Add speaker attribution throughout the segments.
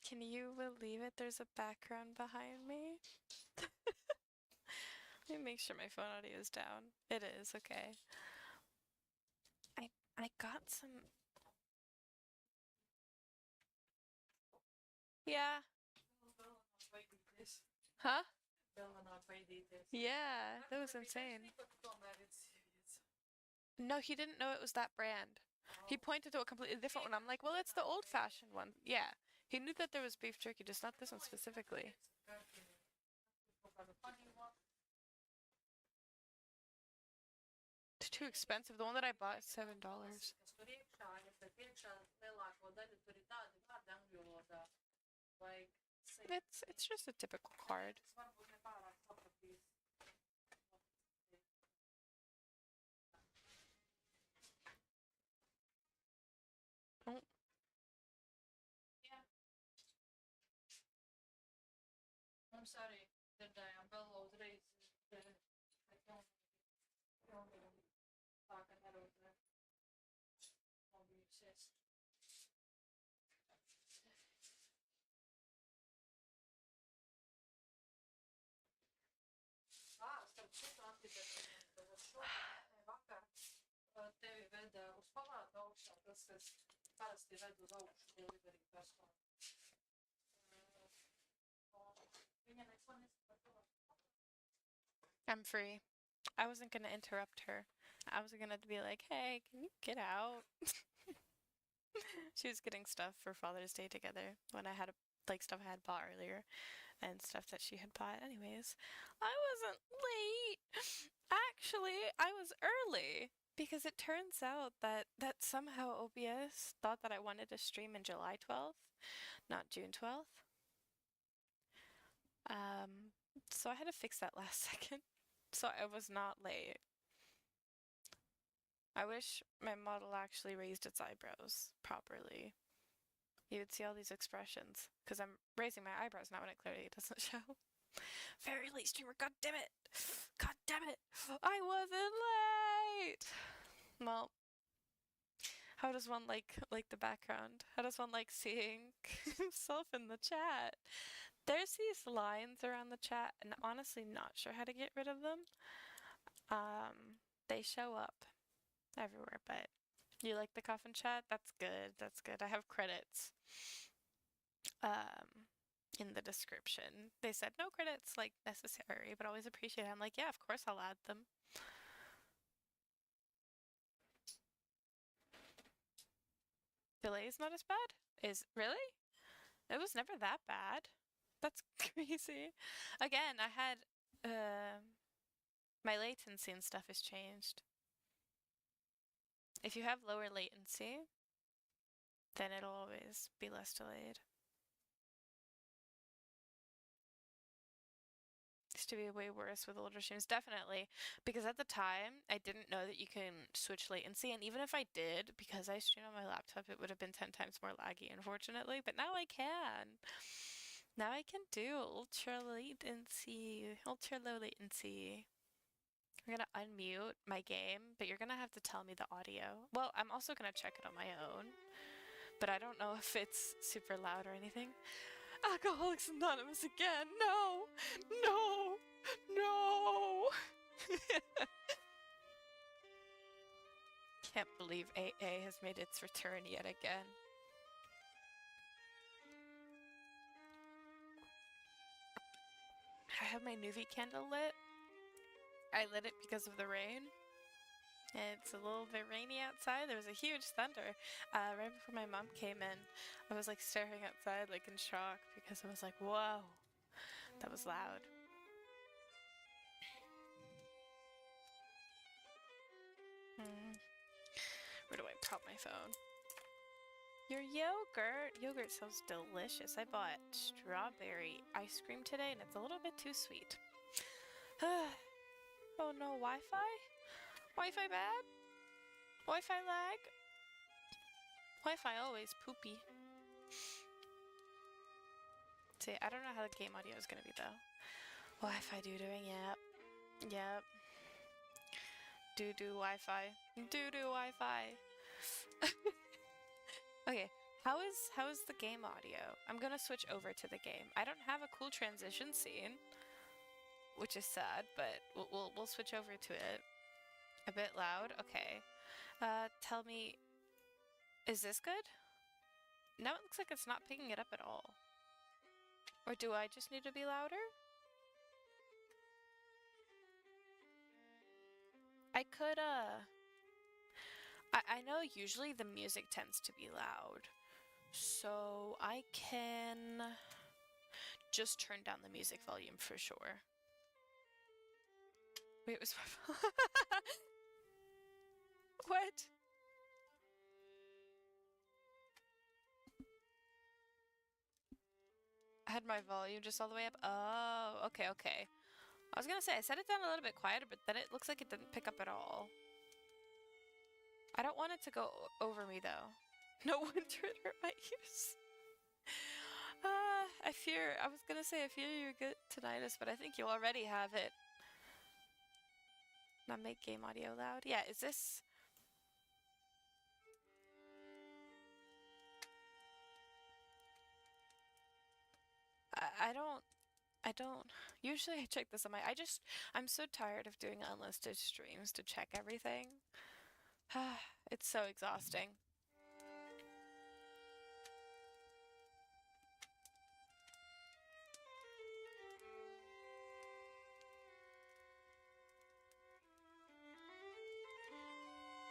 Speaker 1: Can you believe it? There's a background behind me. Let me make sure my phone audio is down. It is, okay. I got some. Yeah. Huh? Yeah, that was insane. No, he didn't know it was that brand. He pointed to a completely different one. I'm like, well, it's the old-fashioned one. Yeah. He knew that there was beef jerky, just not this one specifically. It's too expensive. The one that I bought is $7. It's just a typical card. Oh. I'm sorry that I'm below today. Starp citu, antidepresantu, šodien vakar tevi veda uz palātu augšā, tas, kas parasti ved uz augšu delivery personu. Viņa neko nesaprot. I'm free. I wasn't gonna interrupt her. I was gonna be like, hey, can you get out? She was getting stuff for Father's Day together when I had stuff I had bought earlier and stuff that she had bought. Anyways, I wasn't late. Actually, I was early because it turns out that somehow OBS thought that I wanted to stream in July 12th, not June 12th. So I had to fix that last second. So I was not late. I wish my model actually raised its eyebrows properly. You would see all these expressions, because I'm raising my eyebrows now and it clearly doesn't show. Very late streamer, god damn it! God damn it! I wasn't late! Well, how does one like the background? How does one like seeing himself in the chat? There's these lines around the chat, and I'm honestly not sure how to get rid of them. They show up everywhere, but you like the coffin chat? That's good. That's good. I have credits in the description. They said no credits like necessary, but always appreciate it. I'm like, yeah, of course I'll add them. Delay is not as bad? Is really? It was never that bad. That's crazy. Again, I had my latency and stuff has changed. If you have lower latency, then it'll always be less delayed. Used to be way worse with older streams, definitely, because at the time I didn't know that you can switch latency, and even if I did, because I stream on my laptop, it would have been 10 times more laggy, unfortunately, but now I can. Now I can do ultra latency, ultra low latency. We're gonna unmute my game, but you're gonna have to tell me the audio. Well, I'm also gonna check it on my own, but I don't know if it's super loud or anything. Alcoholics Anonymous again! No! No! No! Can't believe AA has made its return yet again. I have my Nuvi candle lit. I lit it because of the rain. It's a little bit rainy outside. There was a huge thunder. Right before my mom came in, I was like staring outside like in shock because I was like, whoa, that was loud. Where do I prop my phone? Your yogurt! Yogurt sounds delicious. I bought strawberry ice cream today and it's a little bit too sweet. Oh no, Wi-Fi? Wi-Fi bad? Wi-Fi lag? Wi-Fi always poopy. See, I don't know how the game audio is gonna be though. Wi-Fi doo-dooing, yep. Yep. Doo-doo Wi-Fi. Doo-doo Wi-Fi. Okay, How is the game audio? I'm gonna switch over to the game. I don't have a cool transition scene, which is sad, but we'll switch over to it. A bit loud? Okay. Tell me, is this good? Now it looks like it's not picking it up at all. Or do I just need to be louder? I could, I know usually the music tends to be loud, so I can just turn down the music volume for sure. Wait, it was my fault. What? I had my volume just all the way up. Oh, okay, okay. I was gonna say, I set it down a little bit quieter, but then it looks like it didn't pick up at all. I don't want it to go over me, though. No wonder it hurt my ears. I was gonna say, I fear you get tinnitus, but I think you already have it. Not make game audio loud. Yeah, is this... I don't, usually I check this on my, I'm so tired of doing unlisted streams to check everything. It's so exhausting.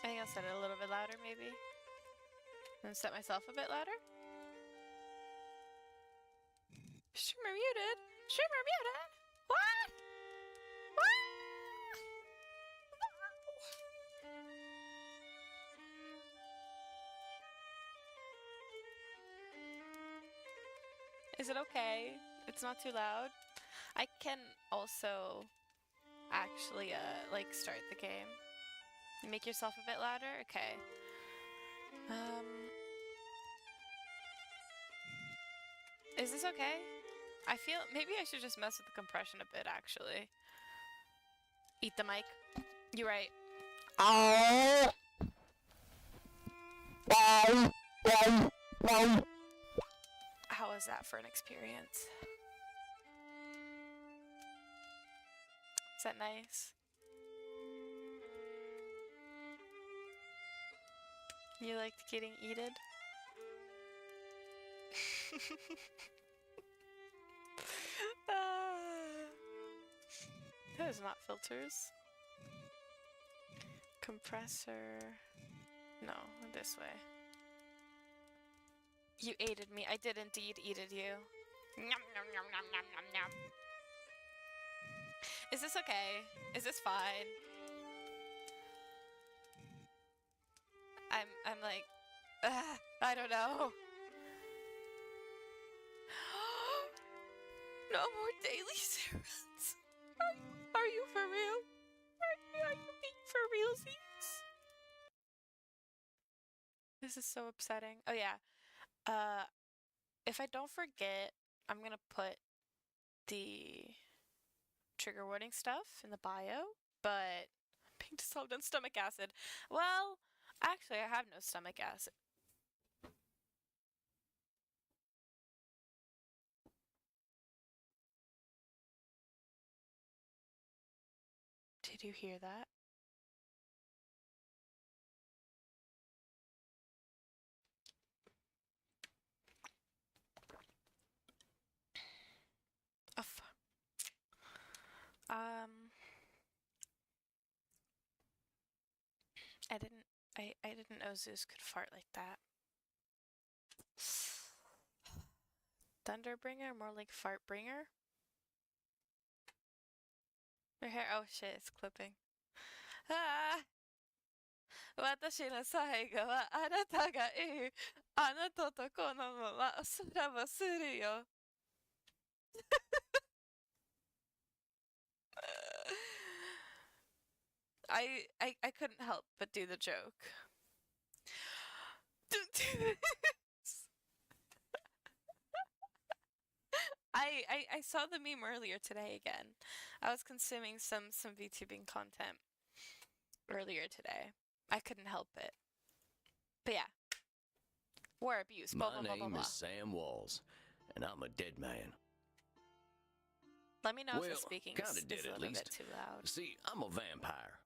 Speaker 1: I think I'll set it a little bit louder, maybe. And set myself a bit louder. Streamer muted! Streamer muted! What? What? Is it okay? It's not too loud? I can also actually, like, start the game. Make yourself a bit louder? Okay. Is this okay? I feel maybe I should just mess with the compression a bit, actually. Eat the mic. You're right. How was that for an experience? Is that nice? You liked getting eaten? Those not filters. Compressor. No, this way. You aided me. I did indeed aided you. Nom, nom, nom, nom, nom, nom, nom. Is this okay? Is this fine? I'm like, I don't know. No more daily serums. Are you for real? Are you being for realsies? This is so upsetting. Oh yeah. If I don't forget, I'm gonna put the trigger warning stuff in the bio, but being dissolved in stomach acid. Well, actually, I have no stomach acid. Did you hear that? I didn't know Zeus could fart like that. Thunderbringer, more like Fartbringer. Your hair, oh shit, it's clipping. Ah! 私の最後はあなたがいい。あなたとこのまま空をするよ。I couldn't help but do the joke. Don't do this. I saw the meme earlier today again. I was consuming some VTubing content earlier today. I couldn't help it. But yeah. War abuse, blah, blah,
Speaker 2: My
Speaker 1: blah, blah,
Speaker 2: name
Speaker 1: blah.
Speaker 2: is Sam Walls, and I'm a dead man.
Speaker 1: Let me know if the
Speaker 2: Well,
Speaker 1: speaking
Speaker 2: kinda
Speaker 1: is
Speaker 2: dead
Speaker 1: a
Speaker 2: at
Speaker 1: little
Speaker 2: least.
Speaker 1: bit too loud.
Speaker 2: See, I'm a vampire.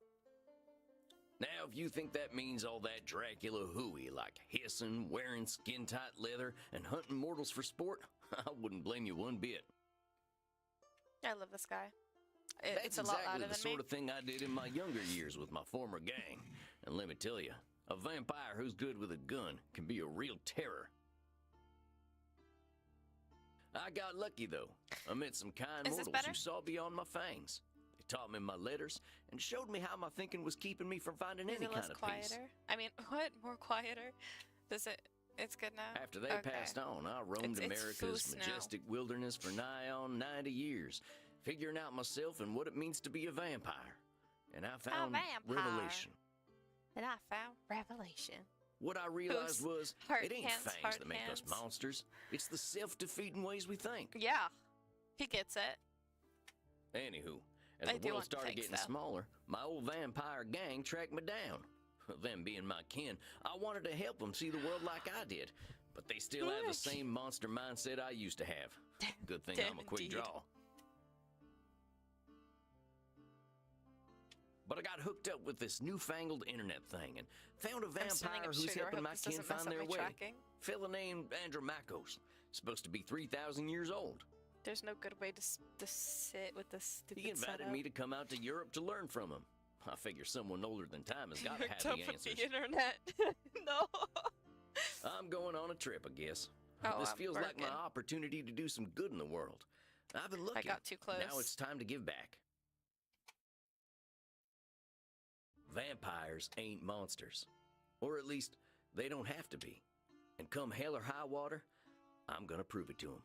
Speaker 2: Now, if you think that means all that Dracula hooey, like hissing, wearing skin-tight leather, and hunting mortals for sport, I wouldn't blame you one bit.
Speaker 1: I love this guy.
Speaker 2: That's
Speaker 1: It's a lot
Speaker 2: exactly
Speaker 1: louder
Speaker 2: the
Speaker 1: than
Speaker 2: sort
Speaker 1: me.
Speaker 2: of thing I did in my younger years with my former gang. And let me tell you, a vampire who's good with a gun can be a real terror. I got lucky, though. I met some kind
Speaker 1: Is this
Speaker 2: mortals
Speaker 1: better?
Speaker 2: who saw beyond my fangs. They taught me my letters and showed me how my thinking was keeping me from finding
Speaker 1: Is
Speaker 2: any
Speaker 1: it less
Speaker 2: kind of
Speaker 1: quieter?
Speaker 2: peace.
Speaker 1: I mean, what? More quieter? Does it? It's good now?
Speaker 2: After they
Speaker 1: Okay.
Speaker 2: passed on, I roamed
Speaker 1: It's
Speaker 2: America's
Speaker 1: foos now.
Speaker 2: majestic wilderness for nigh on 90 years, figuring out myself and what it means to be a vampire. And I found
Speaker 1: vampire.
Speaker 2: revelation.
Speaker 1: And I found revelation.
Speaker 2: What I realized was,
Speaker 1: Heart
Speaker 2: it ain't
Speaker 1: hands,
Speaker 2: fangs
Speaker 1: heart
Speaker 2: that make us
Speaker 1: hands.
Speaker 2: monsters. It's the self-defeating ways we think.
Speaker 1: Yeah. He gets it.
Speaker 2: Anywho, as
Speaker 1: I
Speaker 2: the
Speaker 1: do
Speaker 2: world
Speaker 1: want
Speaker 2: started
Speaker 1: fangs,
Speaker 2: getting
Speaker 1: though.
Speaker 2: smaller, my old vampire gang tracked me down. Them being my kin, I wanted to help them see the world like I did, but they still have the same monster mindset I used to have. Good thing I'm a quick
Speaker 1: Indeed.
Speaker 2: draw. But I got hooked up with this newfangled internet thing and found a
Speaker 1: I'm standing
Speaker 2: vampire
Speaker 1: up
Speaker 2: who's
Speaker 1: straighter. I
Speaker 2: helping
Speaker 1: hope
Speaker 2: my
Speaker 1: this
Speaker 2: kin
Speaker 1: doesn't mess
Speaker 2: find
Speaker 1: up
Speaker 2: their
Speaker 1: my
Speaker 2: way.
Speaker 1: tracking.
Speaker 2: Fella named Andromachos, supposed to be 3,000 years old.
Speaker 1: There's no good way to sit with this stupid
Speaker 2: He invited
Speaker 1: setup.
Speaker 2: me to come out to Europe to learn from him. I figure someone older than time has got to have
Speaker 1: Hooked up
Speaker 2: the
Speaker 1: with
Speaker 2: answers.
Speaker 1: the internet. No.
Speaker 2: I'm going on a trip, I guess.
Speaker 1: Oh,
Speaker 2: This
Speaker 1: I'm
Speaker 2: feels like my
Speaker 1: working.
Speaker 2: opportunity to do some good in the world. I've been looking.
Speaker 1: I got too close.
Speaker 2: Now it's time to give back. Vampires ain't monsters. Or at least, they don't have to be. And come hell or high water, I'm gonna prove it to them.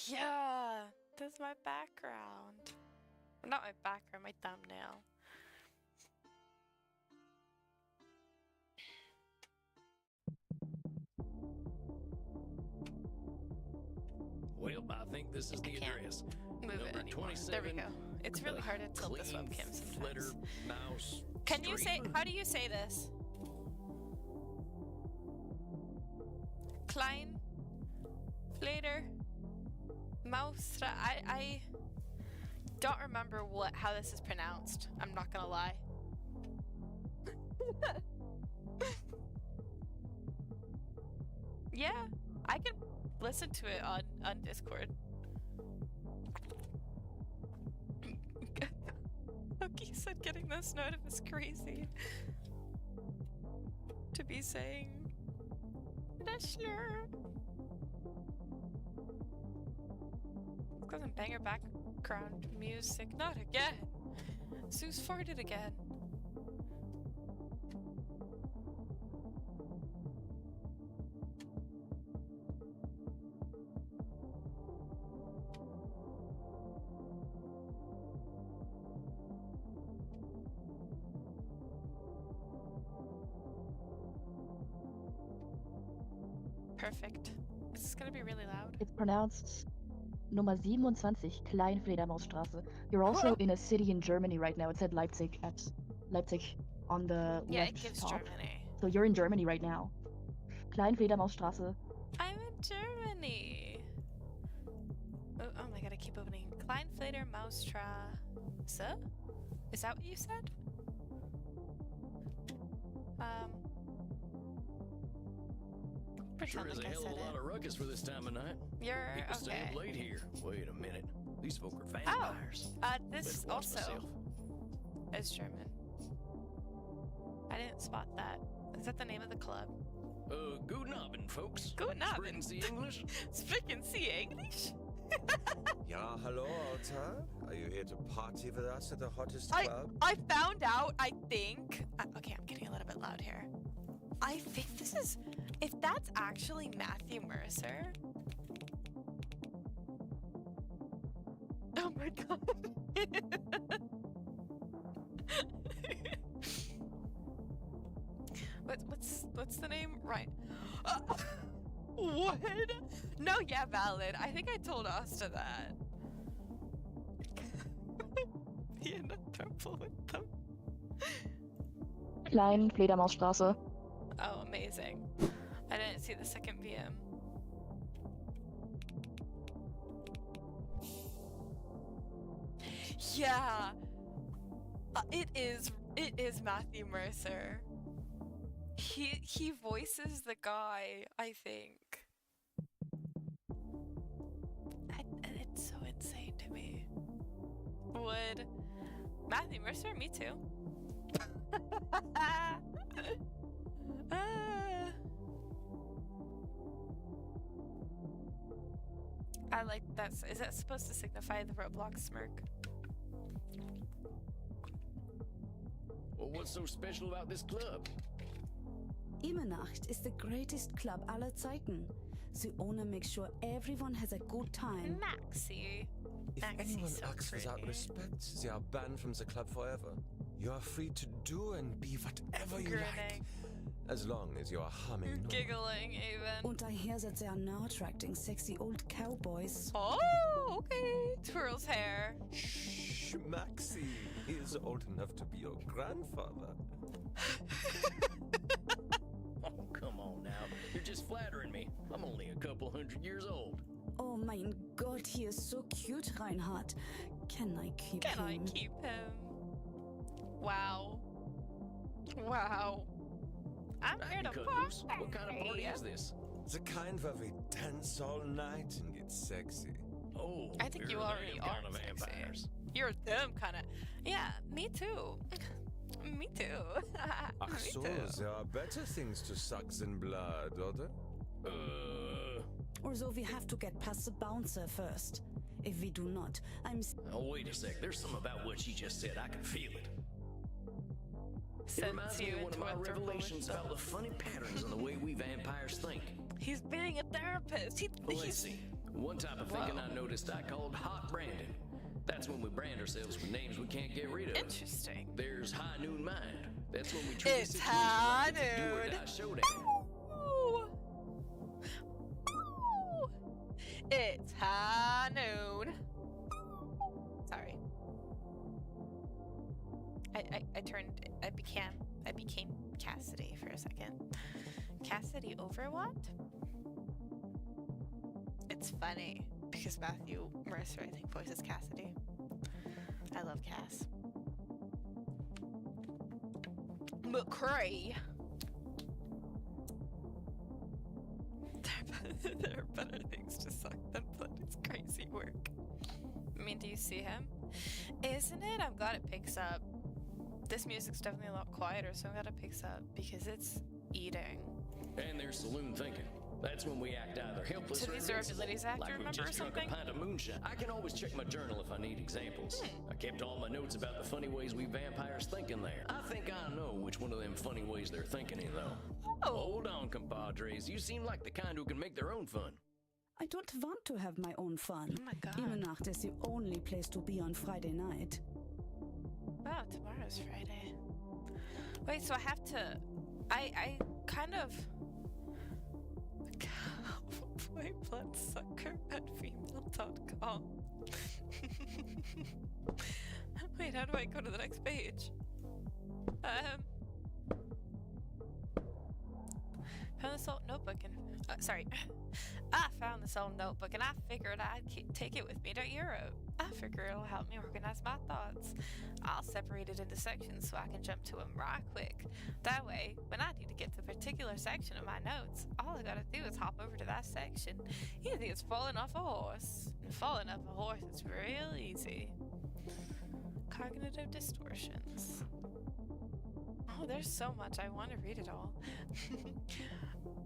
Speaker 1: Yeah. That's my background. Not my background, my thumbnail.
Speaker 2: Well, I think this is the
Speaker 1: can't
Speaker 2: address.
Speaker 1: Move it
Speaker 2: Number
Speaker 1: anymore.
Speaker 2: 27.
Speaker 1: There we go. It's really hard to tilt this
Speaker 2: Clean
Speaker 1: webcam sometimes.
Speaker 2: Flitter Mouse
Speaker 1: Can you say?
Speaker 2: Street.
Speaker 1: How do you say this? Klein, Flater, Maustra. I don't remember how this is pronounced. I'm not gonna lie. Yeah, I can listen to it on Discord. Loki said getting this note is crazy. To be saying Dashler. Because I'm banger background music. Not again. Zeus farted again. Perfect. This is gonna be really loud.
Speaker 3: It's pronounced Nummer 27, Kleinfledermausstraße. You're also in a city in Germany right now. It said Leipzig on the
Speaker 1: Yeah,
Speaker 3: left
Speaker 1: it gives
Speaker 3: top.
Speaker 1: Germany.
Speaker 3: So you're in Germany right now. Kleinfledermausstraße.
Speaker 1: I'm in Germany. Oh my god, I keep opening. Kleinfleder Maustraße? Is that what you said?
Speaker 2: Sure
Speaker 1: Pretend
Speaker 2: is a
Speaker 1: like I
Speaker 2: hell
Speaker 1: said
Speaker 2: of a lot
Speaker 1: it.
Speaker 2: of ruckus for this time of night.
Speaker 1: You're
Speaker 2: People stay
Speaker 1: okay.
Speaker 2: up late here. Wait a minute. These folk are vampires.
Speaker 1: This
Speaker 2: Better watch
Speaker 1: also
Speaker 2: myself.
Speaker 1: is German. I didn't spot that. Is that the name of the club?
Speaker 2: Guten Abend, folks.
Speaker 1: Guten Abend.
Speaker 2: Sprechen Sie English?
Speaker 1: Speaking Sie English?
Speaker 4: Ja, hello, Alta. Are you here to party with us at the hottest
Speaker 1: I
Speaker 4: club?
Speaker 1: found out, I think. Okay, I'm getting a little bit loud here. I think this is. If that's actually Matthew Mercer. Oh my god. What's the name? Right. What? No, yeah, valid. I think I told Asta that. He ended up purple with them.
Speaker 3: Kleinfledermausstraße.
Speaker 1: Oh, amazing. I didn't see the second VM. Yeah, it is Matthew Mercer. He voices the guy, I think. It's so insane to me. Would Matthew Mercer? Me too. I like that. Is that supposed to signify the Roblox smirk?
Speaker 2: Well, what's so special about this club?
Speaker 5: Immernacht is the greatest club aller Zeiten. The owner makes sure everyone has a good time.
Speaker 1: Maxie.
Speaker 4: If
Speaker 1: Maxie's
Speaker 4: anyone
Speaker 1: so
Speaker 4: acts without
Speaker 1: pretty.
Speaker 4: respect, they are banned from the club forever. You are free to do and be whatever you like,
Speaker 1: Grinning.
Speaker 4: as long as you are humming. normal.
Speaker 1: Giggling even.
Speaker 5: Und I hear that they are now attracting sexy old cowboys.
Speaker 1: Oh, okay. Twirls hair.
Speaker 4: Shh, Maxie. He is old enough to be your grandfather.
Speaker 2: Oh, come on now. You're just flattering me. I'm only a couple 100 years old.
Speaker 5: Oh mein Gott, he is so cute, Reinhard. Can I keep
Speaker 1: Can
Speaker 5: him?
Speaker 1: I keep him? Wow. Wow. I'm
Speaker 2: I
Speaker 1: here
Speaker 2: can
Speaker 1: to
Speaker 2: cut
Speaker 1: party.
Speaker 2: loose. What kind of party is this?
Speaker 4: The kind where we dance all night and get sexy.
Speaker 2: Oh,
Speaker 1: I think you
Speaker 2: we're
Speaker 1: already
Speaker 2: them
Speaker 1: are
Speaker 2: kind of
Speaker 1: sexy.
Speaker 2: vampires.
Speaker 1: You're them kind of. Yeah, me too. Me too.
Speaker 4: Ach
Speaker 1: Me
Speaker 4: so,
Speaker 1: too.
Speaker 4: there are better things to suck than blood, oder?
Speaker 5: Although we have to get past the bouncer first. If we do not,
Speaker 2: Oh, wait a sec. There's something about what she just said. I can feel it. It
Speaker 1: Sends
Speaker 2: reminds
Speaker 1: you
Speaker 2: me of one of
Speaker 1: into
Speaker 2: my
Speaker 1: a
Speaker 2: revelations
Speaker 1: throuple.
Speaker 2: about the funny patterns in the way we vampires think.
Speaker 1: He's being a therapist.
Speaker 2: Well, let's
Speaker 1: He's
Speaker 2: see. One type of thinking
Speaker 1: Whoa.
Speaker 2: I noticed I called hot branding. That's when we brand ourselves with names we can't get rid of.
Speaker 1: interesting.
Speaker 2: There's high noon mind. That's when we treat
Speaker 1: It's
Speaker 2: a situation
Speaker 1: high
Speaker 2: like it's a do or
Speaker 1: noon.
Speaker 2: die showdown.
Speaker 1: Ooh. Ooh. It's high noon. Sorry. I became Cassidy for a second. Cassidy over what? It's funny because Matthew Mercer, I think, voices Cassidy. I love Cass. McCray. There are better things to suck than blood. It's crazy work. I mean, do you see him? Isn't it? I'm glad it picks up. This music's definitely a lot quieter, so I'm glad it picks up because it's eating.
Speaker 2: And there's saloon thinking. That's when we act either helpless
Speaker 1: So
Speaker 2: or
Speaker 1: these are
Speaker 2: invincible,
Speaker 1: abilities I have to
Speaker 2: like we've
Speaker 1: remember
Speaker 2: just
Speaker 1: or
Speaker 2: drunk
Speaker 1: something?
Speaker 2: a pint of moonshine. I can always check my journal if I need examples. I kept all my notes about the funny ways we vampires think in there. I think I know which one of them funny ways they're thinking in, though.
Speaker 1: Oh.
Speaker 2: Hold on, compadres. You seem like the kind who can make their own fun.
Speaker 5: I don't want to have my own fun.
Speaker 1: Oh my god.
Speaker 5: Immernacht is the only place to be on Friday night.
Speaker 1: Wow, tomorrow's Friday. Wait, so I have to. I kind of. Cowboy bloodsucker at female.com. Wait, how do I go to the next page? Found this old notebook and. Sorry. I found this old notebook and I figured I'd take it with me to Europe. I figure it'll help me organize my thoughts. I'll separate it into sections so I can jump to them right quick. That way, when I need to get to a particular section of my notes, all I gotta do is hop over to that section. You think it's falling off a horse. And falling off a horse is real easy. Cognitive distortions. Oh, there's so much. I want to read it all.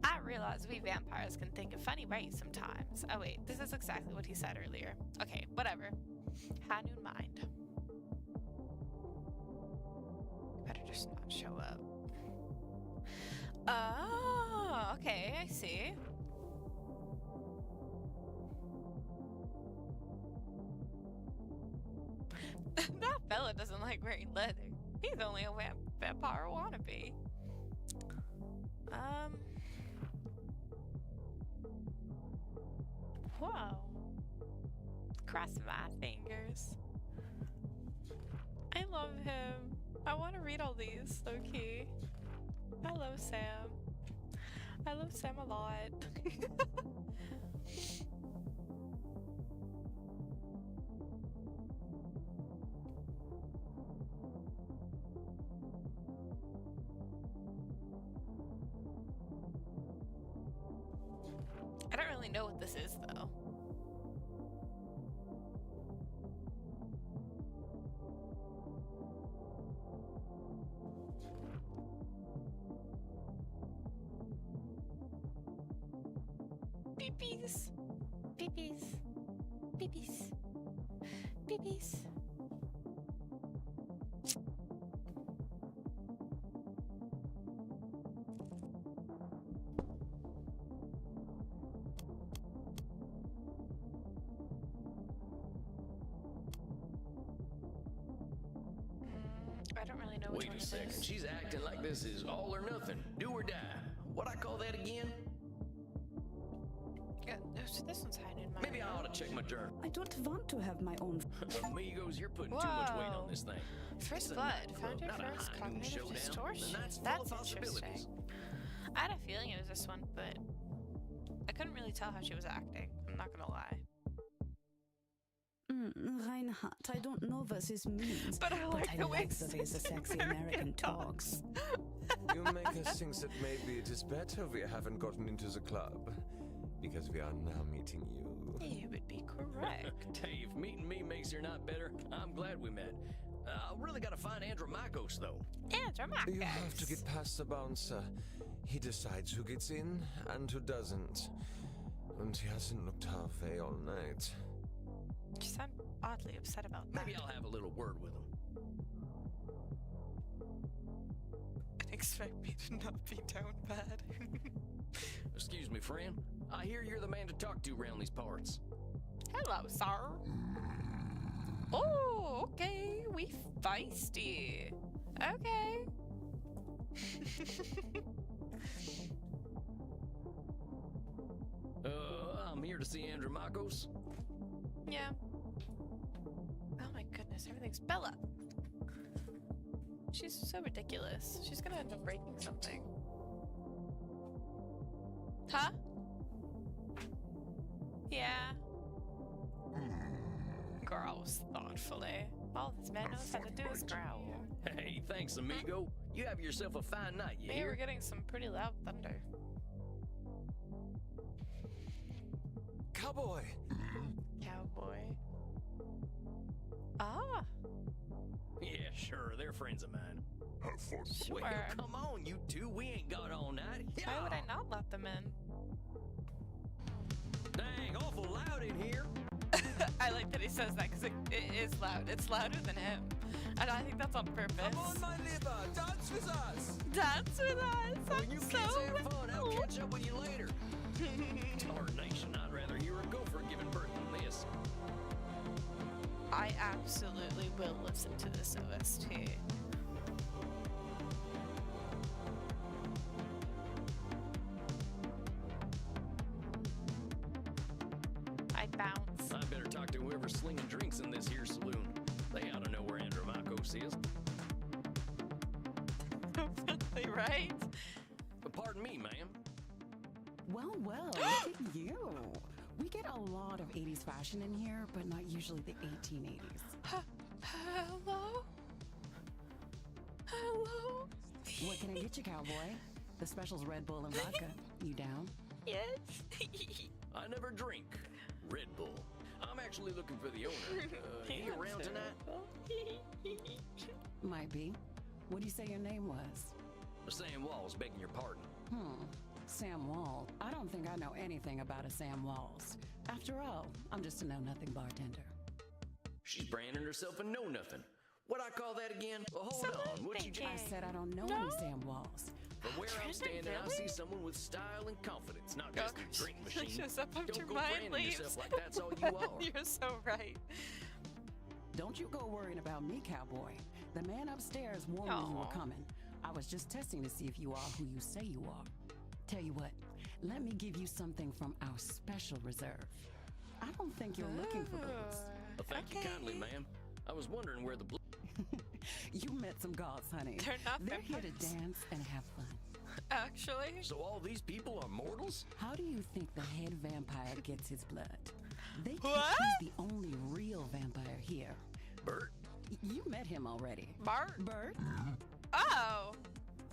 Speaker 1: I realize we vampires can think in funny ways sometimes. Oh wait, this is exactly what he said earlier. Okay, whatever. High noon mind. Better just not show up. Oh, okay, I see. That fella doesn't like wearing leather. He's only a vampire wannabe. Whoa. Cross my fingers. I love him. I want to read all these, low key. I love Sam. I love Sam a lot. I don't really know what this is, though. Beepies. Beepies. Beepies. Beepies. I don't really know which
Speaker 2: Wait
Speaker 1: one
Speaker 2: a
Speaker 1: it
Speaker 2: second.
Speaker 1: is.
Speaker 2: She's acting like this is all or nothing. Do or die. What I call that again?
Speaker 1: Yeah, so this one's hiding in my
Speaker 2: Maybe I ought to check my journal.
Speaker 5: I don't want to have my own.
Speaker 2: Amigos, you're putting too much weight
Speaker 1: Whoa.
Speaker 2: on this thing.
Speaker 1: First
Speaker 2: It's a
Speaker 1: blood.
Speaker 2: nightclub,
Speaker 1: Found your
Speaker 2: not a
Speaker 1: first
Speaker 2: high noon
Speaker 1: cognitive
Speaker 2: showdown.
Speaker 1: distortion.
Speaker 2: The night's full
Speaker 1: That's
Speaker 2: of possibilities.
Speaker 1: interesting. I had a feeling it was this one, but I couldn't really tell how she was acting. I'm not gonna lie.
Speaker 5: Reinhardt, I don't know what this means.
Speaker 1: But I like the way
Speaker 5: the sexy American talks.
Speaker 4: You make us think that maybe it is better we haven't gotten into the club, because we are now meeting you.
Speaker 1: You would be correct.
Speaker 2: Hey, if meeting me makes your night better, I'm glad we met. I really gotta find Andromachos, though.
Speaker 4: You have to get past the bouncer. He decides who gets in and who doesn't. And he hasn't looked our way all night.
Speaker 1: You sound oddly upset about that.
Speaker 2: Maybe I'll have a little word with him.
Speaker 1: And expect me to not be down bad.
Speaker 2: Excuse me, friend. I hear you're the man to talk to around these parts.
Speaker 1: Hello, sir. Oh, okay. We feisty. Okay.
Speaker 2: I'm here to see Andromachos.
Speaker 1: Yeah. Oh my goodness, everything's Bella. She's so ridiculous. She's gonna end up breaking something. Huh? Yeah. Growls thoughtfully. All this man knows how to do is growl.
Speaker 2: Hey, thanks, amigo. You have yourself a fine night, you
Speaker 1: Maybe we're
Speaker 2: hear?
Speaker 1: getting some pretty loud thunder.
Speaker 4: Cowboy!
Speaker 1: Cowboy. Ah,
Speaker 2: Yeah, sure, they're friends of mine.
Speaker 1: sure.
Speaker 2: Well, come on, you two. We ain't got all night.
Speaker 1: Why would I not let them in?
Speaker 2: Dang, awful loud in here.
Speaker 1: I like that he says that because it is loud. It's louder than him. And I think that's on purpose.
Speaker 4: Come on, my liver, dance with us!
Speaker 1: Dance with us!
Speaker 2: Well,
Speaker 1: I'm
Speaker 2: you
Speaker 1: so
Speaker 2: kids have fun. I'll
Speaker 1: well.
Speaker 2: catch up with you later. Tarnation, I'd rather hear a gopher giving birth than this.
Speaker 1: I absolutely will listen to this OST. I bounce.
Speaker 2: I better talk to whoever's slinging drinks in this here saloon. They ought to know where Andromachos is.
Speaker 1: Really, right?
Speaker 2: Pardon me, ma'am.
Speaker 6: Well, look at you. We get a lot of 80s fashion in here, but not usually the 1880s.
Speaker 1: Hello? Hello?
Speaker 6: What can I get you, cowboy? The special's Red Bull and vodka. You down?
Speaker 1: Yes.
Speaker 2: I never drink Red Bull. I'm actually looking for the owner. He around tonight?
Speaker 6: Might be. What do you say your name was?
Speaker 2: Sam Walls, begging your pardon.
Speaker 6: Sam Wall. I don't think I know anything about a Sam Walls. After all, I'm just a know-nothing bartender.
Speaker 2: She's branding herself a know-nothing. What I call that again? Well, hold on. What you just...
Speaker 6: I said I don't know any Sam Walls.
Speaker 2: From where I'm standing, I see someone with style and confidence, not just a drink machine.
Speaker 1: Shows up after
Speaker 2: Don't go
Speaker 1: mine
Speaker 2: branding
Speaker 1: leaves.
Speaker 2: yourself like that's all you are.
Speaker 1: You're so right.
Speaker 6: Don't you go worrying about me, cowboy. The man upstairs warned me you were
Speaker 1: Aw.
Speaker 6: coming. I was just testing to see if you are who you say you are. Tell you what, let me give you something from our special reserve. I don't think you're looking for booze.
Speaker 2: Well, thank you kindly, ma'am. I was wondering where the blue...
Speaker 6: You met some gods, honey.
Speaker 1: They're not
Speaker 6: They're here to
Speaker 1: vampires.
Speaker 6: dance and have fun.
Speaker 1: actually.
Speaker 2: So all these people are mortals?
Speaker 6: How do you think the head vampire gets his blood? They think
Speaker 1: What?
Speaker 6: he's the only real vampire here.
Speaker 2: Bert?
Speaker 6: You met him already.
Speaker 1: Bart?
Speaker 6: Bert,
Speaker 1: Oh,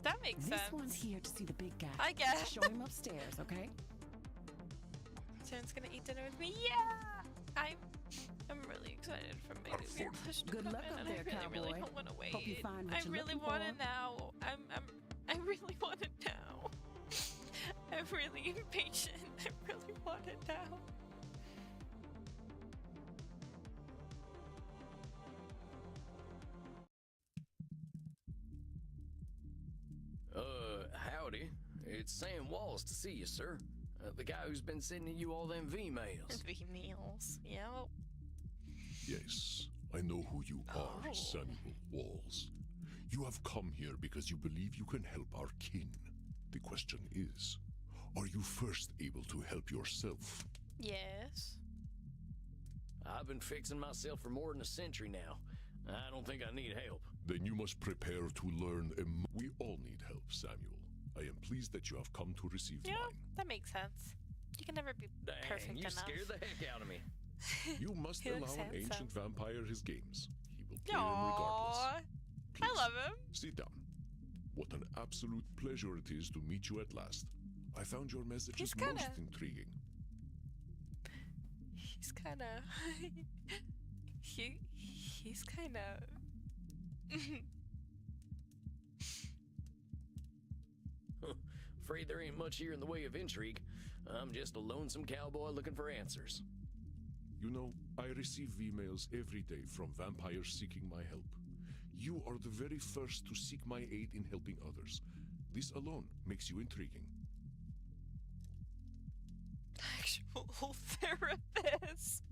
Speaker 1: that makes
Speaker 6: this
Speaker 1: sense.
Speaker 6: one's here to see the big guy.
Speaker 1: I guess.
Speaker 6: Show him upstairs, okay?
Speaker 1: Someone's gonna eat dinner with me. Yeah! I'm really excited for my new year push to
Speaker 6: Good
Speaker 1: come
Speaker 6: luck
Speaker 1: in,
Speaker 6: up
Speaker 1: and
Speaker 6: there,
Speaker 1: I really
Speaker 6: cowboy.
Speaker 1: don't want to wait.
Speaker 6: Hope you find what
Speaker 1: I
Speaker 6: you're
Speaker 1: really
Speaker 6: looking
Speaker 1: want it
Speaker 6: for.
Speaker 1: now. I really want it now. I'm really impatient. I really want it now.
Speaker 2: Howdy. It's Sam Walls to see you, sir. The guy who's been sending you all them V-mails.
Speaker 1: V meals. Yep.
Speaker 7: Yes, I know who you are,
Speaker 1: Oh.
Speaker 7: Samuel Walls. You have come here because you believe you can help our kin. The question is, are you first able to help yourself?
Speaker 1: Yes.
Speaker 2: I've been fixing myself for more than a century now. I don't think I need help.
Speaker 7: Then you must prepare to learn. We all need help, Samuel. I am pleased that you have come to receive
Speaker 1: Yeah,
Speaker 7: mine.
Speaker 1: that makes sense. You can never be
Speaker 2: Dang,
Speaker 1: perfect
Speaker 2: you
Speaker 1: enough.
Speaker 2: scared the heck out of me.
Speaker 7: You must
Speaker 1: He
Speaker 7: allow
Speaker 1: looks
Speaker 7: an
Speaker 1: handsome.
Speaker 7: ancient vampire his games. He will play them regardless.
Speaker 1: Aww. I
Speaker 7: Please,
Speaker 1: love him.
Speaker 7: sit down. What an absolute pleasure it is to meet you at last. I found your messages
Speaker 1: He's kinda-
Speaker 7: most intriguing.
Speaker 1: He's kind of. He's kind of.
Speaker 2: Afraid there ain't much here in the way of intrigue. I'm just a lonesome cowboy looking for answers.
Speaker 7: You know, I receive emails every day from vampires seeking my help. You are the very first to seek my aid in helping others. This alone makes you intriguing.
Speaker 1: Actual therapist.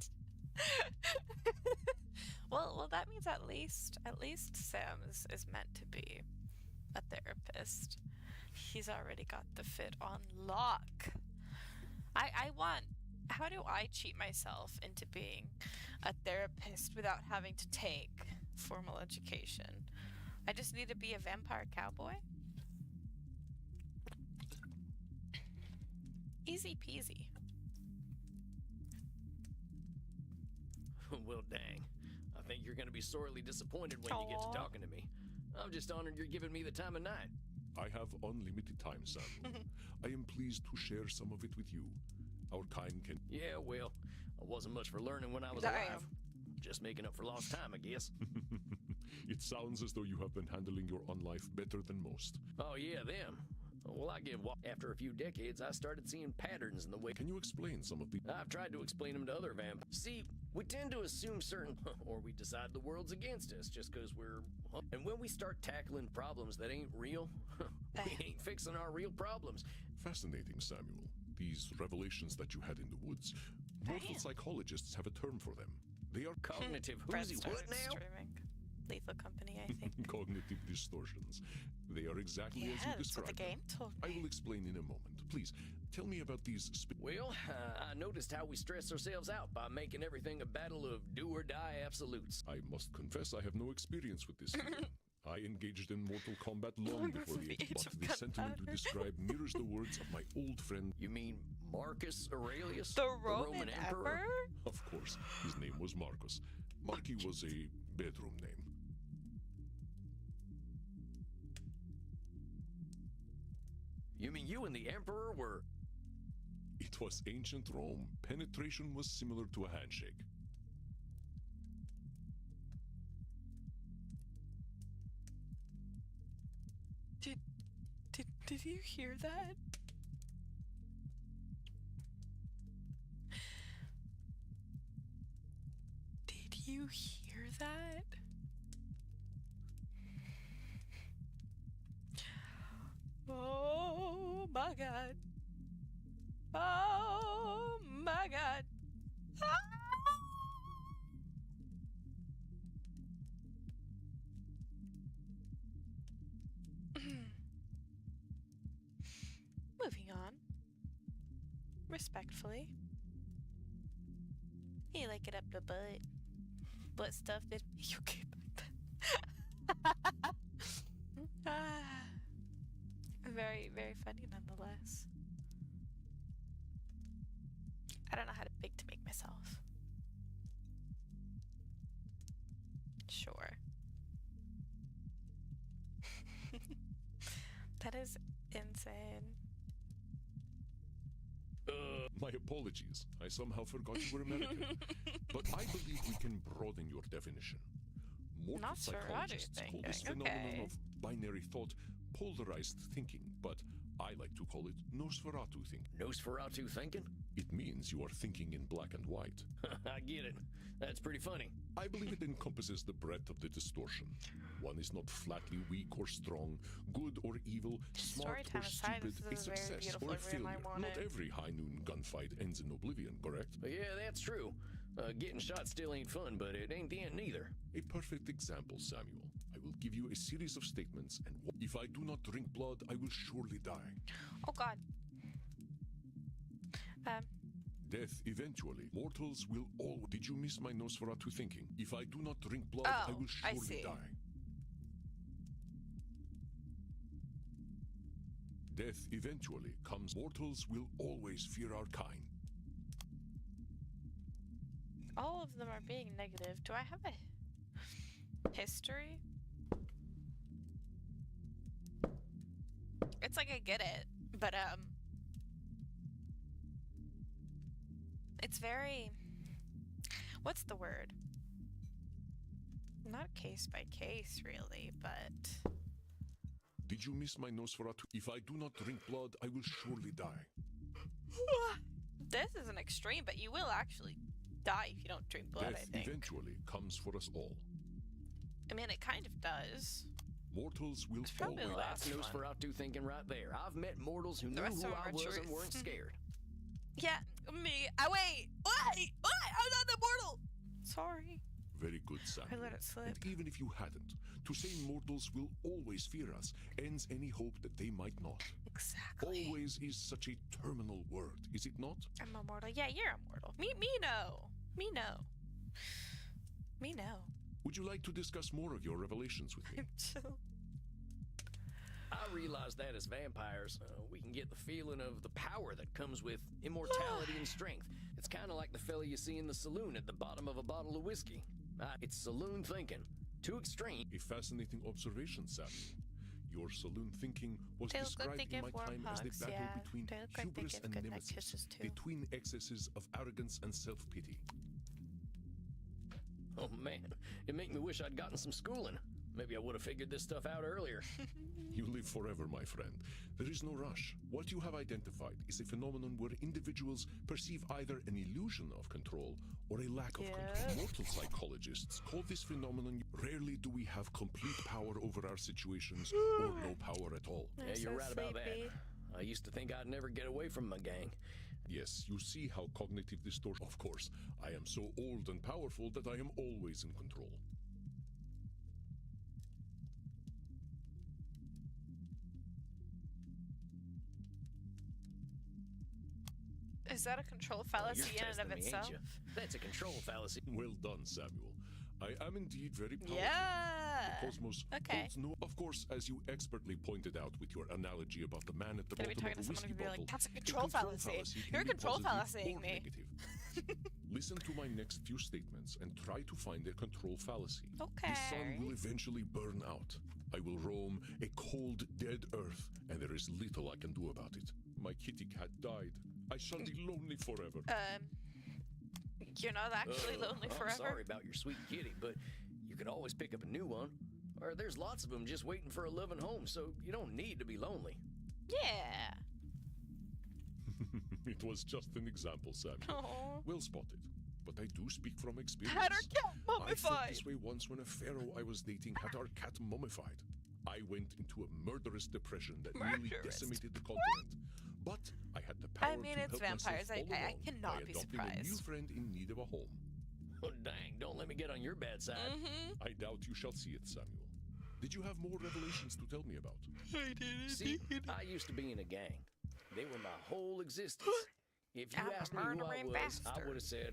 Speaker 1: well, that means at least Sam is meant to be a therapist. He's already got the fit on lock. I want. How do I cheat myself into being a therapist without having to take formal education? I just need to be a vampire cowboy. Easy peasy.
Speaker 2: Well, dang. I think you're going to be sorely disappointed when you get
Speaker 1: Aw.
Speaker 2: to talking to me. I'm just honored you're giving me the time of night.
Speaker 7: I have unlimited time, Samuel. I am pleased to share some of it with you. Our kind can...
Speaker 2: Yeah, well, I wasn't much for learning when I was
Speaker 1: Damn.
Speaker 2: alive. Just making up for lost time, I guess.
Speaker 7: It sounds as though you have been handling your own life better than most.
Speaker 2: Oh, yeah, them. Well, after a few decades, I started seeing patterns in the way.
Speaker 7: Can you explain some of the...
Speaker 2: I've tried to explain them to other vampires. See, we tend to assume certain, or we decide the world's against us just because we're. And when we start tackling problems that ain't real, we ain't fixing our real problems.
Speaker 7: Fascinating, Samuel. These revelations that you had in the woods. Mortal
Speaker 1: Damn.
Speaker 7: psychologists have a term for them. They are
Speaker 2: Cognitive
Speaker 1: Brad
Speaker 2: whoozy
Speaker 1: started
Speaker 2: what now?
Speaker 1: streaming. Lethal Company, I think.
Speaker 7: cognitive distortions. They are exactly
Speaker 1: Yeah,
Speaker 7: as you
Speaker 1: that's what the
Speaker 7: described them.
Speaker 1: game told
Speaker 7: I
Speaker 1: me.
Speaker 7: will explain in a moment. Please, tell me about these...
Speaker 2: Well, I noticed how we stress ourselves out by making everything a battle of do or die absolutes.
Speaker 7: I must confess I have no experience with this feeling. I engaged in mortal combat long before the age, but the sentiment you describe mirrors the words of my old friend.
Speaker 2: You mean Marcus Aurelius?
Speaker 1: The Roman Emperor?
Speaker 7: Of course, his name was Marcus. Marky was a bedroom name.
Speaker 2: You mean you and the Emperor were...
Speaker 7: It was ancient Rome. Penetration was similar to a handshake.
Speaker 1: Did you hear that? Did you hear that? Oh my god. Oh my god. Ah! Moving on. Respectfully. You like it up the butt. Butt stuff it. You keep Ah. very, very funny nonetheless. I don't know how big to make myself. Sure. That is insane.
Speaker 7: My apologies. I somehow forgot you were American. But I believe we can broaden your definition. Mortal
Speaker 1: Not sure what you're
Speaker 7: psychologists call this
Speaker 1: thinking.
Speaker 7: phenomenon
Speaker 1: Okay.
Speaker 7: of binary thought polarized thinking, but I like to call it Nosferatu thinking.
Speaker 2: Nosferatu thinking?
Speaker 7: It means you are thinking in black and white.
Speaker 2: I get it. That's pretty funny.
Speaker 7: I believe it encompasses the breadth of the distortion. One is not flatly weak or strong, good or evil, smart
Speaker 1: Storytime
Speaker 7: or
Speaker 1: aside,
Speaker 7: stupid,
Speaker 1: this
Speaker 7: a
Speaker 1: is a very
Speaker 7: success
Speaker 1: beautiful
Speaker 7: or a
Speaker 1: room. I
Speaker 7: failure.
Speaker 1: want
Speaker 7: Not
Speaker 1: it.
Speaker 7: every high noon gunfight ends in oblivion, correct?
Speaker 2: Yeah, that's true. Getting shot still ain't fun, but it ain't the end neither.
Speaker 7: A perfect example, Samuel. I will give you a series of statements, and if I do not drink blood, I will surely die.
Speaker 1: Oh God.
Speaker 7: Death eventually. Mortals will all. Did you miss my Nosferatu thinking? If I do not drink blood, I
Speaker 1: Oh,
Speaker 7: will
Speaker 1: I
Speaker 7: surely
Speaker 1: see.
Speaker 7: die. Death eventually comes. Mortals will always fear our kind.
Speaker 1: All of them are being negative. Do I have a history? It's like I get it, but it's very, what's the word? Not case by case really, but
Speaker 7: Did you miss my Nosferatu? If I do not drink blood, I will surely die.
Speaker 1: this is an extreme, but you will actually die if you don't drink blood,
Speaker 7: Death
Speaker 1: I think.
Speaker 7: eventually comes for us all.
Speaker 1: I mean, it kind of does.
Speaker 7: Mortals will
Speaker 1: It's probably
Speaker 7: always.
Speaker 1: the
Speaker 2: That's
Speaker 1: last one.
Speaker 2: Nosferatu thinking right there. I've met mortals who
Speaker 1: The
Speaker 2: knew
Speaker 1: rest
Speaker 2: who
Speaker 1: of 'em
Speaker 2: I
Speaker 1: are
Speaker 2: was and
Speaker 1: truth.
Speaker 2: weren't scared.
Speaker 1: Yeah, me. Wait. What? I'm not immortal. Sorry.
Speaker 7: Very good, Samuel.
Speaker 1: let it slip.
Speaker 7: And even if you hadn't, to say mortals will always fear us ends any hope that they might not.
Speaker 1: Exactly.
Speaker 7: Always is such a terminal word, is it not?
Speaker 1: I'm immortal. Yeah, you're immortal. Me no. Me no. Me no.
Speaker 7: Would you like to discuss more of your revelations with me?
Speaker 1: Chill.
Speaker 2: I realize that as vampires, we can get the feeling of the power that comes with immortality and strength. It's kind of like the fella you see in the saloon at the bottom of a bottle of whiskey. It's saloon thinking. Too extreme.
Speaker 7: A fascinating observation, Samuel. Your saloon thinking was
Speaker 1: They look like they
Speaker 7: described in
Speaker 1: give
Speaker 7: my
Speaker 1: warm
Speaker 7: time as the
Speaker 1: hugs,
Speaker 7: battle
Speaker 1: yeah.
Speaker 7: between
Speaker 1: They look like they
Speaker 7: hubris
Speaker 1: give
Speaker 7: and
Speaker 1: good neck
Speaker 7: nemesis,
Speaker 1: kisses, too.
Speaker 7: the twin excesses of arrogance and self-pity.
Speaker 2: Oh man, it make me wish I'd gotten some schooling. Maybe I would have figured this stuff out earlier.
Speaker 7: You live forever, my friend. There is no rush. What you have identified is a phenomenon where individuals perceive either an illusion of control or a lack of control. Mortal psychologists call this phenomenon. Rarely do we have complete power over our situations or no power at all.
Speaker 2: Yeah, you're right about that. I used to think I'd never get away from my gang.
Speaker 7: Yes, you see how cognitive distortion. Of course, I am so old and powerful that I am always in control.
Speaker 1: Is that a control
Speaker 2: You're
Speaker 1: fallacy in and
Speaker 2: testing
Speaker 1: of
Speaker 2: me, ain't
Speaker 1: itself?
Speaker 2: you? That's a control fallacy.
Speaker 7: Well done, Samuel. I am indeed very powerful.
Speaker 1: Yeah.
Speaker 7: The cosmos
Speaker 1: Okay.
Speaker 7: holds no. Of course, as you expertly pointed out with your analogy about the man at the
Speaker 1: Gonna be
Speaker 7: bottom
Speaker 1: talking
Speaker 7: of
Speaker 1: to
Speaker 7: a
Speaker 1: someone
Speaker 7: whiskey
Speaker 1: who'd be
Speaker 7: bottle,
Speaker 1: like, "That's a
Speaker 7: a
Speaker 1: control fallacy.
Speaker 7: can
Speaker 1: You're
Speaker 7: be
Speaker 1: control
Speaker 7: positive
Speaker 1: fallacying
Speaker 7: or
Speaker 1: me."
Speaker 7: negative. Listen to my next few statements and try to find a control fallacy.
Speaker 1: Okay.
Speaker 7: The sun will eventually burn out. I will roam a cold, dead earth, and there is little I can do about it. My kitty cat died. I shall be lonely forever.
Speaker 1: You're not actually lonely
Speaker 2: I'm
Speaker 1: forever.
Speaker 2: sorry about your sweet kitty, but you could always pick up a new one. Or there's lots of them just waiting for a loving home, so you don't need to be lonely.
Speaker 1: Yeah.
Speaker 7: It was just an example, Samuel.
Speaker 1: Oh.
Speaker 7: Well spotted. But I do speak from experience.
Speaker 1: Had her cat
Speaker 7: I felt
Speaker 1: mummified.
Speaker 7: this way once when a pharaoh I was dating had our cat mummified. I went into a murderous depression that nearly
Speaker 1: Murderous.
Speaker 7: decimated the continent. But I had the power
Speaker 1: I mean,
Speaker 7: to
Speaker 1: it's
Speaker 7: help myself
Speaker 1: vampires. I
Speaker 7: all along
Speaker 1: cannot
Speaker 7: by
Speaker 1: be
Speaker 7: adopting a new
Speaker 1: surprised.
Speaker 7: friend in need of a home.
Speaker 2: Oh, dang, don't let me get on your bad side.
Speaker 1: Mm-hmm.
Speaker 7: I doubt you shall see it, Samuel. Did you have more revelations to tell me about?
Speaker 1: I did.
Speaker 2: See, I used to be in a gang. They were my whole existence. If you
Speaker 1: I'm a
Speaker 2: asked me who I
Speaker 1: murdering
Speaker 2: was, I
Speaker 1: bastard.
Speaker 2: would have said,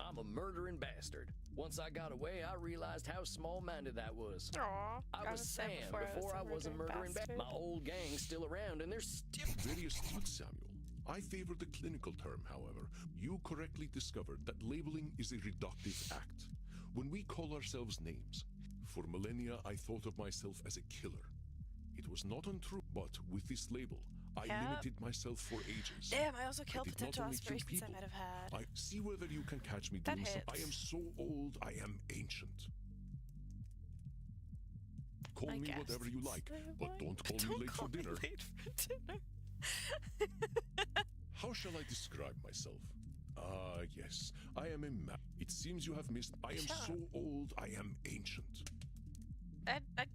Speaker 2: I'm a murdering bastard. Once I got away, I realized how small-minded that was.
Speaker 1: Aw,
Speaker 2: I was Sam before I was a murdering bastard. My old gang's still around, and they're still...
Speaker 7: Very astute, Samuel. I favor the clinical term, however. You correctly discovered that labeling is a reductive act. When we call ourselves names, for millennia I thought of myself as a killer. It was not untrue, but with this label, I limited myself for ages.
Speaker 1: Damn, I also killed
Speaker 7: did not
Speaker 1: potential
Speaker 7: only kill
Speaker 1: aspirations I
Speaker 7: people,
Speaker 1: might have had.
Speaker 7: I see whether you can catch me
Speaker 1: That
Speaker 7: doing so. I
Speaker 1: hits.
Speaker 7: am so old, I am ancient. Call
Speaker 1: I
Speaker 7: me
Speaker 1: guess.
Speaker 7: whatever you like, but don't call me late for dinner. How shall I describe myself? Ah, yes, I am a man. It seems you have missed. I am so old, I am ancient.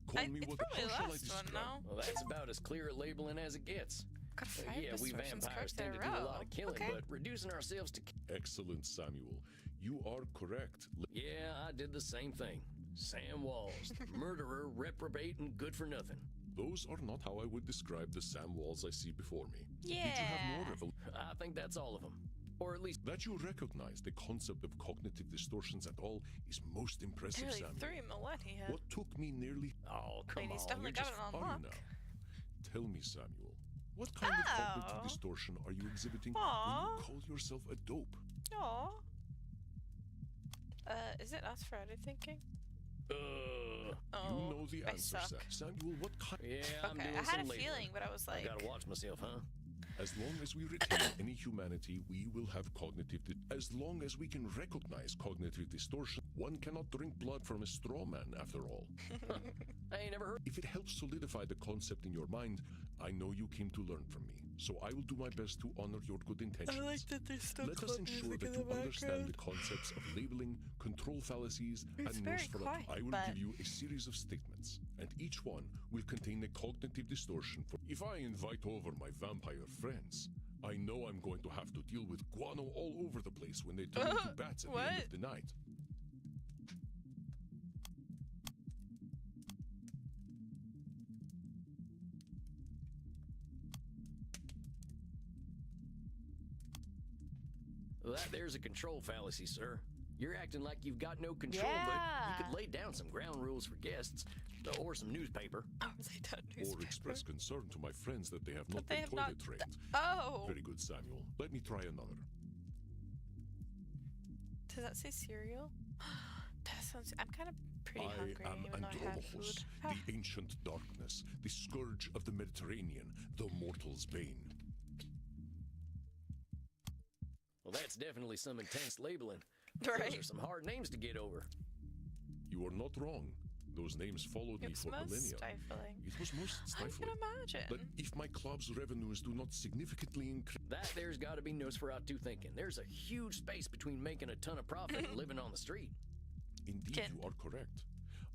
Speaker 7: Call me
Speaker 1: it's
Speaker 7: what?
Speaker 1: probably the
Speaker 7: How shall I
Speaker 1: last one,
Speaker 7: describe?
Speaker 1: no?
Speaker 2: Well, that's about as clear at labeling as it gets.
Speaker 1: Got five
Speaker 2: Yeah, we
Speaker 1: distortions
Speaker 2: vampires
Speaker 1: correct in
Speaker 2: tend
Speaker 1: a
Speaker 2: to do a
Speaker 1: row.
Speaker 2: lot of killing,
Speaker 1: Okay.
Speaker 2: but reducing ourselves to...
Speaker 7: Excellent, Samuel. You are correct.
Speaker 2: Yeah, I did the same thing. Sam Walls, murderer, reprobate, and good for nothing.
Speaker 7: Those are not how I would describe the Sam Walls I see before me. Did you have
Speaker 1: Yeah.
Speaker 7: more revel?
Speaker 2: I think that's all of them. Or at least...
Speaker 7: That you recognize the concept of cognitive distortions at all is most impressive,
Speaker 1: Nearly
Speaker 7: Samuel.
Speaker 1: 3 millennia.
Speaker 7: What took me nearly...
Speaker 2: Oh, come
Speaker 1: He's
Speaker 2: on,
Speaker 1: definitely
Speaker 2: you're
Speaker 1: got
Speaker 2: just...
Speaker 1: it on
Speaker 7: Are you
Speaker 1: lock.
Speaker 7: now? Tell me, Samuel. What kind of cognitive distortion are you exhibiting when
Speaker 1: Aw.
Speaker 7: you call yourself a dope?
Speaker 1: Aw. Is it Nosferatu thinking?
Speaker 7: You
Speaker 1: Oh,
Speaker 7: know the
Speaker 1: I
Speaker 7: answer,
Speaker 1: suck.
Speaker 7: Samuel. What kind...
Speaker 2: Yeah, I'm
Speaker 1: Okay,
Speaker 2: doing
Speaker 1: I had
Speaker 2: some
Speaker 1: a
Speaker 2: labeling.
Speaker 1: feeling, but I was
Speaker 2: I
Speaker 1: like,
Speaker 2: gotta watch myself, huh?
Speaker 7: As long as we retain any humanity, we will have cognitive... As long as we can recognize cognitive distortion, one cannot drink blood from a straw man, after all.
Speaker 2: I ain't never heard...
Speaker 7: If it helps solidify the concept in your mind, I know you came to learn from me, so I will do my best to honor your good intentions.
Speaker 1: that there's still
Speaker 7: Let us ensure that you understand the concepts of labeling, control fallacies,
Speaker 1: It's
Speaker 7: and
Speaker 1: very
Speaker 7: Nosferatu.
Speaker 1: quiet,
Speaker 7: I will
Speaker 1: but-
Speaker 7: give you a series of statements, and each one will contain a cognitive distortion. If I invite over my vampire friends, I know I'm going to have to deal with guano all over the place when they turn into bats at the end of the night.
Speaker 2: That there's a control fallacy, sir. You're acting like you've got no control, but you
Speaker 1: Yeah.
Speaker 2: could lay down some ground rules for guests, or some newspaper.
Speaker 1: Oh, they don't
Speaker 7: Or
Speaker 1: newspaper.
Speaker 7: express concern to my friends that they have not
Speaker 1: they
Speaker 7: been
Speaker 1: have
Speaker 7: toilet
Speaker 1: not-
Speaker 7: trained.
Speaker 1: Oh!
Speaker 7: Very good, Samuel. Let me try another.
Speaker 1: Does that say cereal? That sounds. I'm kind of pretty hungry,
Speaker 7: I am
Speaker 1: even though I had food.
Speaker 7: Andromachus,
Speaker 1: Ah,
Speaker 7: the ancient darkness, the scourge of the Mediterranean, the mortal's bane.
Speaker 2: Well, that's definitely some intense labeling. Those
Speaker 1: right.
Speaker 2: are some hard names to get over.
Speaker 7: You are not wrong. Those names followed me
Speaker 1: It's
Speaker 7: for
Speaker 1: most
Speaker 7: millennia.
Speaker 1: stifling.
Speaker 7: It was most
Speaker 1: I
Speaker 7: stifling.
Speaker 1: can imagine.
Speaker 7: But if my club's revenues do not significantly increase,
Speaker 2: That there's got to be Nosferatu thinking. There's a huge space between making a ton of profit and living on the street.
Speaker 7: indeed
Speaker 1: Ken.
Speaker 7: you are correct.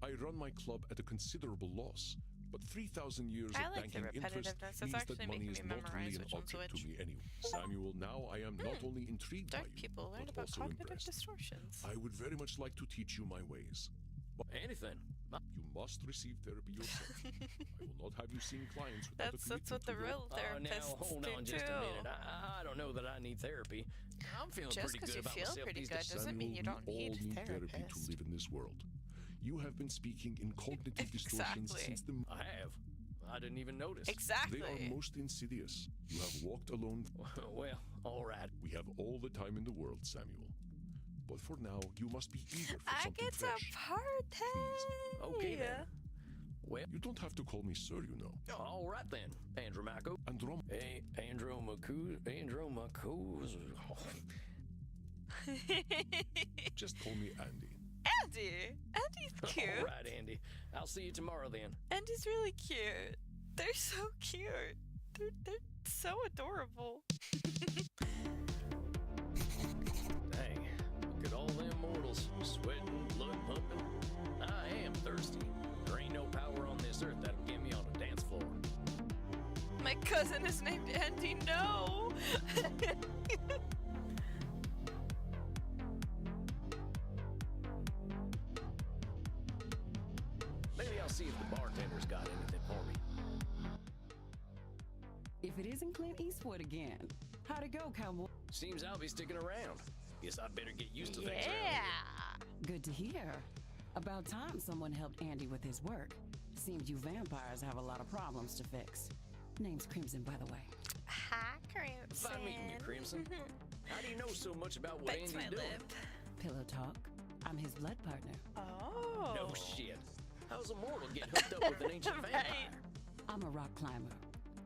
Speaker 7: I run my club at a considerable loss, but 3,000 years
Speaker 1: I
Speaker 7: of
Speaker 1: like the
Speaker 7: banking interest
Speaker 1: repetitiveness. It's
Speaker 7: means that
Speaker 1: actually
Speaker 7: money
Speaker 1: making
Speaker 7: is
Speaker 1: me
Speaker 7: not really
Speaker 1: memorize
Speaker 7: an
Speaker 1: which one's
Speaker 7: object
Speaker 1: which.
Speaker 7: to me anyway. Samuel, now I am not only intrigued by
Speaker 1: Dark
Speaker 7: you,
Speaker 1: people learn
Speaker 7: but
Speaker 1: about
Speaker 7: also
Speaker 1: cognitive
Speaker 7: impressed.
Speaker 1: distortions.
Speaker 7: I would very much like to teach you my ways.
Speaker 2: Anything.
Speaker 7: You must receive therapy yourself. I will not have you seeing clients without
Speaker 1: That's
Speaker 7: a
Speaker 1: what
Speaker 7: commitment
Speaker 1: the
Speaker 7: to your...
Speaker 1: real
Speaker 2: Now,
Speaker 1: therapists
Speaker 2: hold
Speaker 1: do
Speaker 2: on
Speaker 1: too.
Speaker 2: just a minute. I don't know that I need therapy. I'm feeling
Speaker 1: Just
Speaker 2: pretty
Speaker 1: 'cause
Speaker 2: good
Speaker 1: you
Speaker 2: about
Speaker 1: feel
Speaker 2: myself
Speaker 1: pretty
Speaker 2: these
Speaker 1: good
Speaker 2: days.
Speaker 1: doesn't mean you don't
Speaker 7: we all
Speaker 1: need
Speaker 7: therapy to
Speaker 1: therapist.
Speaker 7: live in this world. You have been speaking in cognitive distortions
Speaker 1: Exactly.
Speaker 7: since the...
Speaker 2: I have. I didn't even notice.
Speaker 1: Exactly.
Speaker 7: They are most insidious. You have walked alone.
Speaker 2: Well, all right.
Speaker 7: We have all the time in the world, Samuel. But for now, you must be eager for
Speaker 1: I
Speaker 7: something
Speaker 1: get to
Speaker 7: fresh.
Speaker 1: party.
Speaker 2: Okay then. Well,
Speaker 7: You don't have to call me sir, you know.
Speaker 2: all right then, Andromaco.
Speaker 7: Androm...
Speaker 2: Hey, Andromacu.
Speaker 7: Just call me Andy.
Speaker 1: Andy. Andy's cute.
Speaker 2: All right, Andy. I'll see you tomorrow then.
Speaker 1: Andy's really cute. They're so cute. They're so adorable.
Speaker 2: Dang, look at all them mortals, sweating, blood pumping. I am thirsty. There ain't no power on this earth that'll get me on a dance floor.
Speaker 1: My cousin is named Andy. No.
Speaker 2: Maybe I'll see if the bartender's got anything for me.
Speaker 6: If it isn't Clint Eastwood again, how'd it go, cowboy?
Speaker 2: Seems I'll be sticking around. Guess I better get used to things around here.
Speaker 1: Yeah.
Speaker 6: Good to hear. About time someone helped Andy with his work. Seems you vampires have a lot of problems to fix. Name's Crimson, by the way.
Speaker 1: Hi, Crimson.
Speaker 2: Fine meeting you, Crimson. How do you know so much about what
Speaker 1: Bites
Speaker 2: Andy's
Speaker 1: my
Speaker 2: doing?
Speaker 1: lip.
Speaker 6: Pillow talk. I'm his blood partner.
Speaker 1: Oh.
Speaker 2: No shit. How's a mortal get hooked up with an ancient
Speaker 1: Right.
Speaker 2: vampire?
Speaker 6: I'm a rock climber.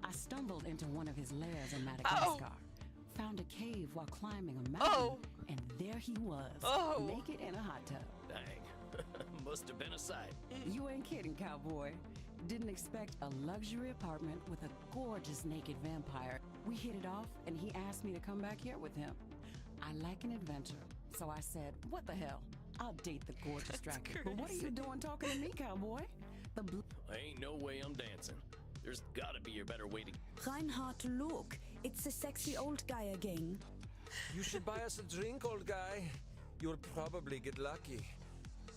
Speaker 6: I stumbled into one of his lairs in Madagascar. Found a cave while climbing a mountain, and there he was, naked in a hot tub.
Speaker 2: Dang. Must have been a sight.
Speaker 6: You ain't kidding, cowboy. Didn't expect a luxury apartment with a gorgeous naked vampire. We hit it off, and he asked me to come back here with him. I like an adventure, so I said, what the hell? I'll date the gorgeous Dracula. But what are you doing talking to me, cowboy?
Speaker 2: Ain't no way I'm dancing. There's gotta be a better way to...
Speaker 5: Reinhard, look. It's the sexy old guy again.
Speaker 4: You should buy us a drink, old guy. You'll probably get lucky.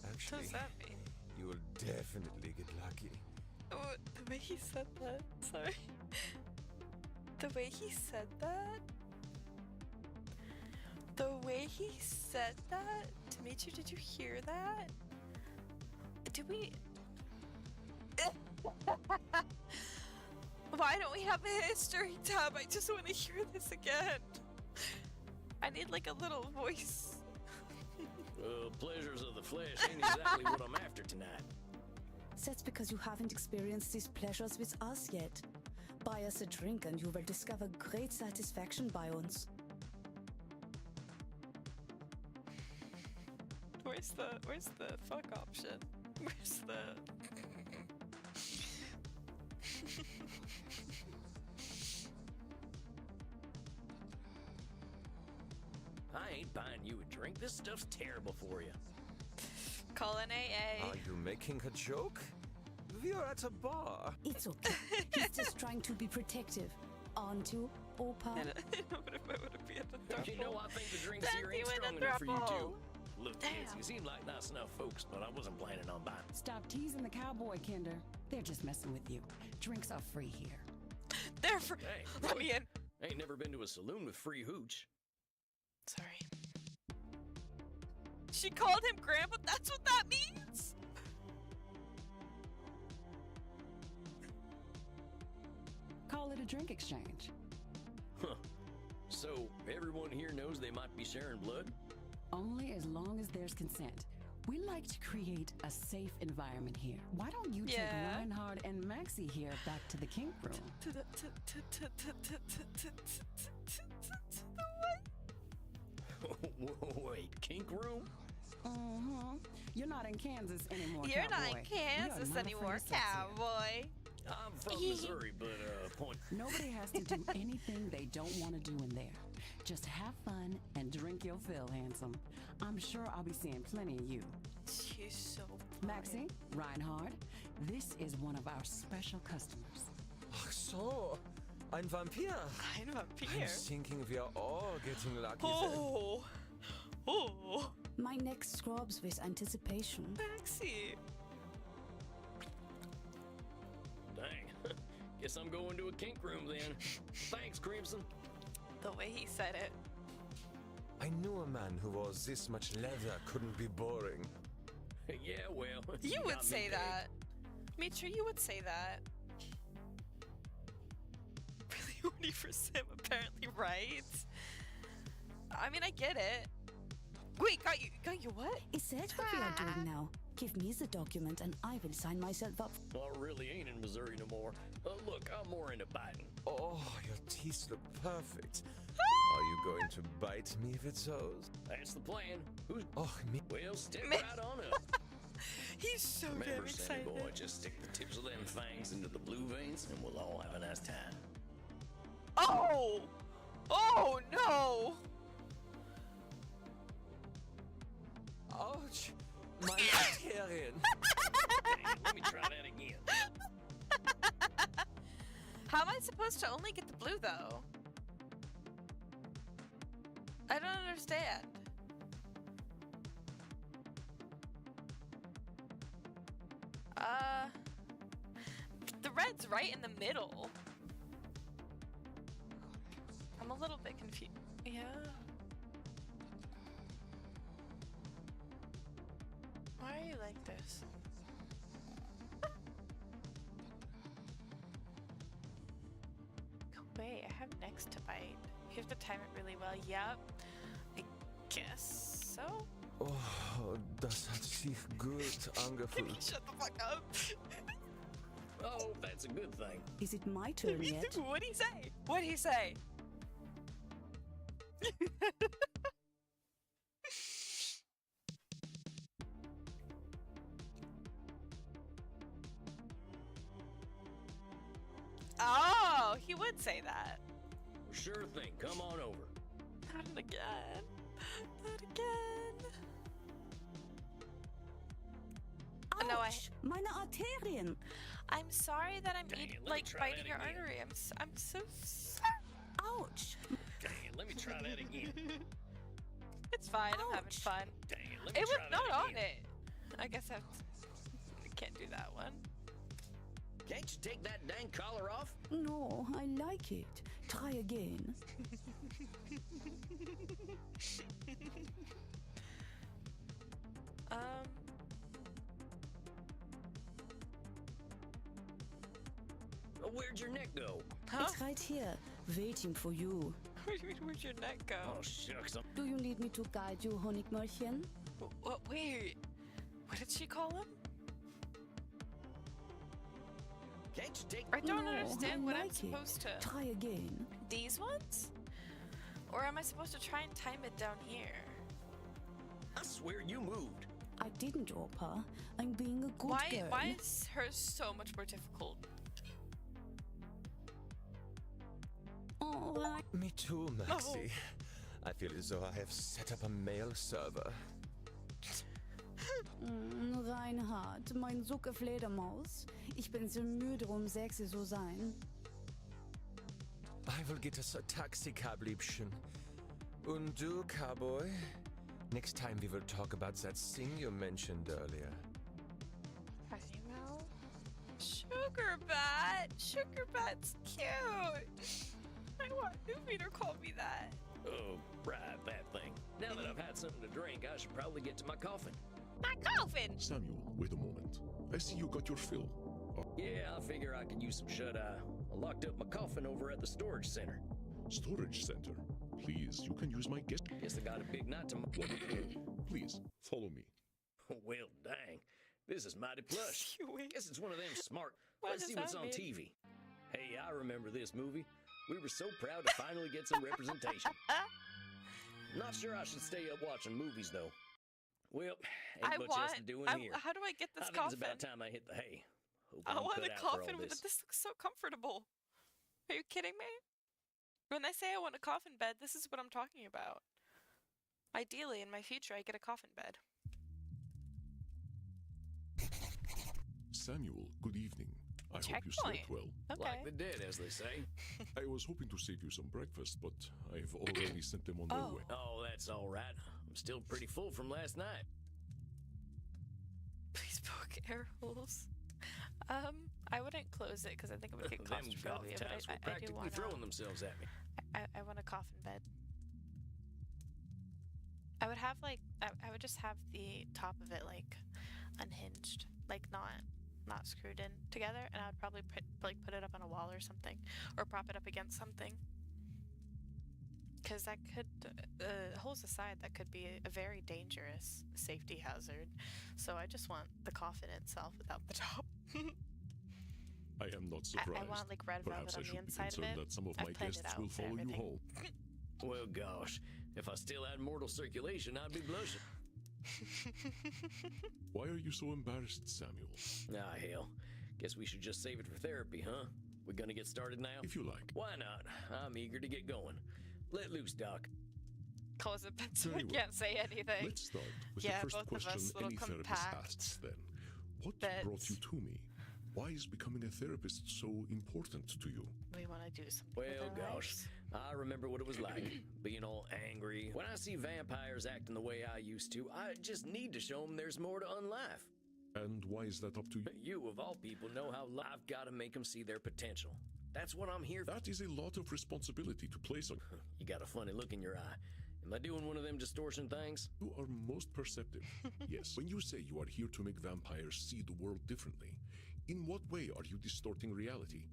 Speaker 1: What
Speaker 4: Actually,
Speaker 1: does that mean?
Speaker 4: you will definitely get lucky.
Speaker 1: Oh, the way he said that. Sorry. The way he said that? The way he said that? Dimitri, did you hear that? Did we... Why don't we have a history tab? I just want to hear this again. I need like a little voice.
Speaker 2: Pleasures of the flesh ain't exactly what I'm after tonight.
Speaker 5: That's because you haven't experienced these pleasures with us yet. Buy us a drink and you will discover great satisfaction by uns.
Speaker 1: Where's the fuck option? Where's the...
Speaker 2: I ain't buying you a drink. This stuff's terrible for you.
Speaker 1: Call an AA.
Speaker 4: Are you making a joke? We're at a bar.
Speaker 5: It's okay. He's just trying to be protective. Aren't you, Opa?
Speaker 1: What if I would be at the throuple?
Speaker 2: You know, I think the drinks
Speaker 1: Then
Speaker 2: here
Speaker 1: you
Speaker 2: ain't
Speaker 1: in
Speaker 2: strong
Speaker 1: the
Speaker 2: enough for you,
Speaker 1: throuple.
Speaker 2: too. Look, kids,
Speaker 1: Damn.
Speaker 2: you seem like nice enough folks, but I wasn't planning on buying.
Speaker 6: Stop teasing the cowboy, Kinder. They're just messing with you. Drinks are free here.
Speaker 1: They're for...
Speaker 2: Hey,
Speaker 1: Let me in.
Speaker 2: ain't never been to a saloon with free hooch.
Speaker 1: Sorry. She called him Grandpa? That's what that means?
Speaker 6: Call it a drink exchange.
Speaker 2: Huh. So, everyone here knows they might be sharing blood?
Speaker 6: Only as long as there's consent. We like to create a safe environment here. Why don't you take
Speaker 1: Yeah.
Speaker 6: Reinhard and Maxie here back to the kink room?
Speaker 1: To the what?
Speaker 2: Wait, kink room?
Speaker 6: Mm-hmm. You're not in Kansas anymore,
Speaker 1: You're
Speaker 6: cowboy.
Speaker 1: not in Kansas
Speaker 6: You are not
Speaker 1: anymore,
Speaker 6: afraid of sex here.
Speaker 1: cowboy.
Speaker 2: I'm from Missouri, but, point...
Speaker 6: Nobody has to do anything they don't want to do in there. Just have fun and drink your fill, handsome. I'm sure I'll be seeing plenty of you.
Speaker 1: She's so
Speaker 6: Maxie, Reinhard, this is one of our special customers.
Speaker 4: Ach so, ein Vampir.
Speaker 1: Ein
Speaker 4: I'm
Speaker 1: Vampir.
Speaker 4: thinking we are all getting lucky then.
Speaker 1: Oh. Oh.
Speaker 5: My neck scrubs with anticipation.
Speaker 1: Maxie.
Speaker 2: Dang. Guess I'm going to a kink room then. Thanks, Crimson.
Speaker 1: The way he said it.
Speaker 4: I knew a man who wore this much leather couldn't be boring.
Speaker 2: Yeah, well...
Speaker 1: You
Speaker 2: got
Speaker 1: would
Speaker 2: me
Speaker 1: say
Speaker 2: pegged.
Speaker 1: that. Mitra, you would say that. Really horny for Sim, apparently, right? I mean, I get it. Wait, got you what?
Speaker 5: Is that what we are doing now? Give me the document and I will sign myself up.
Speaker 2: I really ain't in Missouri no more. Look, I'm more into biting.
Speaker 4: Oh, your teeth look perfect. Are you going to bite me if it shows?
Speaker 2: That's the plan. Who's...
Speaker 4: Oh, me.
Speaker 2: Well, stick
Speaker 1: Me-
Speaker 2: right on up.
Speaker 1: He's so damn
Speaker 2: Remember, Sammy
Speaker 1: excited.
Speaker 2: boy, just stick the tips of them fangs into the blue veins and we'll all have a nice time.
Speaker 1: Oh! Oh no!
Speaker 4: Ouch! My arterian.
Speaker 2: Dang, let me try that again.
Speaker 1: How am I supposed to only get the blue though? I don't understand. The red's right in the middle. I'm I'm a little bit confused. Yeah. Why are you like this? Go away, I have next to bite. You have to time it really well. Yep. I guess so.
Speaker 4: Oh, das hat sich gut angefühlt.
Speaker 1: Shut the fuck up.
Speaker 2: Oh, that's a good thing.
Speaker 5: Is it my turn yet?
Speaker 1: What'd he say? What'd he say? Oh, he would say that.
Speaker 2: Sure thing. Come on over.
Speaker 1: Not again. Not again. No,
Speaker 5: Ouch! Meine Arterien!
Speaker 1: I'm sorry that I'm
Speaker 2: Dang it, let me
Speaker 1: like
Speaker 2: try
Speaker 1: biting
Speaker 2: that
Speaker 1: your
Speaker 2: again.
Speaker 1: artery. I'm so sorry.
Speaker 5: Ouch!
Speaker 2: Dang it, let me try that again.
Speaker 1: It's fine. I'm having
Speaker 5: Ouch.
Speaker 1: fun.
Speaker 2: Dang it, let me
Speaker 1: It was
Speaker 2: try that
Speaker 1: not on
Speaker 2: again.
Speaker 1: it. I guess I can't do that one.
Speaker 2: Can't you take that dang collar off?
Speaker 5: No, I like it. Try again.
Speaker 2: Oh, where'd your neck go?
Speaker 1: Huh?
Speaker 5: It's right here, waiting for you.
Speaker 1: Where'd your neck go?
Speaker 2: Oh, shucks.
Speaker 5: Do you need me to guide you, Honigmörchen?
Speaker 1: What? Wait. What did she call him?
Speaker 2: Can't you take...
Speaker 1: I don't
Speaker 5: No,
Speaker 1: understand
Speaker 5: I
Speaker 1: what I'm
Speaker 5: like it.
Speaker 1: supposed to.
Speaker 5: Try again.
Speaker 1: These ones? Or am I supposed to try and time it down here?
Speaker 2: I swear you moved.
Speaker 5: I didn't, Opa. I'm being a good girl.
Speaker 1: Why is hers so much more difficult?
Speaker 5: All right.
Speaker 4: Me too, Maxi. I feel as though I have set up a mail server.
Speaker 5: Reinhard, mein Sucke Fledermaus. Ich bin so müde, sexy zu sein.
Speaker 4: I will get us a taxi cab, Liebchen. Und du, Cowboy? Next time we will talk about that thing you mentioned earlier.
Speaker 1: Sugar Bat! Sugar Bat's cute! I want Newbie to call me that.
Speaker 2: Oh, right, that thing. Now that I've had something to drink, I should probably get to my coffin.
Speaker 1: My coffin!
Speaker 7: Samuel, wait a moment. I see you got your fill.
Speaker 2: Yeah, I figure I could use some shut-eye. I locked up my coffin over at the storage center.
Speaker 7: Storage center. Please, you can use my guest.
Speaker 2: Guess I got a big night tomorrow.
Speaker 7: Please, follow me.
Speaker 2: Well, dang. This is mighty plush. Guess it's one of them smart.
Speaker 1: What
Speaker 2: Let's
Speaker 1: does
Speaker 2: see what's
Speaker 1: that
Speaker 2: on
Speaker 1: mean?
Speaker 2: TV. Hey, I remember this movie. We were so proud to finally get some representation. Not sure I should stay up watching movies, though. Well, ain't much else to do in here.
Speaker 1: How do I get
Speaker 2: I
Speaker 1: this
Speaker 2: think it's
Speaker 1: coffin?
Speaker 2: about time I hit the hay. Hope
Speaker 1: I
Speaker 2: I'm
Speaker 1: want
Speaker 2: cut
Speaker 1: a
Speaker 2: out for all
Speaker 1: coffin with
Speaker 2: this.
Speaker 1: it. This looks so comfortable. Are you kidding me? When I say I want a coffin bed, this is what I'm talking about. Ideally, in my future, I get a coffin bed.
Speaker 7: Samuel, good evening. I hope you slept
Speaker 1: Checkpoint.
Speaker 7: well.
Speaker 1: Okay.
Speaker 2: Like the dead, as they say.
Speaker 7: I was hoping to save you some breakfast, but I've already sent them on their
Speaker 1: Oh.
Speaker 7: way.
Speaker 2: Oh, that's all right. I'm still pretty full from last night.
Speaker 1: Please book air holes. I wouldn't close it because I think it would get
Speaker 2: Them golf
Speaker 1: claustrophobia.
Speaker 2: ties were
Speaker 1: But I do
Speaker 2: practically
Speaker 1: want
Speaker 2: throwing themselves at me.
Speaker 1: I want a coffin bed. I would have like I would just have the top of it like unhinged, like not screwed in together, and I would probably put it up on a wall or something, or prop it up against something. Because that could, holes aside, that could be a very dangerous safety hazard. So I just want the coffin itself without the top.
Speaker 7: I am not surprised.
Speaker 1: I want like red
Speaker 7: Perhaps
Speaker 1: velvet
Speaker 7: I
Speaker 1: on the
Speaker 7: should be
Speaker 1: inside of
Speaker 7: concerned
Speaker 1: it.
Speaker 7: that some of
Speaker 1: I've
Speaker 7: my
Speaker 1: planned it
Speaker 7: guests
Speaker 1: out
Speaker 7: will
Speaker 1: for
Speaker 7: follow you
Speaker 1: everything.
Speaker 7: home.
Speaker 2: Well, gosh, if I still had mortal circulation, I'd be blushing.
Speaker 7: Why are you so embarrassed, Samuel?
Speaker 2: Ah, hell. Guess we should just save it for therapy, huh? We gonna get started now?
Speaker 7: If you like.
Speaker 2: Why not? I'm eager to get going. Let loose, Doc.
Speaker 1: Close it, but so I
Speaker 7: Very well.
Speaker 1: can't say anything.
Speaker 7: Let's start with
Speaker 1: Yeah,
Speaker 7: the first
Speaker 1: both of
Speaker 7: question
Speaker 1: us, little
Speaker 7: any therapist
Speaker 1: compact
Speaker 7: asks then. What
Speaker 1: beds.
Speaker 7: brought you to me? Why is becoming a therapist so important to you?
Speaker 1: We want to do something.
Speaker 2: Well,
Speaker 1: with our
Speaker 2: gosh,
Speaker 1: lives.
Speaker 2: I remember what it was like, being all angry. When I see vampires acting the way I used to, I just need to show them there's more to unlife.
Speaker 7: And why is that up to you?
Speaker 2: You, of all people, know how I've got to make them see their potential. That's what I'm here for.
Speaker 7: That is a lot of responsibility to place on.
Speaker 2: You got a funny look in your eye. Am I doing one of them distortion things?
Speaker 7: You are most perceptive. Yes. When you say you are here to make vampires see the world differently, in what way are you distorting reality?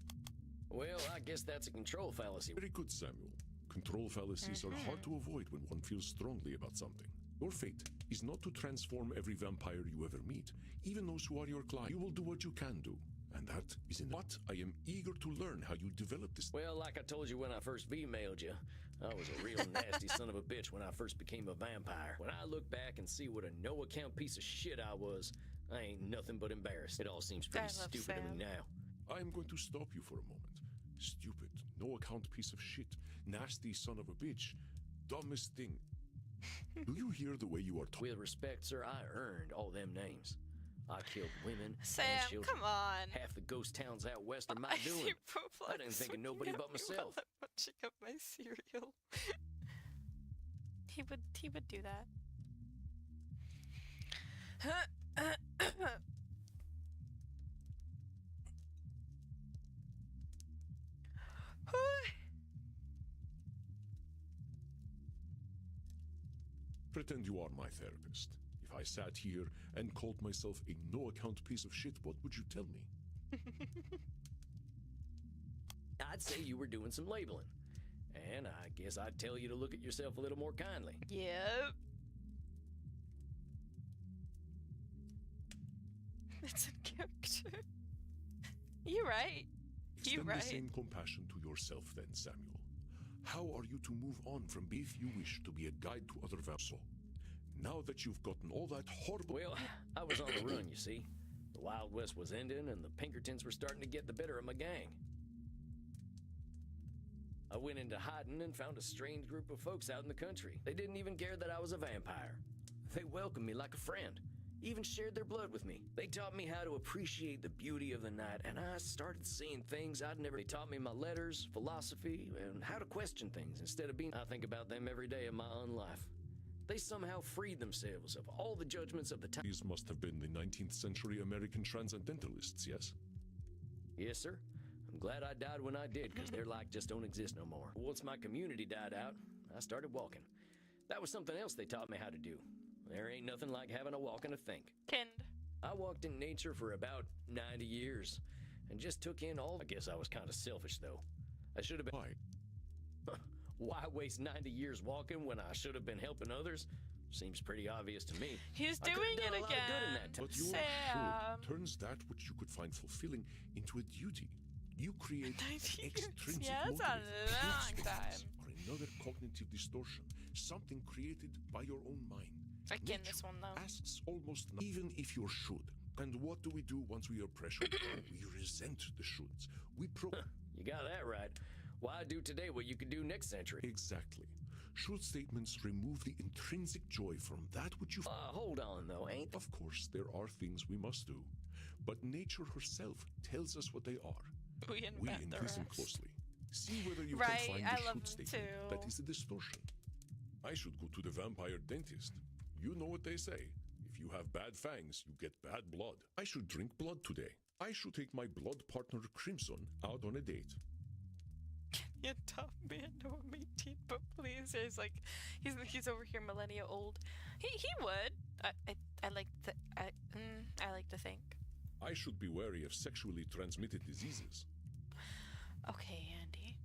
Speaker 2: Well, I guess that's a control fallacy.
Speaker 7: Very good, Samuel. Control fallacies are hard to avoid when one feels strongly about something. Your fate is not to transform every vampire you ever meet, even those who are your client. You will do what you can do, and that is in what I am eager to learn how you develop this.
Speaker 2: Well, like I told you when I first emailed you, I was a real nasty son of a bitch when I first became a vampire. When I look back and see what a no-account piece of shit I was, I ain't nothing but embarrassed. It all seems pretty stupid to me now.
Speaker 7: I am going to stop you for a moment. Stupid, no-account piece of shit, nasty son of a bitch, dumbest thing. Do you hear the way you are talking?
Speaker 2: With respect, sir, I earned all them names. I killed women
Speaker 1: Sam,
Speaker 2: and children.
Speaker 1: come on.
Speaker 2: Half the ghost towns out west are my doing. I didn't think of nobody but myself.
Speaker 1: Munching up my cereal. He would do that.
Speaker 7: Pretend you are my therapist. If I sat here and called myself a no-account piece of shit, what would you tell me?
Speaker 2: I'd say you were doing some labeling. And I guess I'd tell you to look at yourself a little more kindly.
Speaker 1: Yep. It's a character. You're right. You're
Speaker 7: Extend
Speaker 1: right.
Speaker 7: the same compassion to yourself then, Samuel. How are you to move on from if you wish to be a guide to other vampires? Now that you've gotten all that horrible...
Speaker 2: Well, I was on the run, you see. The Wild West was ending, and the Pinkertons were starting to get the better of my gang. I went into hiding and found a strange group of folks out in the country. They didn't even care that I was a vampire. They welcomed me like a friend, even shared their blood with me. They taught me how to appreciate the beauty of the night, and I started seeing things I'd never... They taught me my letters, philosophy, and how to question things instead of being... I think about them every day of my own life. They somehow freed themselves of all the judgments of the time.
Speaker 7: These must have been the 19th century American transcendentalists, yes?
Speaker 2: Yes, sir. I'm glad I died when I did, because their like just don't exist no more. Once my community died out, I started walking. That was something else they taught me how to do. There ain't nothing like having a walk and a think.
Speaker 1: Kind.
Speaker 2: I walked in nature for about 90 years, and just took in all... I guess I was kind of selfish, though. I should have been...
Speaker 7: Why?
Speaker 2: Why waste 90 years walking when I should have been helping others? Seems pretty obvious to me.
Speaker 1: He's
Speaker 2: I could've
Speaker 1: doing
Speaker 2: done
Speaker 1: it
Speaker 2: a lot of good in that
Speaker 1: again.
Speaker 2: time.
Speaker 7: But your
Speaker 1: Sam.
Speaker 7: should turns that which you could find fulfilling into a duty. You create
Speaker 1: 90 years.
Speaker 7: extrinsic
Speaker 1: Yeah, that's a
Speaker 7: motives.
Speaker 1: long
Speaker 7: Those things
Speaker 1: time.
Speaker 7: are another cognitive distortion, something created by your own mind.
Speaker 1: Again,
Speaker 7: Nature
Speaker 1: this one though.
Speaker 7: asks almost even if you should. And what do we do once we are pressured? We resent the shoulds. We
Speaker 2: You got that right. Why do today what you could do next century?
Speaker 7: Exactly. Should statements remove the intrinsic joy from that which you...
Speaker 2: Hold on, though, ain't...
Speaker 7: Of course, there are things we must do. But nature herself tells us what they are.
Speaker 1: We invent the
Speaker 7: listen
Speaker 1: rest.
Speaker 7: closely. See whether you
Speaker 1: Right,
Speaker 7: can find
Speaker 1: I
Speaker 7: the
Speaker 1: love
Speaker 7: should
Speaker 1: them
Speaker 7: statement
Speaker 1: too.
Speaker 7: that is a distortion. I should go to the vampire dentist. You know what they say. If you have bad fangs, you get bad blood. I should drink blood today. I should take my blood partner Crimson out on a date.
Speaker 1: You tough man, no, I'm 18, but please, there's like, he's over here millennia old. He would. I like to think.
Speaker 7: I should be wary of sexually transmitted diseases.
Speaker 1: Okay, Andy.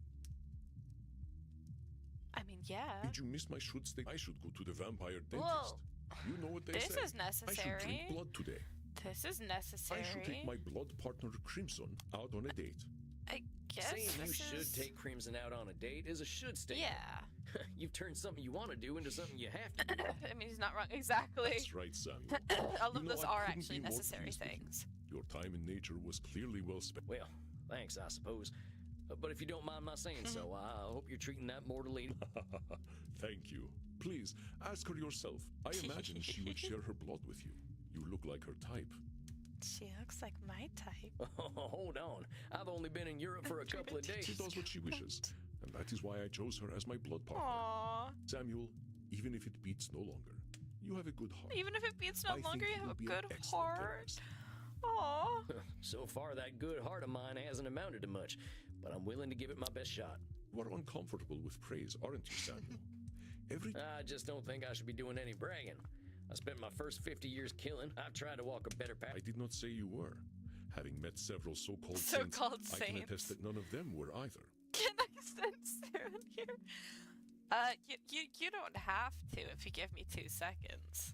Speaker 1: I mean, yeah.
Speaker 7: Did you miss my should state? I should go to the vampire dentist.
Speaker 1: Whoa.
Speaker 7: You know what they
Speaker 1: This
Speaker 7: say.
Speaker 1: is
Speaker 7: I should drink
Speaker 1: necessary.
Speaker 7: blood today.
Speaker 1: This is necessary.
Speaker 7: I should take my blood partner Crimson out on a date.
Speaker 1: I guess
Speaker 2: Saying you
Speaker 1: this
Speaker 2: should
Speaker 1: is...
Speaker 2: take Crimson out on a date is a should statement.
Speaker 1: Yeah.
Speaker 2: You've turned something you want to do into something you have to do.
Speaker 1: I mean, he's not wrong. Exactly.
Speaker 7: That's right, Samuel.
Speaker 1: All of
Speaker 7: You know,
Speaker 1: those
Speaker 7: I
Speaker 1: are
Speaker 7: couldn't
Speaker 1: actually
Speaker 7: be more
Speaker 1: necessary
Speaker 7: pleased with you.
Speaker 1: things.
Speaker 7: Your time in nature was clearly well spent.
Speaker 2: Well, thanks, I suppose. But if you don't mind my saying so, I hope you're treating that mortal lady.
Speaker 7: Thank you. Please, ask her yourself. I imagine she would share her blood with you. You look like her type.
Speaker 1: She looks like my type.
Speaker 2: Hold on. I've only been in Europe for a couple of days.
Speaker 7: She does what she wishes. And that is why I chose her as my blood partner.
Speaker 1: Aww.
Speaker 7: Samuel, even if it beats no longer, you have a good heart.
Speaker 1: Even if it beats no
Speaker 7: I
Speaker 1: longer,
Speaker 7: think
Speaker 1: you
Speaker 7: will
Speaker 1: have a
Speaker 7: be
Speaker 1: good
Speaker 7: an excellent
Speaker 1: heart.
Speaker 7: therapist.
Speaker 1: Aww.
Speaker 2: So far, that good heart of mine hasn't amounted to much. but I'm willing to give it my best shot.
Speaker 7: You are uncomfortable with praise, aren't you, Samuel?
Speaker 2: I just don't think I should be doing any bragging. I spent my first 50 years killing. I've tried to walk a better path.
Speaker 7: I did not say you were. Having met several so-called
Speaker 1: So-called
Speaker 7: saints, I can attest that none of them were either.
Speaker 1: Can I sense Sarah here? You don't have to if you give me 2 seconds.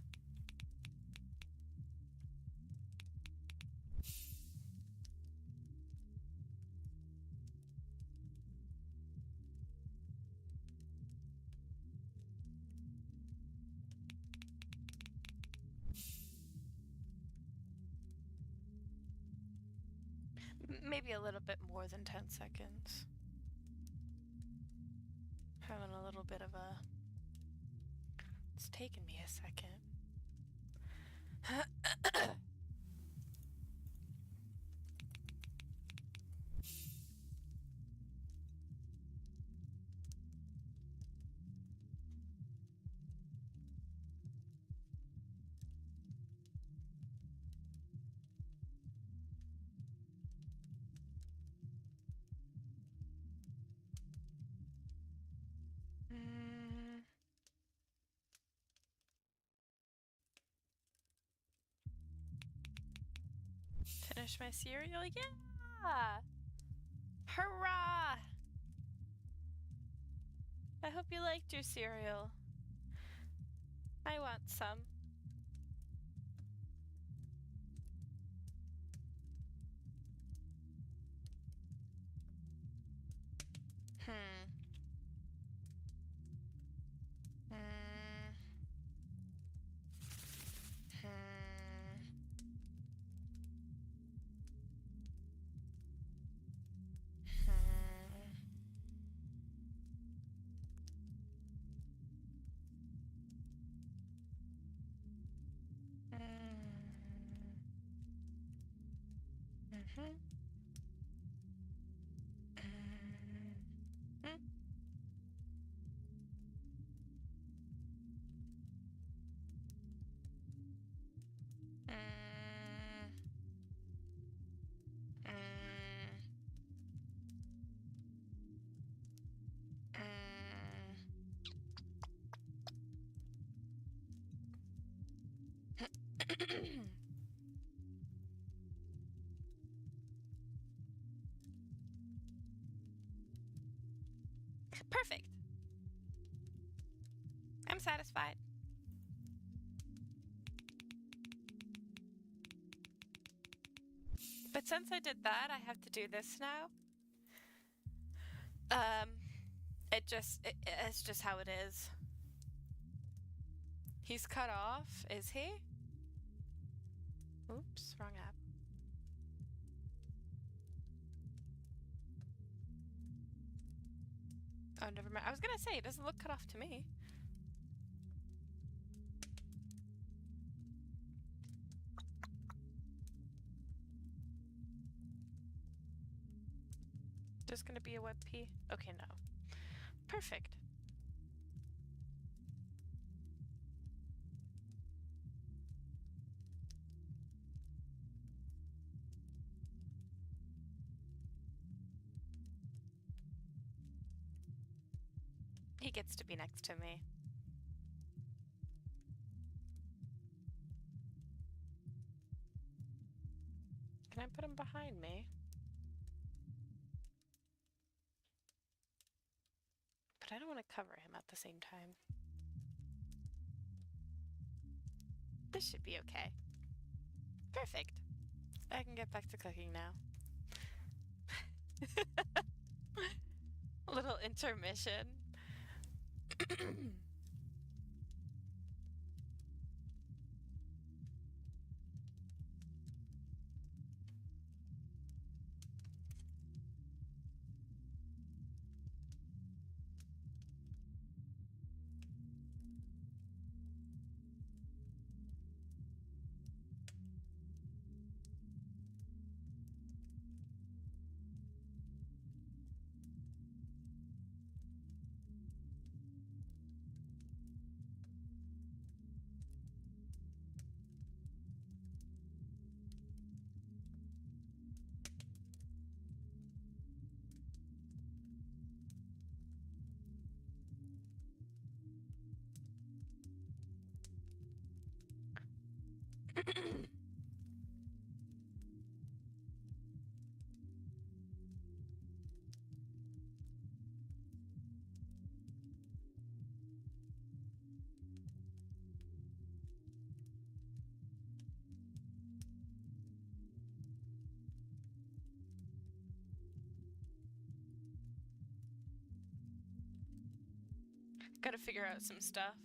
Speaker 1: Maybe a little bit more than 10 seconds. Having a little bit of a... It's taken me a second. Finish my cereal? Yeah! Hurrah! I hope you liked your cereal. I want some. Perfect. I'm satisfied. But since I did that, I have to do this now. It's just how it is. He's cut off, is he? Oops, wrong app. Oh, never mind. I was gonna say, it doesn't look cut off to me. Just gonna be a web P? Okay, no. Perfect. He gets to be next to me. Can I put him behind me? But I don't want to cover him at the same time. This should be okay. Perfect. I can get back to cooking now. A little intermission. Gotta figure out some stuff.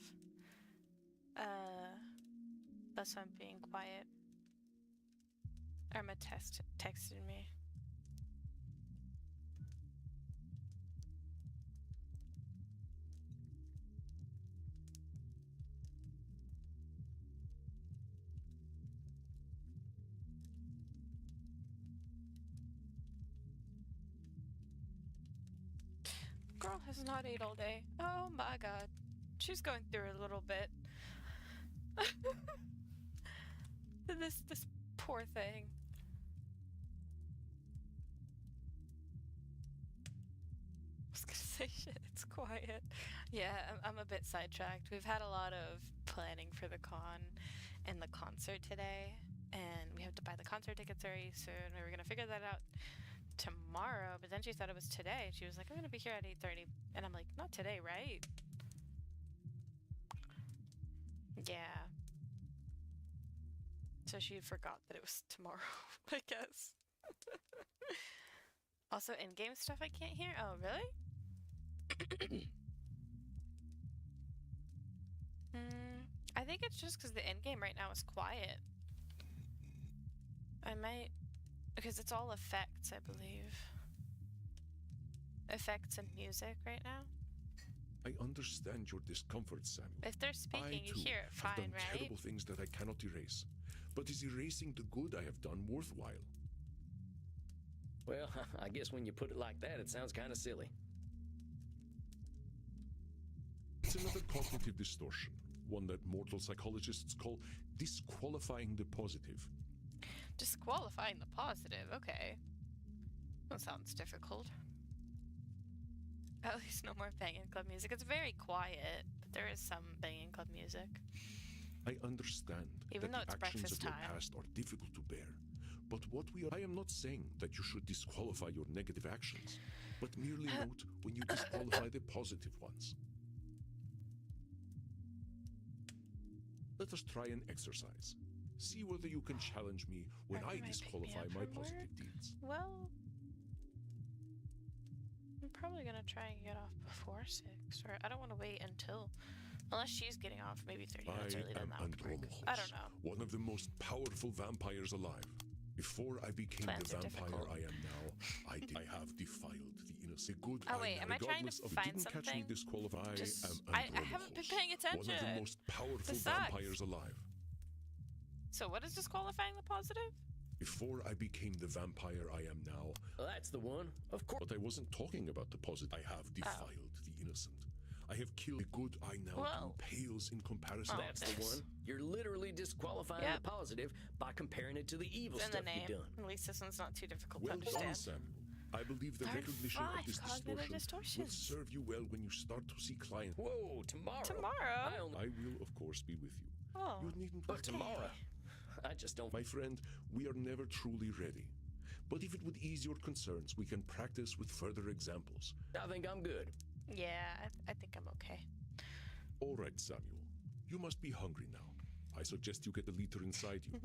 Speaker 1: That's why I'm being quiet. Irma texted me. Girl has not ate all day. Oh my god. She's going through a little bit. This poor thing. I was gonna say shit, it's quiet. Yeah, I'm a bit sidetracked. We've had a lot of planning for the con and the concert today, and we have to buy the concert tickets very soon. We were gonna figure that out tomorrow, but then she said it was today. She was like, I'm gonna be here at 8:30, and I'm like, not today, right? Yeah. So she forgot that it was tomorrow, I guess. Also, in-game stuff I can't hear? Oh, really? I think it's just because the in-game right now is quiet. I might... Because it's all effects, I believe. Effects and music right now.
Speaker 7: I understand your discomfort, Samuel.
Speaker 1: If they're speaking, you hear it
Speaker 7: have
Speaker 1: fine,
Speaker 7: done
Speaker 1: right?
Speaker 7: terrible things that I cannot erase. But is erasing the good I have done worthwhile?
Speaker 2: Well, I guess when you put it like that, it sounds kind of silly.
Speaker 7: It's another cognitive distortion, one that mortal psychologists call disqualifying the positive.
Speaker 1: Disqualifying the positive, okay. That sounds difficult. At least no more banging club music. It's very quiet, but there is some banging club music.
Speaker 7: I understand
Speaker 1: Even though
Speaker 7: that
Speaker 1: it's
Speaker 7: the actions
Speaker 1: breakfast
Speaker 7: of your
Speaker 1: time.
Speaker 7: past are difficult to bear. But I am not saying that you should disqualify your negative actions, but merely note when you disqualify the positive ones. Let us try an exercise. See whether you can challenge me when
Speaker 1: Are
Speaker 7: I
Speaker 1: you my
Speaker 7: disqualify
Speaker 1: pick-me-up
Speaker 7: my
Speaker 1: from
Speaker 7: positive
Speaker 1: work?
Speaker 7: deeds.
Speaker 1: Well, I'm probably gonna try and get off before 6, or I don't want to wait until... Unless she's getting off maybe 30 minutes early, then that would work. I don't know.
Speaker 7: One of the most powerful vampires alive. Before I became
Speaker 1: Plans
Speaker 7: the
Speaker 1: are
Speaker 7: vampire
Speaker 1: difficult.
Speaker 7: I am now, I have defiled the innocent. Good.
Speaker 1: Oh, wait, am I trying to
Speaker 7: regardless of
Speaker 1: find
Speaker 7: didn't catch me
Speaker 1: something?
Speaker 7: disqualify.
Speaker 1: Just-
Speaker 7: I am
Speaker 1: I haven't been paying
Speaker 7: One of the
Speaker 1: attention.
Speaker 7: most powerful
Speaker 1: This sucks.
Speaker 7: vampires alive.
Speaker 1: So what is disqualifying the positive?
Speaker 7: Before I became the vampire I am now,
Speaker 2: Well, that's the one. Of course.
Speaker 7: but I wasn't talking about the positive. I have defiled the innocent. I have killed the good I now
Speaker 1: Well-
Speaker 7: do pales in comparison.
Speaker 1: Oh,
Speaker 2: That's the
Speaker 1: thanks.
Speaker 2: one. You're literally disqualifying
Speaker 1: Yep.
Speaker 2: the positive by comparing it to the evil
Speaker 1: It's in the
Speaker 2: stuff you've
Speaker 1: name.
Speaker 2: done.
Speaker 1: At least this one's not too difficult
Speaker 7: Well
Speaker 1: to
Speaker 7: done,
Speaker 1: understand.
Speaker 7: Samuel. I believe the
Speaker 1: Learn
Speaker 7: recognition of
Speaker 1: 5
Speaker 7: this
Speaker 1: cognitive
Speaker 7: distortion will
Speaker 1: distortions.
Speaker 7: serve you well when you start to see clients.
Speaker 2: Whoa, tomorrow.
Speaker 1: Tomorrow?
Speaker 2: I
Speaker 7: I will, of course, be with you.
Speaker 1: Oh.
Speaker 7: You needn't
Speaker 2: But
Speaker 7: worry.
Speaker 2: tomorrow, I just don't.
Speaker 7: My friend, we are never truly ready. But if it would ease your concerns, we can practice with further examples.
Speaker 2: I think I'm good.
Speaker 1: Yeah, I think I'm okay.
Speaker 7: All right, Samuel. You must be hungry now. I suggest you get the liter inside you.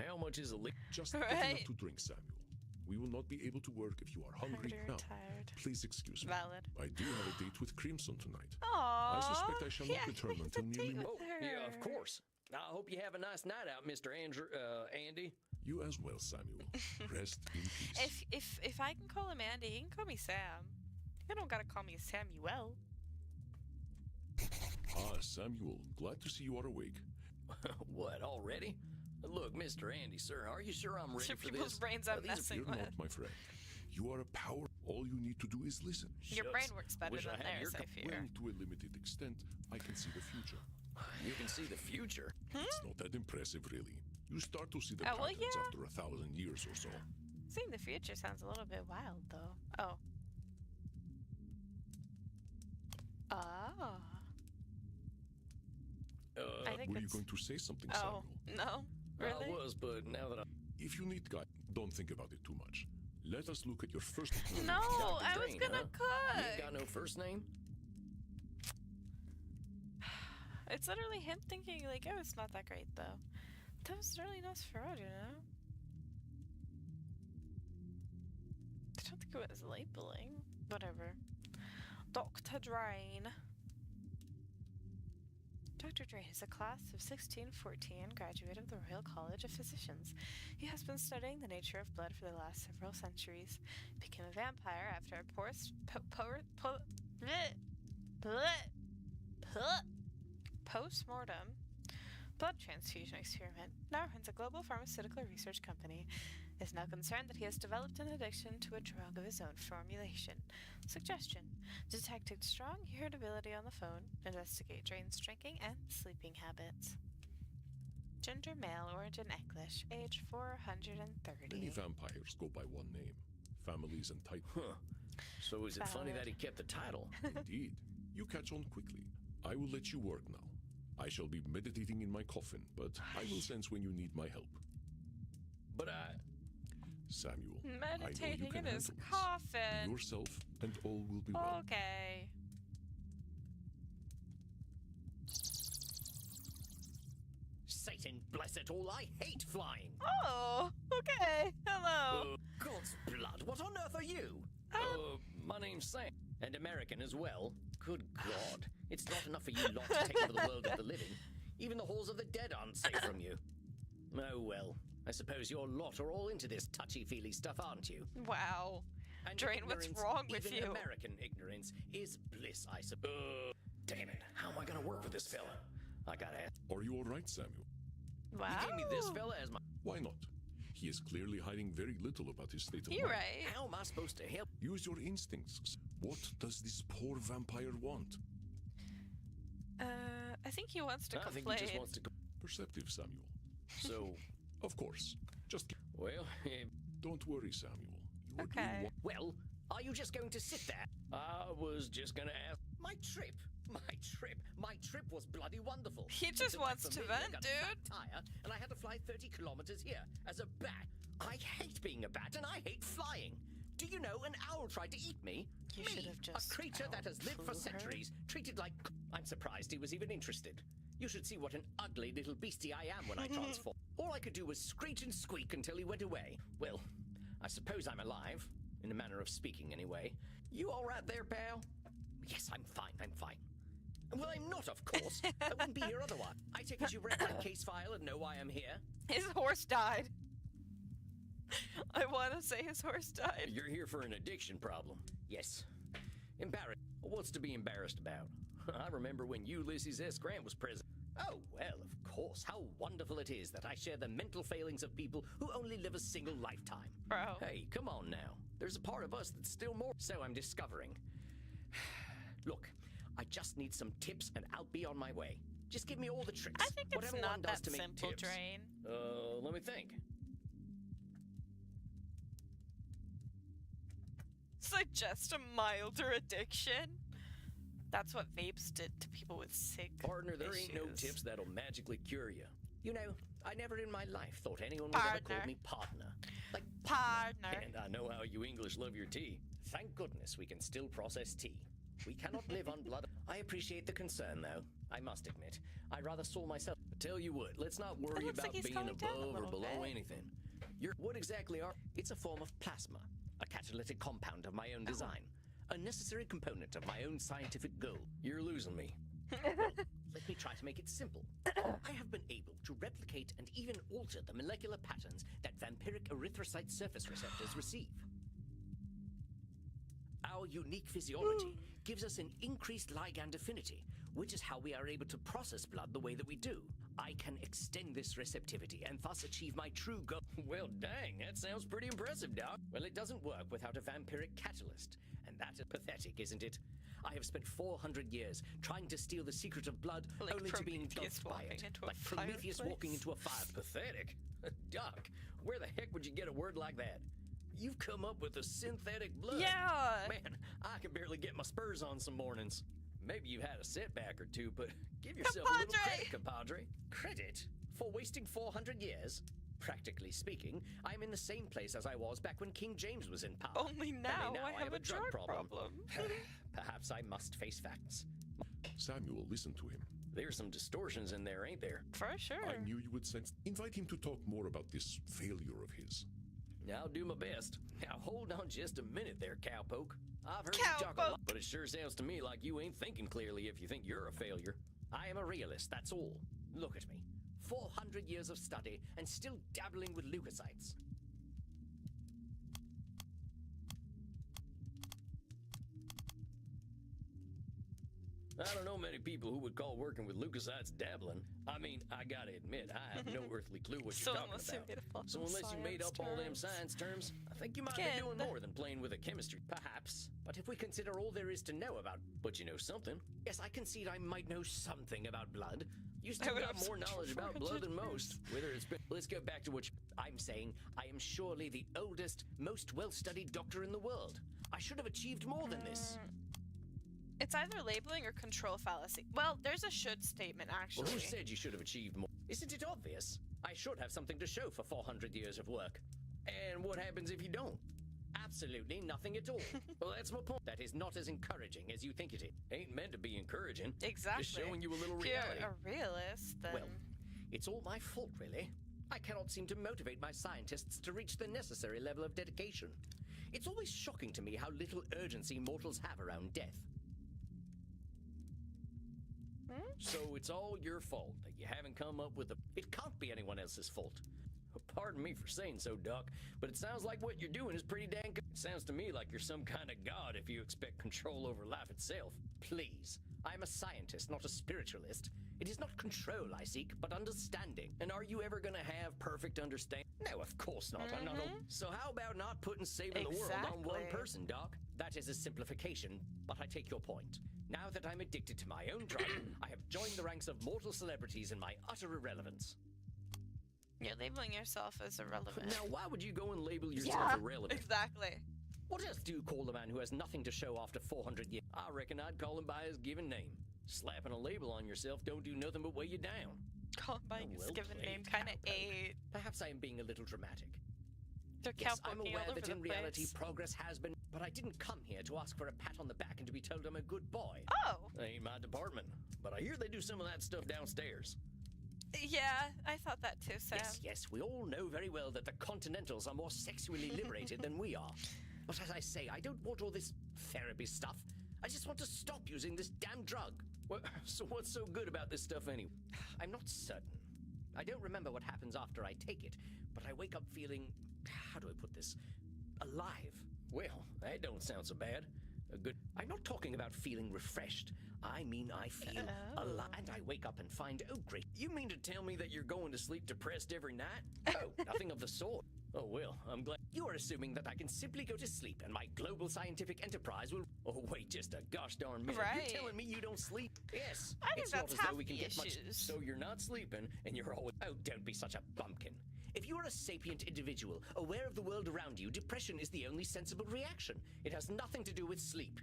Speaker 2: How much is a leak?
Speaker 7: Just
Speaker 1: Right.
Speaker 7: get enough to drink, Samuel. We will not be able to work if you are hungry
Speaker 1: Hungry or
Speaker 7: now.
Speaker 1: tired.
Speaker 7: Please excuse me.
Speaker 1: Valid.
Speaker 7: I do have a date with Crimson tonight.
Speaker 1: Aww.
Speaker 7: I suspect I shall not return
Speaker 1: he has a
Speaker 7: until nearly
Speaker 1: date with
Speaker 2: Oh, yeah, of
Speaker 1: her.
Speaker 2: course. I hope you have a nice night out, Mr. Andy.
Speaker 7: You as well, Samuel. Rest in peace.
Speaker 1: If I can call him Andy, he can call me Sam. You don't gotta call me Samuel.
Speaker 7: Ah, Samuel. Glad to see you are awake.
Speaker 2: What, already? Look, Mr. Andy, sir, are you sure I'm ready
Speaker 1: Sure
Speaker 2: for
Speaker 1: people's
Speaker 2: this?
Speaker 1: brains I'm
Speaker 2: These are
Speaker 1: messing
Speaker 7: Fear
Speaker 1: with.
Speaker 7: not, my friend. You are a power. All you need to do is listen.
Speaker 1: Your
Speaker 2: Shucks.
Speaker 1: brain works better
Speaker 2: Wish I
Speaker 1: than
Speaker 2: had your
Speaker 1: theirs, I fear.
Speaker 7: Well, to a limited extent, I can see the future.
Speaker 2: You can see the future.
Speaker 7: It's not that impressive, really. You start to see the
Speaker 1: Oh, well,
Speaker 7: patterns
Speaker 1: yeah.
Speaker 7: after 1,000 years or so.
Speaker 1: Seeing the future sounds a little bit wild, though. Oh. Ah. I think
Speaker 7: Were you
Speaker 1: it's...
Speaker 7: going to say something,
Speaker 1: Oh,
Speaker 7: Samuel?
Speaker 1: no? Really?
Speaker 2: I was, but now that I...
Speaker 7: If you need guide, don't think about it too much. Let us look at your first.
Speaker 1: No,
Speaker 2: Dr.
Speaker 1: I was
Speaker 2: Drain,
Speaker 1: gonna
Speaker 2: huh? You ain't
Speaker 1: cook.
Speaker 2: got no first name?
Speaker 1: It's literally him thinking, like, oh, it's not that great, though. That was really Nosferatu, you know? I don't think it was labeling. Whatever. Dr. Drain. Dr. Drain is a class of 1614 graduate of the Royal College of Physicians. He has been studying the nature of blood for the last several centuries. Became a vampire after a post-mortem blood transfusion experiment. Now runs a global pharmaceutical research company. Is now concerned that he has developed an addiction to a drug of his own formulation. Suggestion: detect strong irritability on the phone. Investigate Drain's drinking and sleeping habits. Gender male, origin English, age 430.
Speaker 7: Many vampires go by one name. Families and titles.
Speaker 2: Huh. So is it funny that he kept the title?
Speaker 7: Indeed. You catch on quickly. I will let you work now. I shall be meditating in my coffin, but I will sense when you need my help.
Speaker 2: But
Speaker 7: Samuel, I know you
Speaker 1: Meditating
Speaker 7: can
Speaker 1: in his
Speaker 7: handle this.
Speaker 1: coffin.
Speaker 7: Be yourself, and all will be well.
Speaker 1: Okay.
Speaker 2: Satan bless it all, I hate flying!
Speaker 1: Oh, okay. Hello.
Speaker 2: God's blood, what on earth are you? My name's Sam. And American as well. Good God. It's not enough for you lot to take over the world of the living. Even the halls of the dead aren't safe from you. Oh well. I suppose your lot are all into this touchy-feely stuff, aren't you?
Speaker 1: Wow.
Speaker 2: And
Speaker 1: Drain, what's
Speaker 2: ignorance,
Speaker 1: wrong with
Speaker 2: even
Speaker 1: you?
Speaker 2: American ignorance is bliss, I suppose. Damn it. How am I gonna work with this fella? I gotta ask.
Speaker 7: Are you all right, Samuel?
Speaker 1: Wow.
Speaker 2: You gave me this fella as my...
Speaker 7: Why not? He is clearly hiding very little about his state of
Speaker 1: You're
Speaker 7: mind.
Speaker 1: right.
Speaker 2: How am I supposed to help?
Speaker 7: Use your instincts. What does this poor vampire want?
Speaker 1: I think he wants to
Speaker 2: I think
Speaker 1: complain.
Speaker 2: he just wants to...
Speaker 7: Perceptive, Samuel.
Speaker 2: So,
Speaker 7: Of course. Just
Speaker 2: well,
Speaker 7: don't worry, Samuel. You are
Speaker 1: Okay.
Speaker 7: doing
Speaker 2: well, are you just going to sit there? I was just gonna ask. My trip was bloody wonderful.
Speaker 1: He just
Speaker 2: Until
Speaker 1: wants
Speaker 2: for
Speaker 1: to
Speaker 2: me,
Speaker 1: vent,
Speaker 2: I got a
Speaker 1: dude.
Speaker 2: flat tire, and I had to fly 30 kilometers here as a bat. I hate being a bat, and I hate flying. Do you know an owl tried to eat me?
Speaker 1: You
Speaker 2: me,
Speaker 1: should have just
Speaker 2: a creature that has lived for
Speaker 1: flew her.
Speaker 2: centuries, treated like... I'm surprised he was even interested. You should see what an ugly little beastie I am when I transform. All I could do was screech and squeak until he went away. Well, I suppose I'm alive, in a manner of speaking anyway. You all right there, pal? Yes, I'm fine. Well, I'm not, of course. I wouldn't be here otherwise. I take it you read my case file and know why I'm here?
Speaker 1: His horse died. I want to say his horse died.
Speaker 2: You're here for an addiction problem. Yes. Embarrassed. What's to be embarrassed about? I remember when Ulysses S. Grant was president. Oh, well, of course. How wonderful it is that I share the mental failings of people who only live a single lifetime.
Speaker 1: Bro.
Speaker 2: Hey, come on now. There's a part of us that's still more. So I'm discovering. Look, I just need some tips and I'll be on my way. Just give me all the tricks.
Speaker 1: I think it's
Speaker 2: whatever
Speaker 1: not
Speaker 2: one does
Speaker 1: that
Speaker 2: to make
Speaker 1: simple,
Speaker 2: tips.
Speaker 1: Drain.
Speaker 2: Let me think.
Speaker 1: It's like just a milder addiction. That's what vapes did to people with sick
Speaker 2: Partner, there ain't no
Speaker 1: issues.
Speaker 2: tips that'll magically cure you. You know, I never in my life thought anyone would ever call
Speaker 1: Partner.
Speaker 2: me partner. Like
Speaker 1: Partner.
Speaker 2: And I know how you English love your tea. Thank goodness we can still process tea. We cannot live on blood. I appreciate the concern, though. I must admit, I'd rather soul myself. Tell you what, let's not worry
Speaker 1: looks like
Speaker 2: about
Speaker 1: he's
Speaker 2: being
Speaker 1: going down a
Speaker 2: above or
Speaker 1: little
Speaker 2: below
Speaker 1: bit.
Speaker 2: anything. What exactly are? It's a form of plasma, a catalytic compound of my own design, a necessary component of my own scientific goal. You're losing me. Well, let me try to make it simple. I have been able to replicate and even alter the molecular patterns that vampiric erythrocyte surface receptors receive. Our unique physiology gives us an increased ligand affinity, which is how we are able to process blood the way that we do. I can extend this receptivity and thus achieve my true goal. Well, dang, that sounds pretty impressive, Doc. Well, it doesn't work without a vampiric catalyst, and that is pathetic, isn't it? I have spent 400 years trying to steal the secret of blood,
Speaker 1: Like
Speaker 2: only to be
Speaker 1: Prometheus
Speaker 2: engulfed by
Speaker 1: walking
Speaker 2: it.
Speaker 1: into a
Speaker 2: Like Prometheus
Speaker 1: fireplace.
Speaker 2: walking into a fire. Pathetic? Doc, where the heck would you get a word like that? You've come up with a synthetic blood.
Speaker 1: Yeah.
Speaker 2: Man, I can barely get my spurs on some mornings. Maybe you've had a setback or two, but give yourself a little
Speaker 1: Compadre!
Speaker 2: credit, compadre. Credit? For wasting 400 years? Practically speaking, I'm in the same place as I was back when King James was in power.
Speaker 1: Only now,
Speaker 2: Only
Speaker 1: I have a drug problem.
Speaker 2: Perhaps I must face facts.
Speaker 7: Samuel, listen to him.
Speaker 2: There's some distortions in there, ain't there?
Speaker 1: For sure.
Speaker 7: I knew you would sense. Invite him to talk more about this failure of his.
Speaker 2: I'll do my best. Now hold on just a minute there, cowpoke. I've heard you talk a lot,
Speaker 1: Cowpoke.
Speaker 2: but it sure sounds to me like you ain't thinking clearly if you think you're a failure. I am a realist, that's all. Look at me. 400 years of study and still dabbling with leukocytes. I don't know many people who would call working with leukocytes dabbling. I mean, I gotta admit, I have no earthly clue what you're talking about. So unless you made up all them science terms, I think you might be doing more than playing with a chemistry. Perhaps. But if we consider all there is to know about, but you know something. Yes, I concede I might know something about blood. You still got more knowledge about blood than most. Whether it's been... Let's go back to what I'm saying. I am surely the oldest, most well-studied doctor in the world. I should have achieved more than this.
Speaker 1: It's either labeling or control fallacy. Well, there's a should statement, actually.
Speaker 2: Well, who said you should have achieved more? Isn't it obvious? I should have something to show for 400 years of work. And what happens if you don't? Absolutely nothing at all. Well, that's my point. That is not as encouraging as you think it is. Ain't meant to be encouraging.
Speaker 1: Exactly.
Speaker 2: Just showing you a little
Speaker 1: If
Speaker 2: reality.
Speaker 1: you're a realist, then...
Speaker 2: Well, it's all my fault, really. I cannot seem to motivate my scientists to reach the necessary level of dedication. It's always shocking to me how little urgency mortals have around death. So it's all your fault that you haven't come up with a... It can't be anyone else's fault. Pardon me for saying so, Doc, but it sounds like what you're doing is pretty dang good. It sounds to me like you're some kind of god if you expect control over life itself. Please. I'm a scientist, not a spiritualist. It is not control I seek, but understanding. And are you ever gonna have perfect understanding? No, of course not. I'm not. So how about not putting saving the world on one person, Doc? That is a simplification, but I take your point. Now that I'm addicted to my own drug, I have joined the ranks of mortal celebrities in my utter irrelevance.
Speaker 1: You're labeling yourself as irrelevant.
Speaker 2: Now, why would you go and label yourself irrelevant?
Speaker 1: Exactly.
Speaker 2: What else do you call the man who has nothing to show after 400 years? I reckon I'd call him by his given name. Slapping a label on yourself don't do nothing but weigh you down.
Speaker 1: Call him by his given name, kind of a...
Speaker 2: Perhaps I am being a little dramatic.
Speaker 1: They're
Speaker 2: Yes, I'm
Speaker 1: all
Speaker 2: aware
Speaker 1: over
Speaker 2: that
Speaker 1: the
Speaker 2: in reality
Speaker 1: place.
Speaker 2: progress has been, but I didn't come here to ask for a pat on the back and to be told I'm a good boy.
Speaker 1: Oh!
Speaker 2: That ain't my department, but I hear they do some of that stuff downstairs.
Speaker 1: Yeah, I thought that too, Sam.
Speaker 2: Yes, we all know very well that the Continentals are more sexually liberated than we are. But as I say, I don't want all this therapy stuff. I just want to stop using this damn drug. Well, so what's so good about this stuff anyway? I'm not certain. I don't remember what happens after I take it, but I wake up feeling, how do I put this, alive. Well, that don't sound so bad. I'm not talking about feeling refreshed. I mean I feel alive. And I wake up and find, oh great. You mean to tell me that you're going to sleep depressed every night? Oh, nothing of the sort. Oh well, I'm glad. You are assuming that I can simply go to sleep and my global scientific enterprise will... Oh wait, just a gosh darn minute.
Speaker 1: Right.
Speaker 2: You're telling me you don't sleep? Yes.
Speaker 1: I think
Speaker 2: it's
Speaker 1: that's
Speaker 2: not as
Speaker 1: half
Speaker 2: though we can
Speaker 1: the
Speaker 2: get much...
Speaker 1: issues.
Speaker 2: So you're not sleeping and you're always... Oh, don't be such a bumpkin. If you are a sapient individual, aware of the world around you, depression is the only sensible reaction. It has nothing to do with sleep.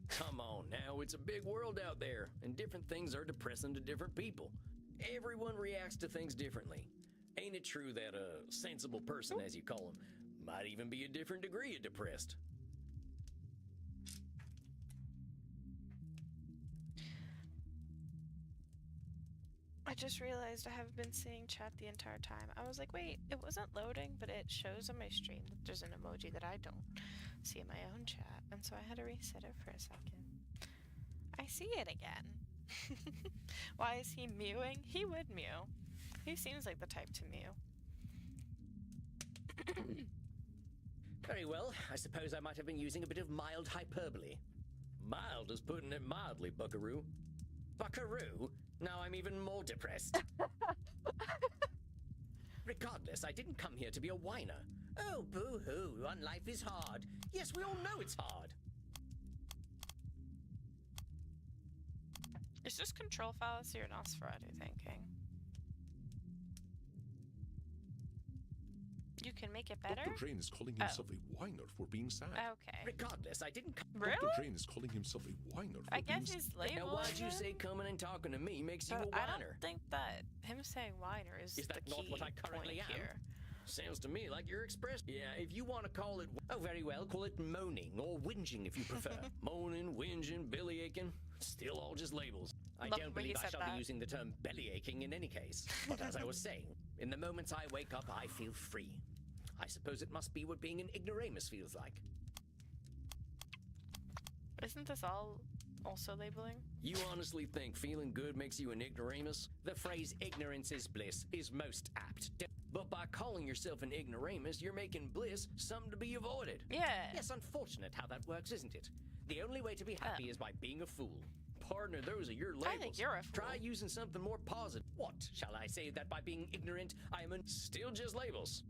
Speaker 2: Come on now, it's a big world out there, and different things are depressing to different people. Everyone reacts to things differently. Ain't it true that a sensible person, as you call them, might even be a different degree of depressed?
Speaker 1: I just realized I have been seeing chat the entire time. I was like, wait, it wasn't loading, but it shows on my stream that there's an emoji that I don't see in my own chat, and so I had to reset it for a second. I see it again. Why is he mewing? He would mew. He seems like the type to mew.
Speaker 2: Very well, I suppose I might have been using a bit of mild hyperbole. Mild is putting it mildly, buckaroo. Buckaroo? Now I'm even more depressed. Regardless, I didn't come here to be a whiner. Oh, boo-hoo, on life is hard. Yes, we all know it's hard.
Speaker 1: Is this control fallacy or Nosferatu thinking? You can make it better?
Speaker 7: Dr. Crane is calling himself a whiner for being sad.
Speaker 1: Okay.
Speaker 2: Regardless, I didn't come...
Speaker 1: Really?
Speaker 7: Dr. Crane is calling himself a whiner for
Speaker 1: I
Speaker 7: being
Speaker 1: guess
Speaker 7: sad.
Speaker 1: he's labeling
Speaker 2: Now, why'd you
Speaker 1: him?
Speaker 2: say coming and talking to me makes you a
Speaker 1: But I
Speaker 2: whiner?
Speaker 1: don't think that him saying whiner is
Speaker 2: Is
Speaker 1: the
Speaker 2: that
Speaker 1: key
Speaker 2: not what I currently
Speaker 1: point
Speaker 2: am?
Speaker 1: here.
Speaker 2: Sounds to me like you're expressed. Yeah, if you want to call it... Oh, very well, call it moaning or whinging if you prefer. Moaning, whinging, belly aching. Still all just labels. I
Speaker 1: Love
Speaker 2: don't
Speaker 1: when you
Speaker 2: believe I
Speaker 1: said
Speaker 2: shall
Speaker 1: that.
Speaker 2: be using the term belly aching in any case. But as I was saying, in the moments I wake up, I feel free. I suppose it must be what being an ignoramus feels like.
Speaker 1: Isn't this all also labeling?
Speaker 2: You honestly think feeling good makes you an ignoramus? The phrase ignorance is bliss is most apt. But by calling yourself an ignoramus, you're making bliss something to be avoided.
Speaker 1: Yeah.
Speaker 2: Yes, unfortunate how that works, isn't it? The only way to be happy is by being a fool. Partner, those are your labels.
Speaker 1: I think you're a fool.
Speaker 2: Try using something more positive. What? Shall I say that by being ignorant, I am still just labels?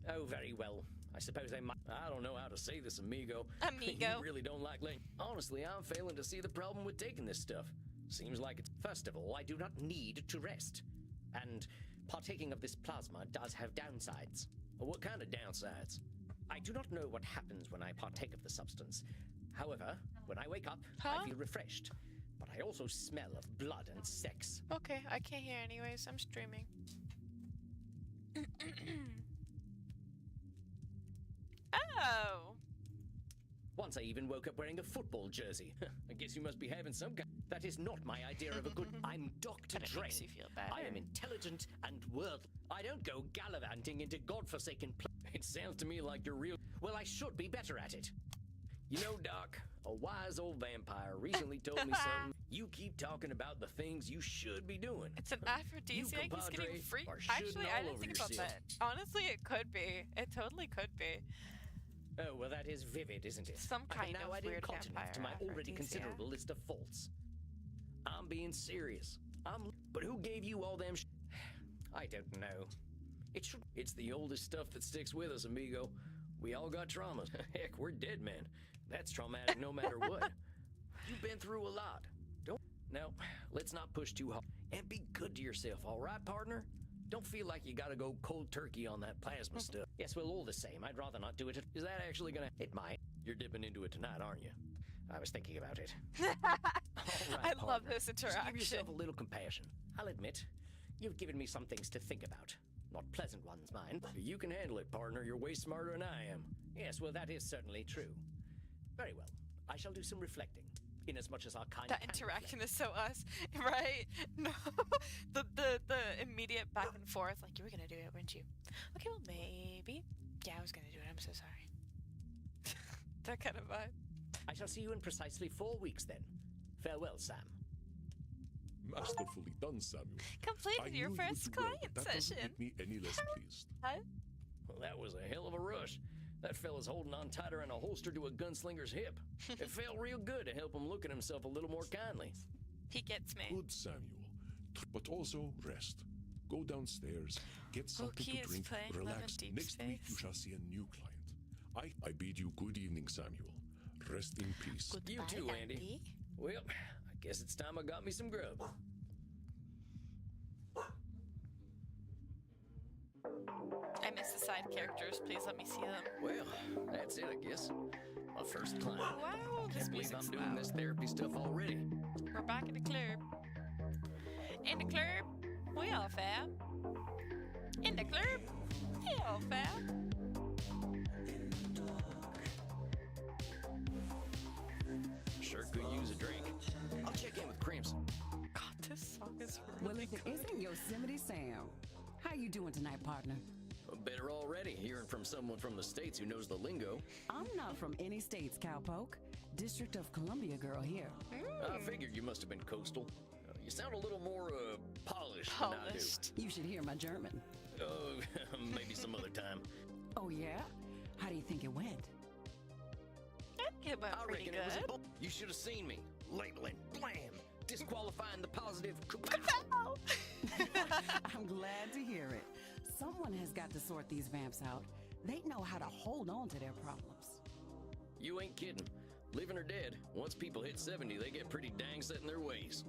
Speaker 2: Oh, very well. I suppose I might. I don't know how to say this, amigo.
Speaker 1: Amigo.
Speaker 2: You really don't like language. Honestly, I'm failing to see the problem with taking this stuff. Seems like it's. First of all, I do not need to rest. And partaking of this plasma does have downsides. What kind of downsides? I do not know what happens when I partake of the substance. However, when I wake up, I feel refreshed. But I also smell of blood and sex.
Speaker 1: Okay, I can't hear anyways. I'm streaming. Oh!
Speaker 2: Once I even woke up wearing a football jersey. I guess you must be having some kind. That is not my idea of a good. I'm Dr.
Speaker 1: But it
Speaker 2: Drain.
Speaker 1: makes you feel better.
Speaker 2: I am intelligent and worldly. I don't go gallivanting into godforsaken It sounds to me like you're real. Well, I should be better at it. You know, Doc, a wise old vampire recently told me something. You keep talking about the things you should be doing.
Speaker 1: It's an aphrodisiac. He's getting free. Actually, I didn't think about that. Honestly, it could be. It totally could be.
Speaker 2: Oh, well, that is vivid, isn't it?
Speaker 1: Some kind
Speaker 2: now
Speaker 1: of
Speaker 2: adding
Speaker 1: weird
Speaker 2: continent
Speaker 1: vampire
Speaker 2: to my already
Speaker 1: aphrodisiac.
Speaker 2: considerable list of faults. I'm being serious. But who gave you all them I don't know. It's the oldest stuff that sticks with us, amigo. We all got traumas. Heck, we're dead men. That's traumatic no matter what. You've been through a lot. Now, let's not push too hard. And be good to yourself, all right, partner? Don't feel like you gotta go cold turkey on that plasma stuff. Yes, well, all the same, I'd rather not do it. Is that actually gonna... It might. You're dipping into it tonight, aren't you? I was thinking about it. All right,
Speaker 1: I love
Speaker 2: partner.
Speaker 1: this
Speaker 2: Just
Speaker 1: interaction.
Speaker 2: give yourself a little compassion. I'll admit, you've given me some things to think about. Not pleasant ones, mind. You can handle it, partner. You're way smarter than I am. Yes, well, that is certainly true. Very well. I shall do some reflecting. In as much as our kind
Speaker 1: That
Speaker 2: can
Speaker 1: interaction
Speaker 2: reflect.
Speaker 1: is so us, right? No, the immediate back and forth. Like, you were gonna do it, weren't you? Okay, well, maybe. Yeah, I was gonna do it. I'm so sorry. That kind of vibe.
Speaker 2: I shall see you in precisely 4 weeks then. Farewell, Sam.
Speaker 7: Masterfully done, Samuel.
Speaker 1: Completed
Speaker 7: I
Speaker 1: your
Speaker 7: knew you would
Speaker 1: first
Speaker 7: do well,
Speaker 1: client
Speaker 7: but that doesn't
Speaker 1: session.
Speaker 7: make me any less pleased.
Speaker 1: Huh?
Speaker 2: Well, that was a hell of a rush. That fella's holding on tighter than a holster to a gunslinger's hip. It felt real good to help him look at himself a little more kindly.
Speaker 1: He gets me.
Speaker 7: Good, Samuel. But also rest. Go downstairs, get something
Speaker 1: he
Speaker 7: to
Speaker 1: is
Speaker 7: drink,
Speaker 1: playing Lemon
Speaker 7: relax.
Speaker 1: Deep
Speaker 7: Next week you
Speaker 1: Space.
Speaker 7: shall see a new client. I bid you good evening, Samuel. Rest in peace.
Speaker 2: You too, Andy. Well, I guess it's time I got me some grub.
Speaker 1: I miss the side characters. Please let me see them.
Speaker 2: Well, that's it, I guess. My first client.
Speaker 1: Wow, this
Speaker 2: Can't believe
Speaker 1: music's
Speaker 2: I'm doing
Speaker 1: loud.
Speaker 2: this therapy stuff already.
Speaker 1: We're back in the club. In the club, we all fair. In the club, we all fair.
Speaker 2: Sure could use a drink. I'll check in with Crimson.
Speaker 1: God, this song is
Speaker 6: Well,
Speaker 1: really
Speaker 6: if it
Speaker 1: good.
Speaker 6: isn't Yosemite Sam, how you doing tonight, partner?
Speaker 2: Better already, hearing from someone from the States who knows the lingo.
Speaker 6: I'm not from any states, cowpoke. District of Columbia girl here.
Speaker 2: I figured you must have been coastal. You sound a little more, polished than I
Speaker 1: Polished.
Speaker 6: You should hear my German.
Speaker 2: do. Maybe some other time.
Speaker 6: Oh, yeah? How do you think it went?
Speaker 1: I think it went
Speaker 2: I
Speaker 1: pretty
Speaker 2: reckon it was
Speaker 1: good.
Speaker 2: You should have seen me. Labeling. Blam. Disqualifying the positive.
Speaker 6: I'm glad to hear it. Someone has got to sort these vamps out. They know how to hold on to their problems.
Speaker 2: You ain't kidding. Living or dead, once people hit 70, they get pretty dang set in their ways.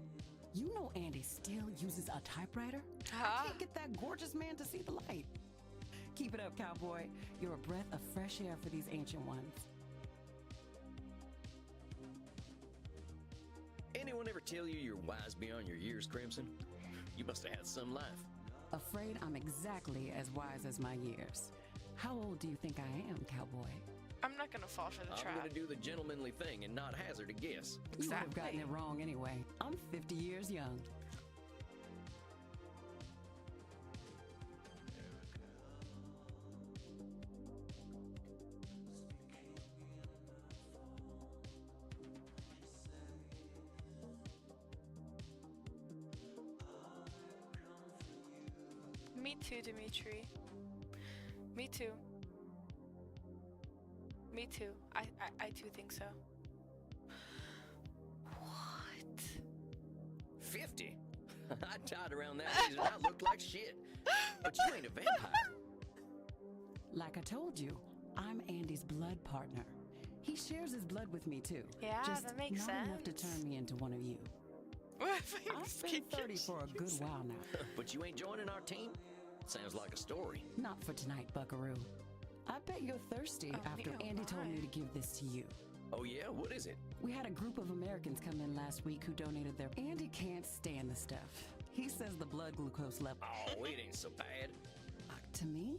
Speaker 6: You know Andy still uses a typewriter?
Speaker 1: Huh?
Speaker 6: I can't get that gorgeous man to see the light. Keep it up, cowboy. You're a breath of fresh air for these ancient ones.
Speaker 2: Anyone ever tell you you're wise beyond your years, Crimson? You must have had some life.
Speaker 6: Afraid I'm exactly as wise as my years. How old do you think I am, cowboy?
Speaker 1: I'm not gonna fall for the
Speaker 2: I'm
Speaker 1: trap.
Speaker 2: gonna do the gentlemanly thing and not hazard a guess.
Speaker 6: You would have
Speaker 1: Exactly.
Speaker 6: gotten it wrong anyway. I'm 50 years young.
Speaker 1: too, Dimitri. Me too. Me too. I too think so. What?
Speaker 2: 50? I died around that age and I looked like shit. But you ain't a vampire.
Speaker 6: Like I told you, I'm Andy's blood partner. He shares his blood with me too.
Speaker 1: Yeah,
Speaker 6: Just
Speaker 1: that makes
Speaker 6: not enough to
Speaker 1: sense.
Speaker 6: turn me into one of you. I've been 30 for a good while now.
Speaker 2: But you ain't joining our team? Sounds like a story.
Speaker 6: Not for tonight, buckaroo. I bet you're thirsty after Andy told me to give this to you.
Speaker 2: Oh yeah? What is it?
Speaker 6: We had a group of Americans come in last week who donated their... Andy can't stand the stuff. He says the blood glucose level...
Speaker 2: Oh, it ain't so bad.
Speaker 6: To me,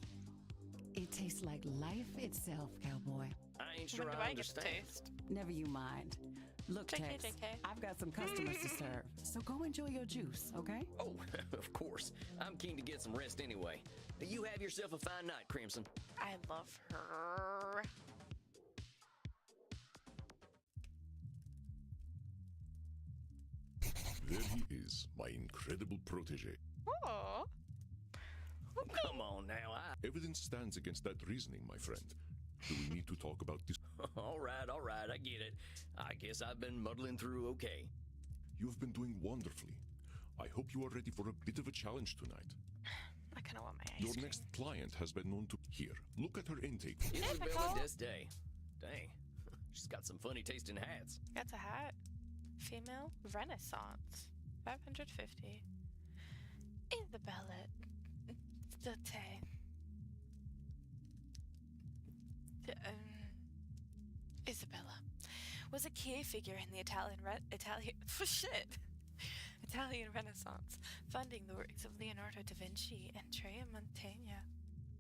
Speaker 6: it tastes like life itself, cowboy.
Speaker 2: I ain't sure
Speaker 1: When do
Speaker 2: I
Speaker 1: I get to
Speaker 2: understand.
Speaker 1: taste?
Speaker 6: Never you mind. Look,
Speaker 1: JK,
Speaker 6: Tex,
Speaker 1: JK.
Speaker 6: I've got some customers to serve, so go enjoy your juice, okay?
Speaker 2: Oh, of course. I'm keen to get some rest anyway. You have yourself a fine night, Crimson.
Speaker 1: I love her.
Speaker 7: There he is, my incredible protege.
Speaker 1: Oh.
Speaker 2: Come on now,
Speaker 7: Evidence stands against that reasoning, my friend. Do we need to talk about this?
Speaker 2: All right, I get it. I guess I've been muddling through okay.
Speaker 7: You have been doing wonderfully. I hope you are ready for a bit of a challenge tonight.
Speaker 1: I kind of want my ice
Speaker 7: Your
Speaker 1: cream.
Speaker 7: next client has been known to... Here, look at her intake.
Speaker 2: Isabella Desday. Dang, she's got some funny tasting hats.
Speaker 1: That's a hat. Female Renaissance. 550. Isabella Dete. Isabella was a key figure in the Italian Renaissance, funding the works of Leonardo da Vinci, Andrea Mantegna,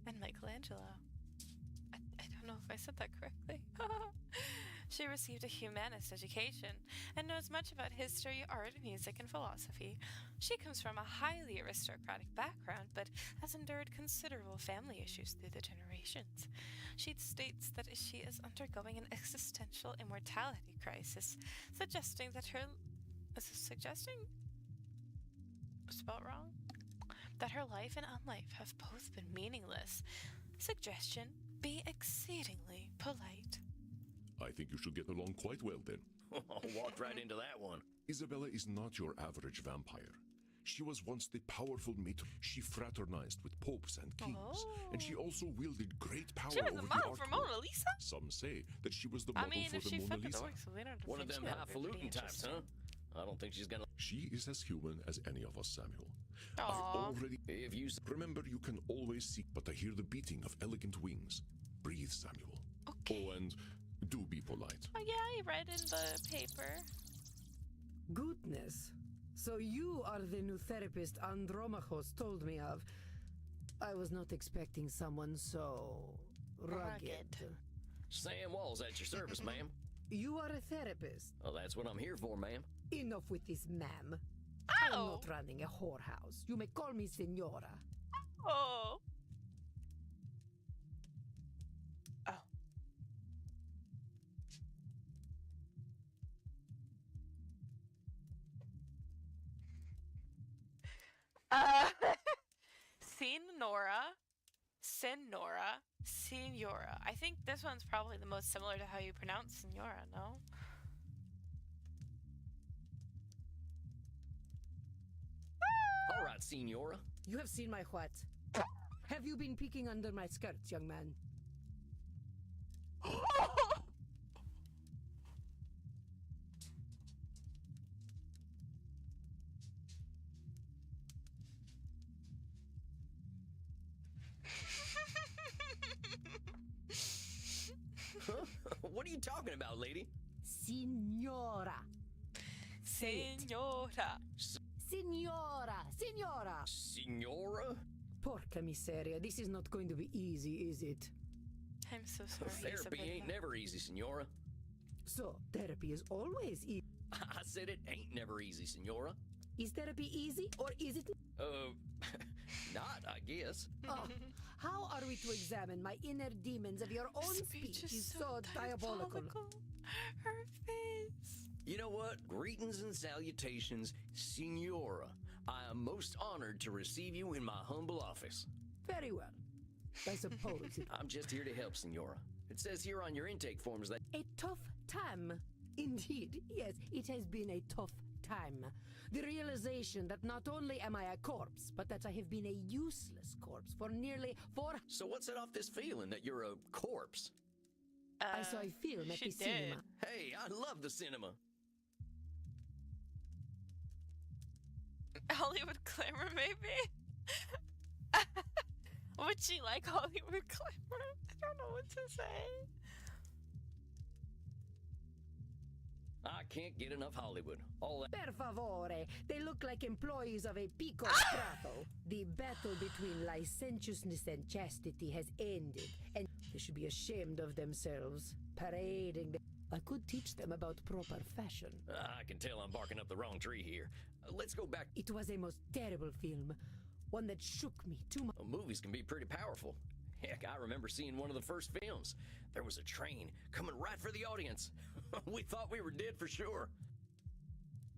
Speaker 1: and Michelangelo. I don't know if I said that correctly. She received a humanist education and knows much about history, art, music, and philosophy. She comes from a highly aristocratic background, but has endured considerable family issues through the generations. She states that she is undergoing an existential immortality crisis, suggesting that her... spelled wrong? That her life and unlife have both been meaningless. Suggestion, be exceedingly polite.
Speaker 7: I think you should get along quite well then.
Speaker 2: Walked right into that one.
Speaker 7: Isabella is not your average vampire. She was once the powerful matron. She fraternized with popes and kings, and she also wielded great power
Speaker 1: She was
Speaker 7: over
Speaker 1: the
Speaker 7: the
Speaker 1: model
Speaker 7: art
Speaker 1: for
Speaker 7: world.
Speaker 1: Mona Lisa?
Speaker 7: Some say that she was the
Speaker 1: I
Speaker 7: model
Speaker 1: mean,
Speaker 7: for
Speaker 1: if
Speaker 7: the
Speaker 1: she
Speaker 7: Mona
Speaker 1: funded
Speaker 7: Lisa.
Speaker 1: the works of Leonardo da
Speaker 2: One of
Speaker 1: Vinci,
Speaker 2: them
Speaker 1: that would be pretty
Speaker 2: highfalutin types,
Speaker 1: interesting.
Speaker 2: huh? I don't think she's gonna...
Speaker 7: She is as human as any of us, Samuel.
Speaker 1: Aw.
Speaker 7: I've already...
Speaker 2: If you...
Speaker 7: Remember, you can always seek, but I hear the beating of elegant wings. Breathe, Samuel.
Speaker 1: Okay.
Speaker 7: Oh, and do be polite.
Speaker 1: Oh yeah, I read in the paper.
Speaker 8: Goodness. So you are the new therapist Andromachos told me of. I was not expecting someone so... rugged.
Speaker 2: Sam Walls at your service, ma'am.
Speaker 8: You are a therapist.
Speaker 2: Well, that's what I'm here for, ma'am.
Speaker 8: Enough with this, ma'am. I'm
Speaker 1: Ow!
Speaker 8: not running a whorehouse. You may call me Senora.
Speaker 1: Oh. Oh. Senora. I think this one's probably the most similar to how you pronounce Senora, no?
Speaker 2: All right, Senora.
Speaker 8: You have seen my what? Have you been peeking under my skirts, young man?
Speaker 2: Huh? What are you talking about, lady?
Speaker 8: Signora. Say it.
Speaker 1: Senora.
Speaker 8: Signora. Signora.
Speaker 2: Senora?
Speaker 8: Porca miseria. This is not going to be easy, is it?
Speaker 1: I'm so sorry.
Speaker 2: Therapy
Speaker 1: Isabella.
Speaker 2: ain't never easy, Senora.
Speaker 8: So, therapy is always easy.
Speaker 2: I said it ain't never easy, Senora.
Speaker 8: Is therapy easy or is it?
Speaker 2: Not, I guess.
Speaker 8: Oh, how are we to examine my inner demons of your own
Speaker 1: Speech is
Speaker 8: so diabolical?
Speaker 1: Her face.
Speaker 2: You know what? Greetings and salutations, Senora. I am most honored to receive you in my humble office.
Speaker 8: Very well. I suppose it...
Speaker 2: I'm just here to help, Senora. It says here on your intake forms that...
Speaker 8: A tough time. Indeed, yes, it has been a tough time. The realization that not only am I a corpse, but that I have been a useless corpse for nearly 4...
Speaker 2: So what set off this feeling that you're a corpse?
Speaker 8: I saw a film at the cinema.
Speaker 2: Hey, I love the cinema.
Speaker 1: Hollywood glamour, maybe? Would she like Hollywood glamour? I don't know what to say.
Speaker 2: I can't get enough Hollywood. All that...
Speaker 8: Per favore, they look like employees of a pico strato. The battle between licentiousness and chastity has ended, and they should be ashamed of themselves, parading them. I could teach them about proper fashion.
Speaker 2: I can tell I'm barking up the wrong tree here. Let's go back.
Speaker 8: It was a most terrible film, one that shook me too much.
Speaker 2: Movies can be pretty powerful. Heck, I remember seeing one of the first films. There was a train coming right for the audience. We thought we were dead for sure.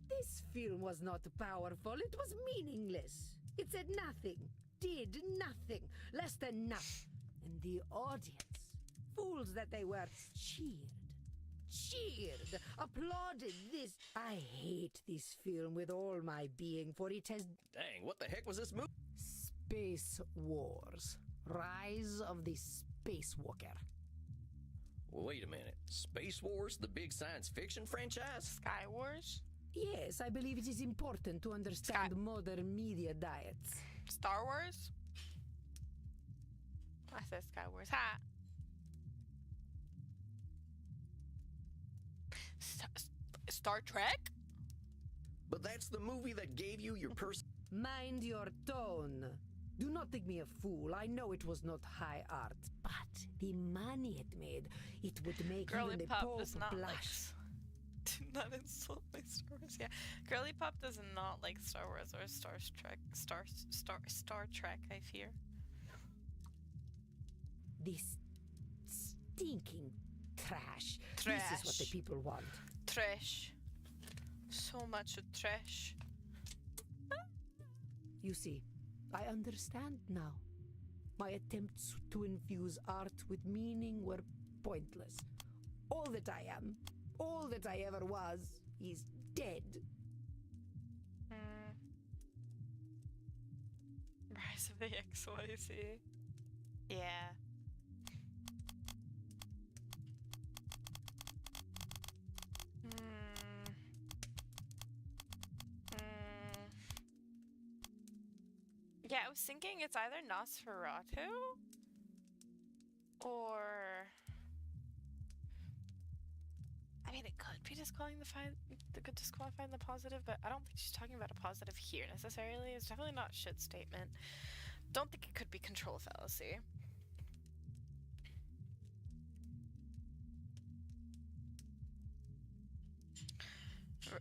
Speaker 8: This film was not powerful, it was meaningless. It said nothing, did nothing, less than nothing. And the audience, fools that they were, cheered, applauded this. I hate this film with all my being, for it has...
Speaker 2: Dang, what the heck was this movie?
Speaker 8: Space Wars. Rise of the Spacewalker.
Speaker 2: Wait a minute. Space Wars, the big science fiction franchise?
Speaker 1: Sky Wars?
Speaker 8: Yes, I believe it is important to understand modern media diets.
Speaker 1: Star Wars? I said Sky Wars. Ha! Star Trek?
Speaker 2: But that's the movie that gave you your
Speaker 8: Mind your tone. Do not think me a fool. I know it was not high art, but the money it made, it would make
Speaker 1: Girly
Speaker 8: even the
Speaker 1: Pop
Speaker 8: Pope
Speaker 1: does not
Speaker 8: blush.
Speaker 1: like... Do not insult my Star Wars. Yeah, Girly Pop does not like Star Wars or Star Trek. Star Trek, I fear.
Speaker 8: This stinking trash. This is what the people want.
Speaker 1: Trash. So much trash.
Speaker 8: You see, I understand now. My attempts to infuse art with meaning were pointless. All that I am, all that I ever was, is dead.
Speaker 1: Rise of the XYZ. Yeah. Yeah, I was thinking it's either Nosferatu or... I mean, it could be disqualifying the positive, but I don't think she's talking about a positive here necessarily. It's definitely not shit statement. Don't think it could be control fallacy.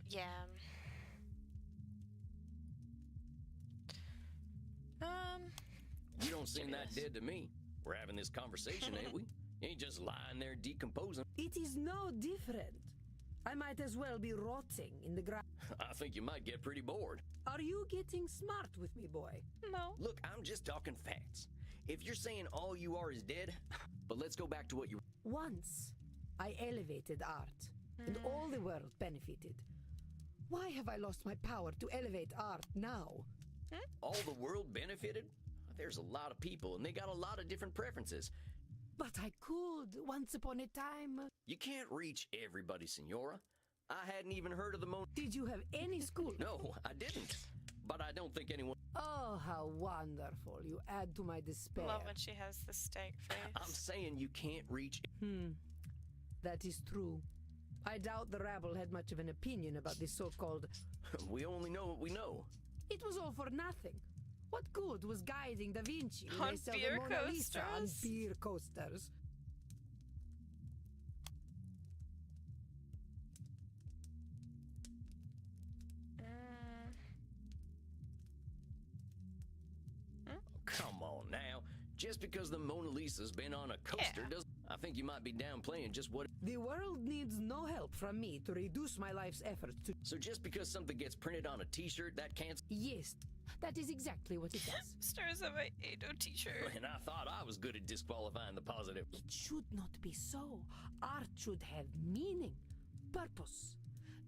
Speaker 1: Yeah.
Speaker 2: You don't seem that dead to me. We're having this conversation, ain't we? You ain't just lying there decomposing.
Speaker 8: It is no different. I might as well be rotting in the ground.
Speaker 2: I think you might get pretty bored.
Speaker 8: Are you getting smart with me, boy?
Speaker 1: No.
Speaker 2: Look, I'm just talking facts. If you're saying all you are is dead, but let's go back to what you...
Speaker 8: Once, I elevated art, and all the world benefited. Why have I lost my power to elevate art now?
Speaker 2: All the world benefited? There's a lot of people, and they got a lot of different preferences.
Speaker 8: But I could, once upon a time.
Speaker 2: You can't reach everybody, Senora. I hadn't even heard of the
Speaker 8: Did you have any school?
Speaker 2: No, I didn't. But I don't think anyone...
Speaker 8: Oh, how wonderful. You add to my despair.
Speaker 1: Love when she has the steak face.
Speaker 2: I'm saying you can't reach...
Speaker 8: That is true. I doubt the rabble had much of an opinion about this so-called...
Speaker 2: We only know what we know.
Speaker 8: It was all for nothing. What good was guiding Da Vinci when
Speaker 1: On
Speaker 8: they sell
Speaker 1: beer
Speaker 8: the Mona Lisa on
Speaker 1: coasters?
Speaker 8: beer coasters?
Speaker 2: Come on now. Just because the Mona Lisa's been on a coaster doesn't... I think you might be downplaying just what...
Speaker 8: The world needs no help from me to reduce my life's efforts to...
Speaker 2: So just because something gets printed on a t-shirt, that can't...
Speaker 8: Yes, that is exactly what it does.
Speaker 1: Stars of my Ado t-shirt.
Speaker 2: And I thought I was good at disqualifying the positive.
Speaker 8: It should not be so. Art should have meaning, purpose.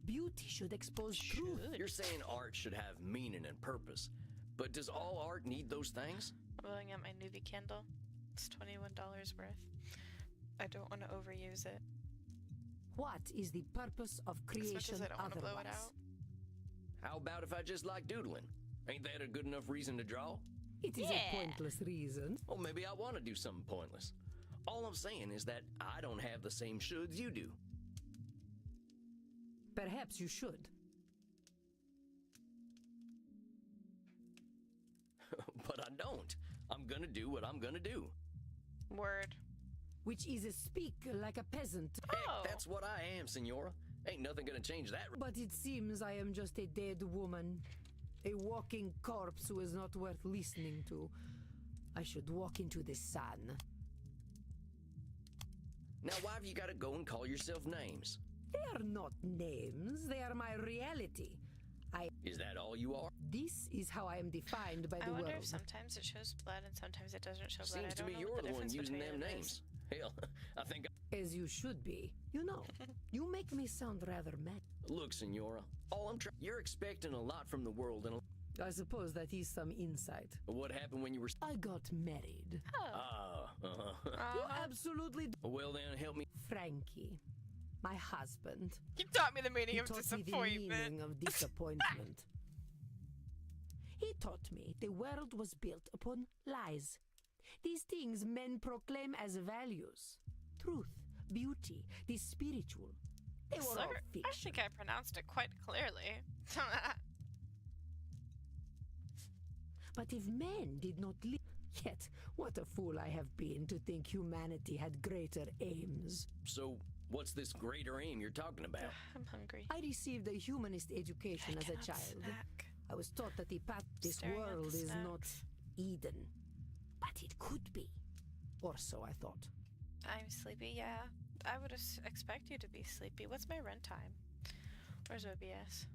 Speaker 8: Beauty should expose truth.
Speaker 2: You're saying art should have meaning and purpose. But does all art need those things?
Speaker 1: I'm blowing out my newbie candle. It's $21 worth. I don't want to overuse it.
Speaker 8: What is the purpose of creation
Speaker 1: As much as I don't want to blow it
Speaker 8: otherwise?
Speaker 2: How about if I just like doodling? Ain't that a good enough reason to draw?
Speaker 8: It is a pointless reason.
Speaker 2: Well, maybe I want to do something pointless. All I'm saying is that I don't have the same shoulds you do.
Speaker 8: Perhaps you should.
Speaker 2: But I don't. I'm gonna do what I'm gonna do.
Speaker 1: Word.
Speaker 8: Which is a speak like a peasant.
Speaker 1: Oh.
Speaker 2: That's what I am, Senora. Ain't nothing gonna change that.
Speaker 8: But it seems I am just a dead woman. A walking corpse who is not worth listening to. I should walk into the sun.
Speaker 2: Now why have you gotta go and call yourself names?
Speaker 8: They are not names, they are my reality.
Speaker 2: Is that all you are?
Speaker 8: This is how I am defined by
Speaker 1: I
Speaker 8: the
Speaker 1: wonder
Speaker 8: world.
Speaker 1: if sometimes it shows blood and sometimes it doesn't show blood.
Speaker 2: Seems
Speaker 1: I
Speaker 2: to
Speaker 1: don't
Speaker 2: me
Speaker 1: know
Speaker 2: you're
Speaker 1: what
Speaker 2: the one
Speaker 1: difference
Speaker 2: using
Speaker 1: between
Speaker 2: them
Speaker 1: it
Speaker 2: names.
Speaker 1: is.
Speaker 2: Hell, I think...
Speaker 8: As you should be. You know, you make me sound rather mad.
Speaker 2: Look, Senora, all I'm trying... You're expecting a lot from the world, and
Speaker 8: I suppose that is some insight.
Speaker 2: what happened when you were...
Speaker 8: I got married. You absolutely...
Speaker 2: Well then, help me...
Speaker 8: Frankie, my husband.
Speaker 1: You taught me the meaning
Speaker 8: He
Speaker 1: of
Speaker 8: taught me the
Speaker 1: disappointment.
Speaker 8: meaning of disappointment. He taught me the world was built upon lies. These things men proclaim as values. Truth, beauty, the spiritual. They were
Speaker 1: Sir,
Speaker 8: all
Speaker 1: I
Speaker 8: fiction.
Speaker 1: think I pronounced it quite clearly.
Speaker 8: But if men did not live... Yet, what a fool I have been to think humanity had greater aims.
Speaker 2: So, what's this greater aim you're talking about?
Speaker 1: I'm hungry.
Speaker 8: I received a humanist education
Speaker 1: I
Speaker 8: as a
Speaker 1: cannot
Speaker 8: child.
Speaker 1: snack.
Speaker 8: I was taught that the path this
Speaker 1: Staring at the
Speaker 8: world is not
Speaker 1: snacks.
Speaker 8: Eden. But it could be. Or so I thought.
Speaker 1: I'm sleepy, yeah. I would expect you to be sleepy. What's my runtime? Where's OBS?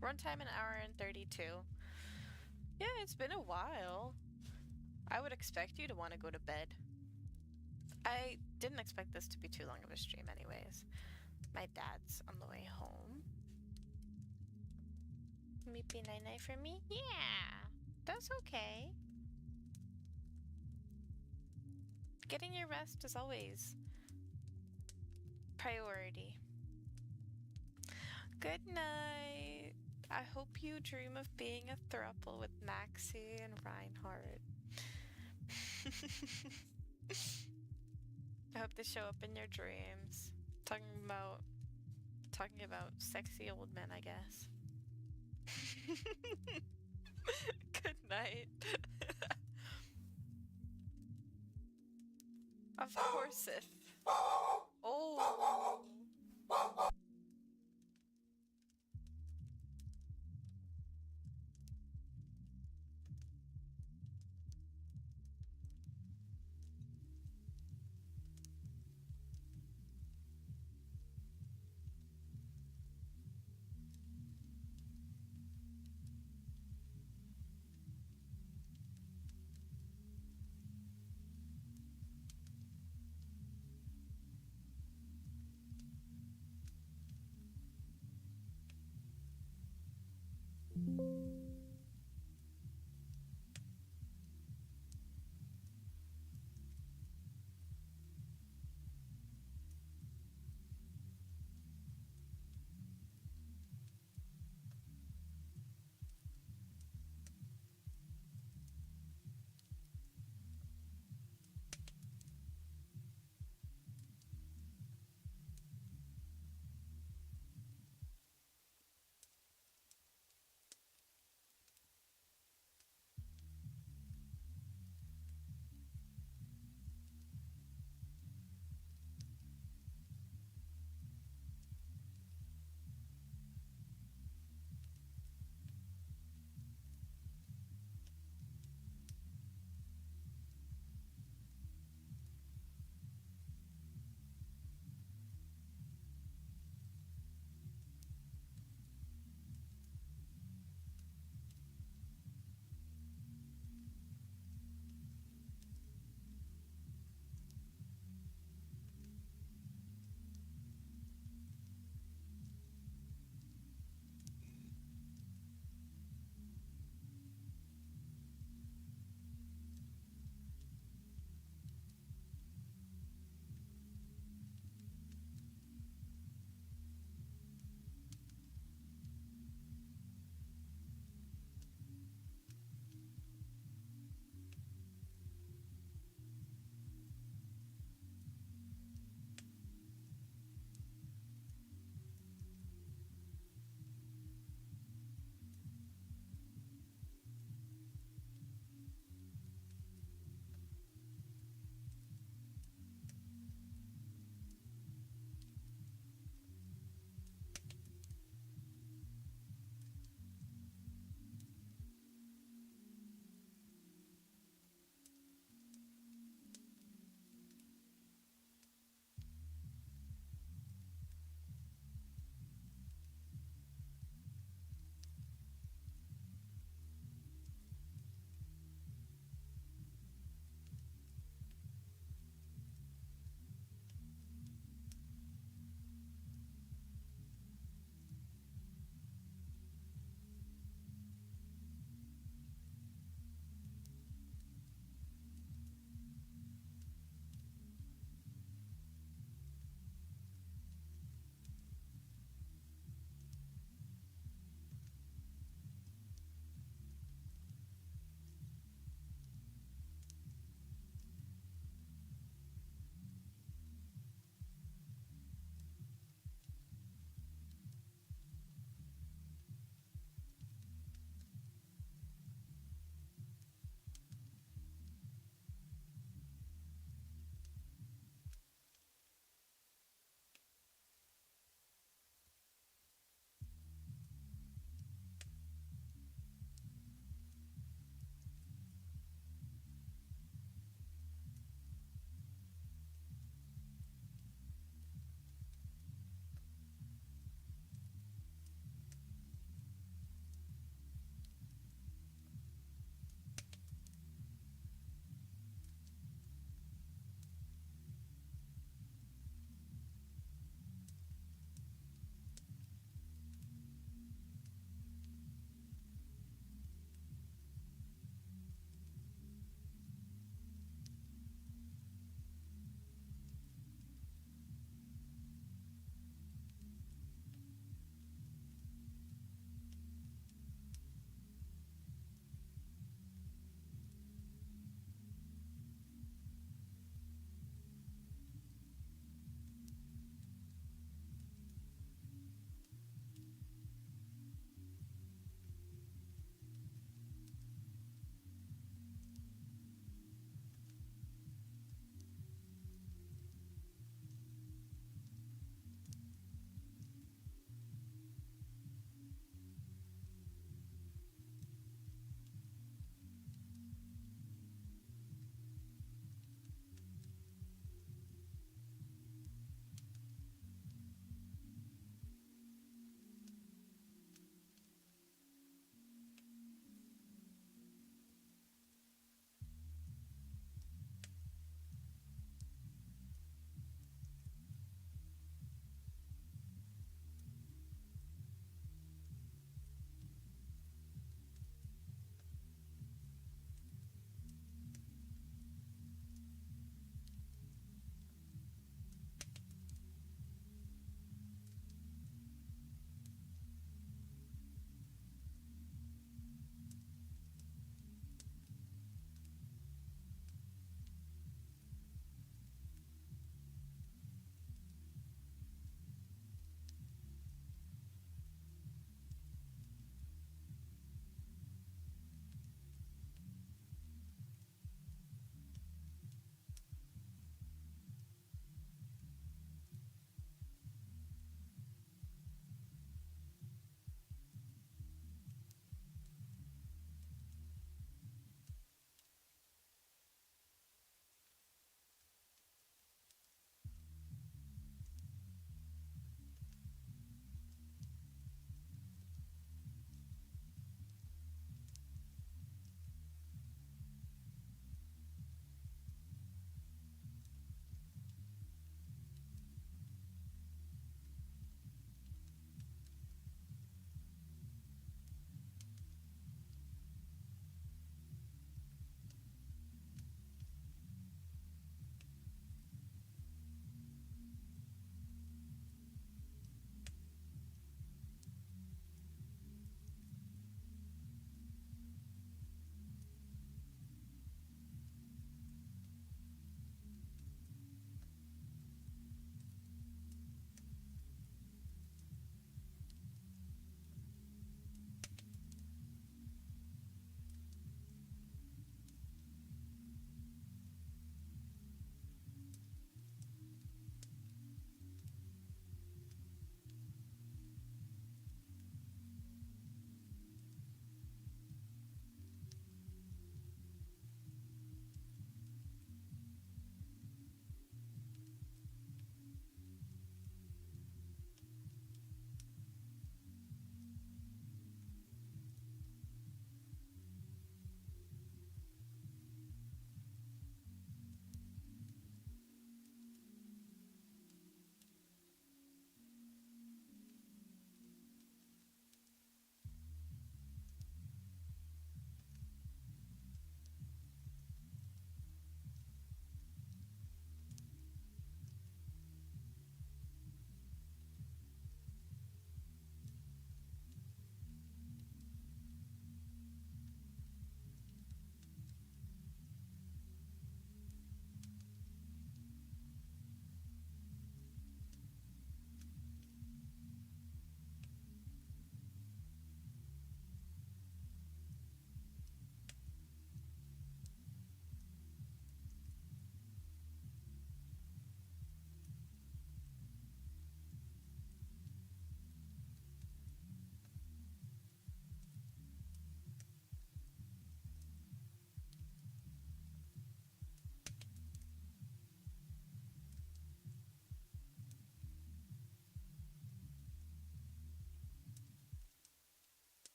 Speaker 1: Runtime an hour and 32. Yeah, it's been a while. I would expect you to want to go to bed. I didn't expect this to be too long of a stream anyways. My dad's on the way home. Meepy night-night for me? Yeah, that's okay. Getting your rest is always priority. Good night. I hope you dream of being a throuple with Maxie and Reinhardt. I hope they show up in your dreams. Talking about sexy old men, I guess. Good night. Of course if. Oh.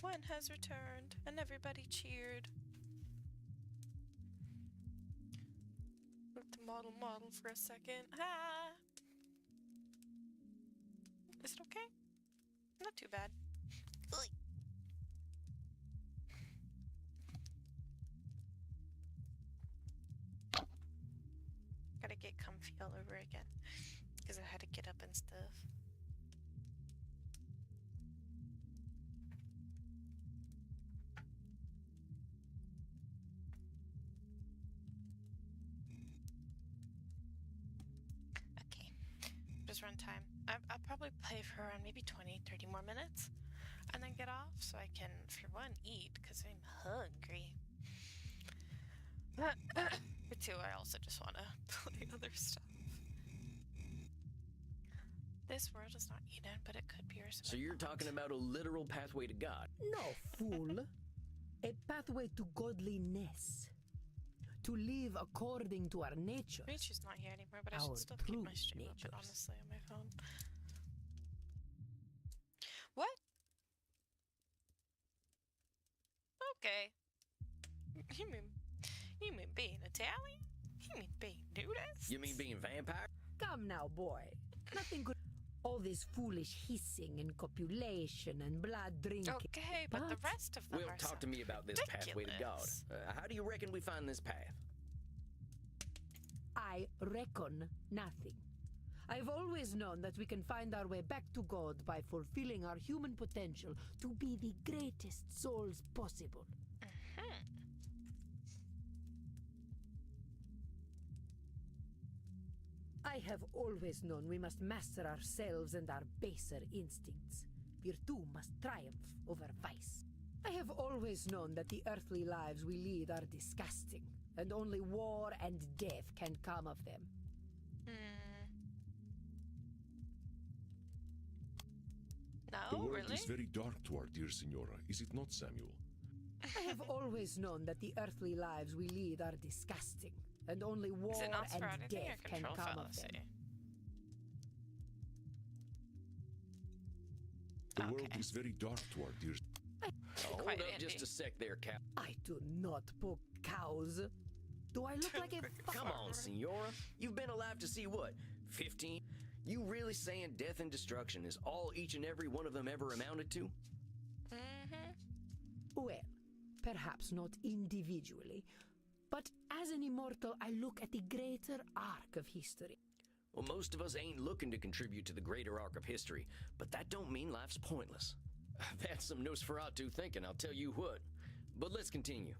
Speaker 1: One has returned, and everybody cheered. Let the model for a second. Ah! Is it okay? Not too bad. Ugh. Gotta get comfy all over again, because I had to get up and stuff. Okay, just run time. I'll probably play for around maybe 20, 30 more minutes, and then get off so I can, for one, eat, because I'm hungry. For two, I also just want to play other stuff. This world is not Eden, but it could be yours.
Speaker 2: So you're talking about a literal pathway to God?
Speaker 8: No, fool. A pathway to godliness. To live according to our nature.
Speaker 1: I mean, she's not here anymore, but I
Speaker 8: Our
Speaker 1: should still keep my
Speaker 8: true
Speaker 1: stream
Speaker 8: natures.
Speaker 1: open, honestly, on my phone. What? Okay. You mean being Italian? You mean being nudist?
Speaker 2: You mean being vampire?
Speaker 8: Come now, boy. Nothing good. All this foolish hissing and copulation and blood drinking.
Speaker 1: Okay, but the rest of them
Speaker 2: Will,
Speaker 1: are
Speaker 2: talk to me about this pathway to God.
Speaker 1: ridiculous.
Speaker 2: How do you reckon we find this path?
Speaker 8: I reckon nothing. I've always known that we can find our way back to God by fulfilling our human potential to be the greatest souls possible. I have always known we must master ourselves and our baser instincts. Virtue must triumph over vice. I have always known that the earthly lives we lead are disgusting, and only war and death can come of them.
Speaker 7: The
Speaker 1: No,
Speaker 7: world
Speaker 1: really?
Speaker 7: is very dark to our dear Signora, is it not, Samuel?
Speaker 8: I have always known that the earthly lives we lead are disgusting, and only war
Speaker 1: Is it not
Speaker 8: and
Speaker 1: anything or
Speaker 8: death can
Speaker 1: control
Speaker 8: come of
Speaker 1: fallacy?
Speaker 8: them.
Speaker 7: The world
Speaker 1: Okay.
Speaker 7: is very dark to our dear...
Speaker 2: Hold
Speaker 1: Quite
Speaker 2: up
Speaker 1: handy.
Speaker 2: just a sec there, Cap.
Speaker 8: I do not poke cows. Do I look like a
Speaker 2: Come on, Senora. You've been alive to see what? 15? You really saying death and destruction is all each and every one of them ever amounted to?
Speaker 8: Well, perhaps not individually, but as an immortal, I look at the greater arc of history.
Speaker 2: Well, most of us ain't looking to contribute to the greater arc of history, but that don't mean life's pointless. That's some Nosferatu thinking, I'll tell you what. But let's continue.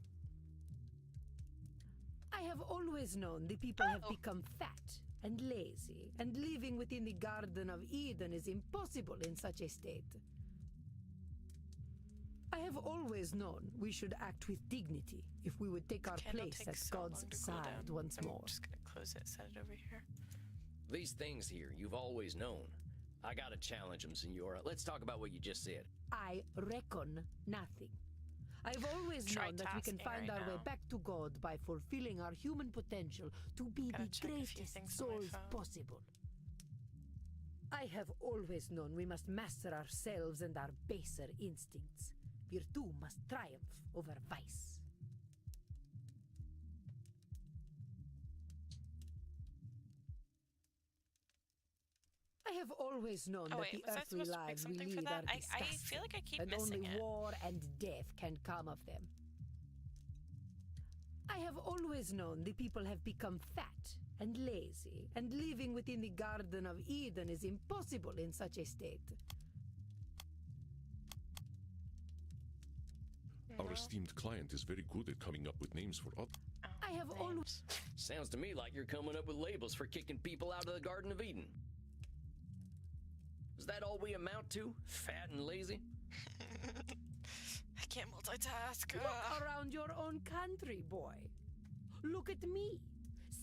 Speaker 8: I have always known the people have become fat and lazy, and living within the Garden of Eden is impossible in such a state. I have always known we should act with dignity if we would take our
Speaker 1: Candle
Speaker 8: place
Speaker 1: takes
Speaker 8: at
Speaker 1: so long
Speaker 8: God's
Speaker 1: to cool
Speaker 8: side
Speaker 1: down.
Speaker 8: once
Speaker 1: I'm
Speaker 8: more.
Speaker 1: just gonna close it, set it over here.
Speaker 2: These things here, you've always known. I gotta challenge them, Senora. Let's talk about what you just said.
Speaker 8: I reckon nothing. I've always known that we can
Speaker 1: Tritasking
Speaker 8: find
Speaker 1: right
Speaker 8: our way
Speaker 1: now.
Speaker 8: back to God by fulfilling our human potential to be
Speaker 1: Gotta
Speaker 8: the
Speaker 1: check a few
Speaker 8: greatest
Speaker 1: things on my
Speaker 8: souls
Speaker 1: phone.
Speaker 8: possible. I have always known we must master ourselves and our baser instincts. Virtue must triumph over vice. I have always known
Speaker 1: Oh
Speaker 8: that
Speaker 1: wait,
Speaker 8: the
Speaker 1: was I
Speaker 8: earthly
Speaker 1: supposed to pick
Speaker 8: lives we
Speaker 1: something for
Speaker 8: lead
Speaker 1: that?
Speaker 8: are
Speaker 1: I
Speaker 8: disgusting,
Speaker 1: feel like I keep
Speaker 8: and
Speaker 1: missing
Speaker 8: only
Speaker 1: it.
Speaker 8: war and death can come of them. I have always known the people have become fat and lazy, and living within the Garden of Eden is impossible in such a state.
Speaker 7: Our esteemed client is very good at coming up with names for others.
Speaker 1: Oh,
Speaker 8: I have always...
Speaker 2: Sounds to me like you're coming up with labels for kicking people out of the Garden of Eden. Is that all we amount to? Fat and lazy?
Speaker 1: I can't multitask.
Speaker 8: Look around your own country, boy. Look at me.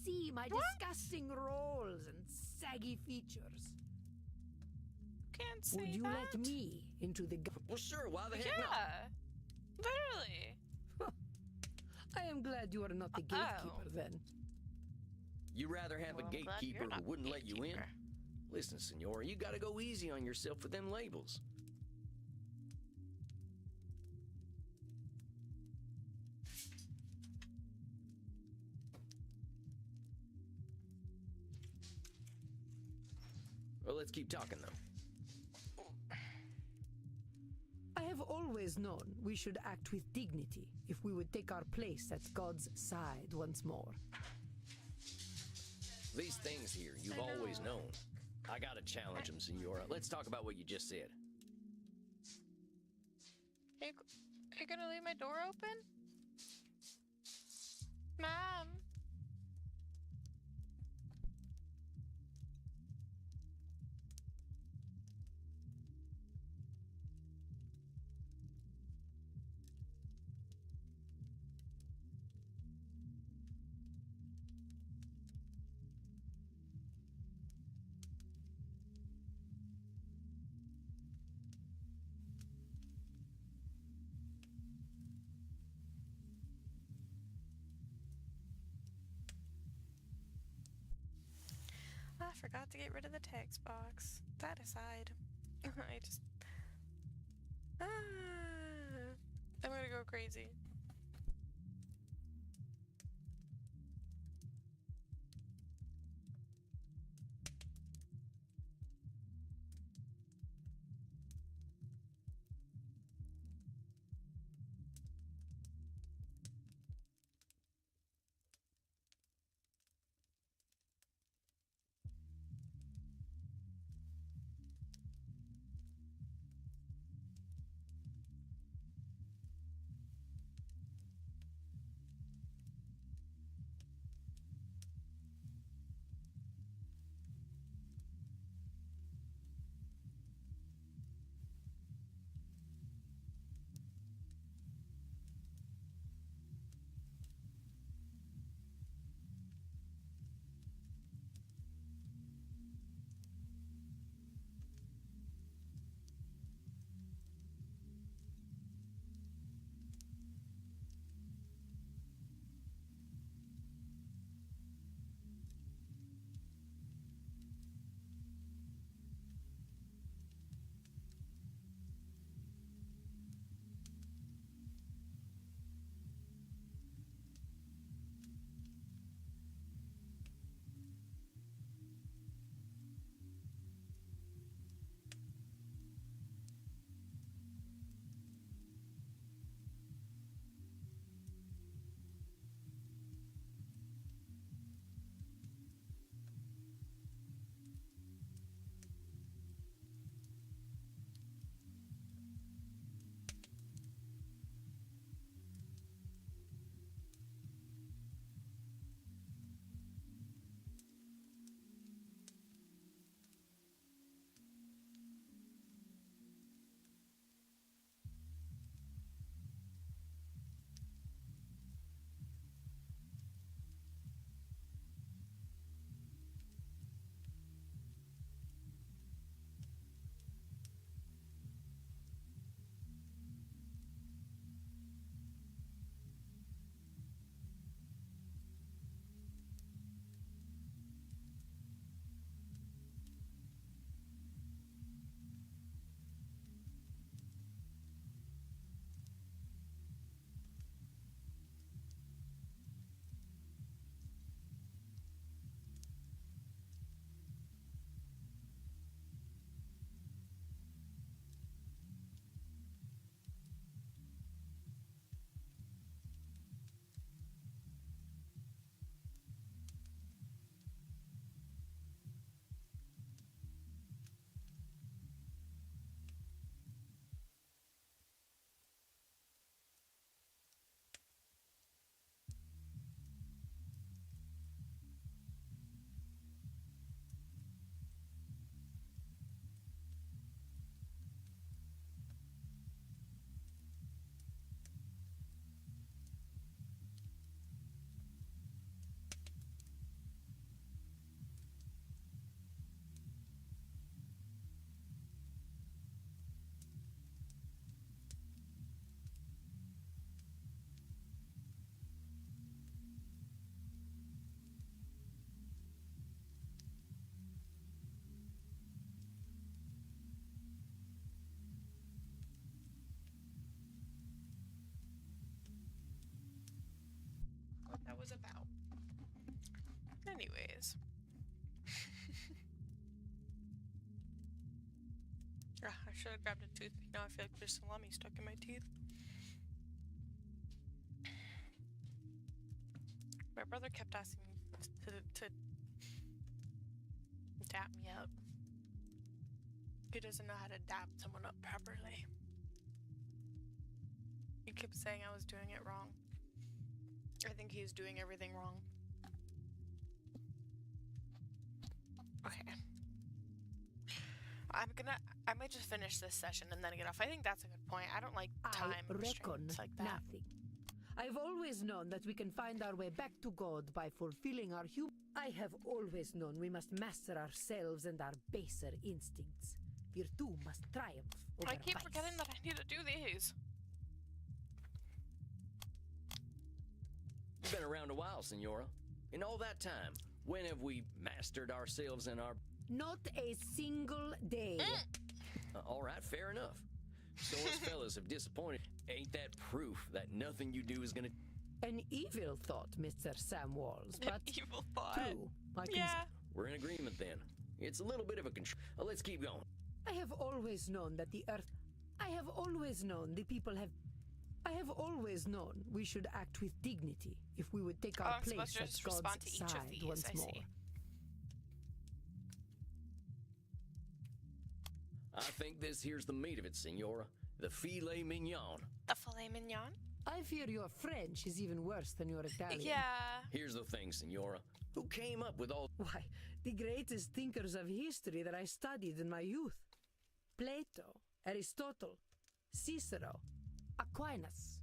Speaker 8: See my disgusting rolls and saggy features.
Speaker 1: Can't say
Speaker 8: Would you
Speaker 1: that.
Speaker 8: let me into the...
Speaker 2: Well, sure, why the heck
Speaker 1: Yeah,
Speaker 2: not?
Speaker 1: literally.
Speaker 8: I am glad you are not the gatekeeper, then.
Speaker 2: You rather have
Speaker 1: Well,
Speaker 2: a
Speaker 1: I'm glad
Speaker 2: gatekeeper
Speaker 1: you're
Speaker 2: who
Speaker 1: not the
Speaker 2: wouldn't let you in?
Speaker 1: gatekeeper.
Speaker 2: Listen, Senora, you gotta go easy on yourself with them labels. let's keep talking, though.
Speaker 8: I have always known we should act with dignity if we would take our place at God's side once more.
Speaker 2: These things here, you've always known. I gotta challenge them, Senora. Let's talk about what you just said.
Speaker 1: Are you gonna leave my door open? Mom! I forgot to get rid of the text box. That aside, I just... I'm gonna go crazy. What that was about. Anyways. should have grabbed a toothpick. Now I feel like there's salami stuck in my teeth. My brother kept asking me to dap me up. He doesn't know how to dap someone up properly. He kept saying I was doing it wrong. I think he's doing everything wrong. Okay. I might just finish this session and then get off. I think that's a good point. I don't like time
Speaker 8: I reckon
Speaker 1: restraints like that.
Speaker 8: nothing. I've always known that we can find our way back to God by fulfilling our I have always known we must master ourselves and our baser instincts. Virtue must triumph over
Speaker 1: I keep
Speaker 8: vice.
Speaker 1: forgetting that I need to do these.
Speaker 2: You've been around a while, Senora. In all that time, when have we mastered ourselves and our...
Speaker 8: Not a single day.
Speaker 2: all right, fair enough. So us fellas have disappointed. Ain't that proof that nothing you do is gonna...
Speaker 8: An evil thought, Mr. Sam Walls, but
Speaker 1: Evil thought.
Speaker 8: true. I can
Speaker 1: Yeah.
Speaker 2: We're in agreement then. It's a little bit of a control. Let's keep going.
Speaker 8: I have always known that the earth. I have always known the people have. I have always known we should act with dignity if we would take our
Speaker 1: I'm supposed
Speaker 8: place
Speaker 1: to
Speaker 8: at
Speaker 1: just
Speaker 8: God's
Speaker 1: respond to each of
Speaker 8: side
Speaker 1: these,
Speaker 8: once
Speaker 1: I
Speaker 8: more.
Speaker 1: see.
Speaker 2: I think this here's the meat of it, Senora. The filet mignon.
Speaker 1: The filet mignon?
Speaker 8: I fear your French is even worse than your Italian.
Speaker 1: Yeah.
Speaker 2: Here's the thing, Senora. Who came up with all...
Speaker 8: Why, the greatest thinkers of history that I studied in my youth. Plato, Aristotle, Cicero, Aquinas.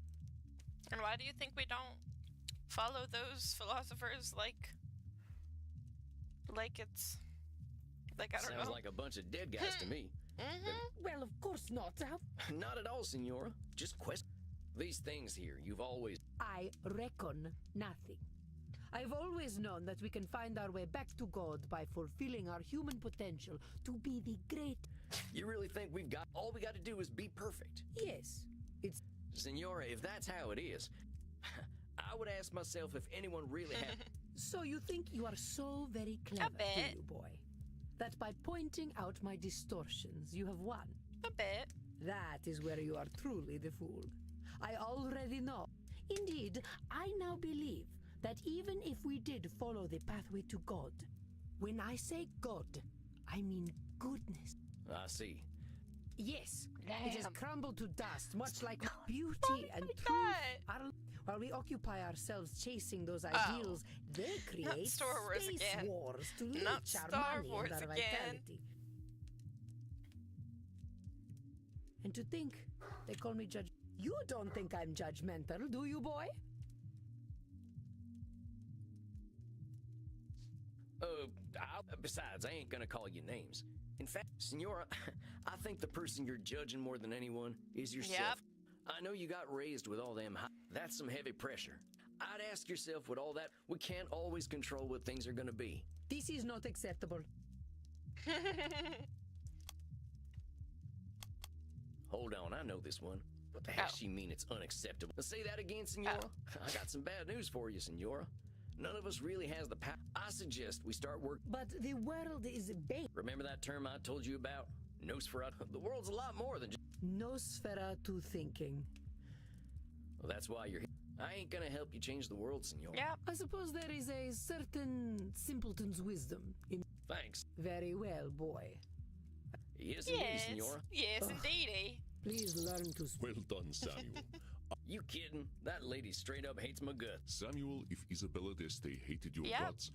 Speaker 1: And why do you think we don't follow those philosophers like it's... Like, I don't know.
Speaker 2: Sounds like a bunch of dead guys to me.
Speaker 8: Well, of course not.
Speaker 2: Not at all, Senora. Just question. These things here, you've always...
Speaker 8: I reckon nothing. I've always known that we can find our way back to God by fulfilling our human potential to be the great...
Speaker 2: You really think we've got... All we got to do is be perfect?
Speaker 8: Yes, it's...
Speaker 2: Senora, if that's how it is, I would ask myself if anyone really had...
Speaker 8: So you think you are so very clever, do
Speaker 1: bit.
Speaker 8: you, boy? That by pointing out my distortions, you have won.
Speaker 1: A bit.
Speaker 8: That is where you are truly the fool. I already know. Indeed, I now believe that even if we did follow the pathway to God, when I say God, I mean goodness.
Speaker 2: I see.
Speaker 8: Yes, it has
Speaker 1: Damn.
Speaker 8: crumbled to dust, much like beauty and truth are... While we occupy ourselves chasing those ideals, they create
Speaker 1: Star Wars
Speaker 8: space
Speaker 1: again.
Speaker 8: wars to leech
Speaker 1: Not
Speaker 8: our
Speaker 1: Star
Speaker 8: money
Speaker 1: Wars
Speaker 8: and our
Speaker 1: again.
Speaker 8: vitality. And to think, they call me judge. You don't think I'm judgmental, do you, boy?
Speaker 2: Besides, I ain't gonna call you names. In fact, Senora, I think the person you're judging more than anyone is yourself.
Speaker 1: Yep.
Speaker 2: I know you got raised with all them that's some heavy pressure. I'd ask yourself with all that, we can't always control what things are gonna be.
Speaker 8: This is not acceptable.
Speaker 2: Hold on, I know this one. What the heck she mean it's unacceptable? Say that again, Senora? I got some bad news for you, Senora. None of us really has the power. I suggest we start work.
Speaker 8: But the world is big.
Speaker 2: Remember that term I told you about? Nosferatu? The world's a lot more than just...
Speaker 8: Nosferatu thinking.
Speaker 2: Well, that's why you're here. I ain't gonna help you change the world, Senora.
Speaker 1: Yeah.
Speaker 8: I suppose there is a certain simpleton's wisdom in...
Speaker 2: Thanks.
Speaker 8: Very well, boy.
Speaker 2: Yes, indeed, Senora.
Speaker 1: Yes,
Speaker 8: Ugh.
Speaker 1: indeedy.
Speaker 8: Please learn to speak.
Speaker 7: Well done, Samuel.
Speaker 2: You kidding? That lady straight up hates my guts.
Speaker 7: Samuel, if Isabella d'Este hated your
Speaker 1: Yep.
Speaker 7: guts,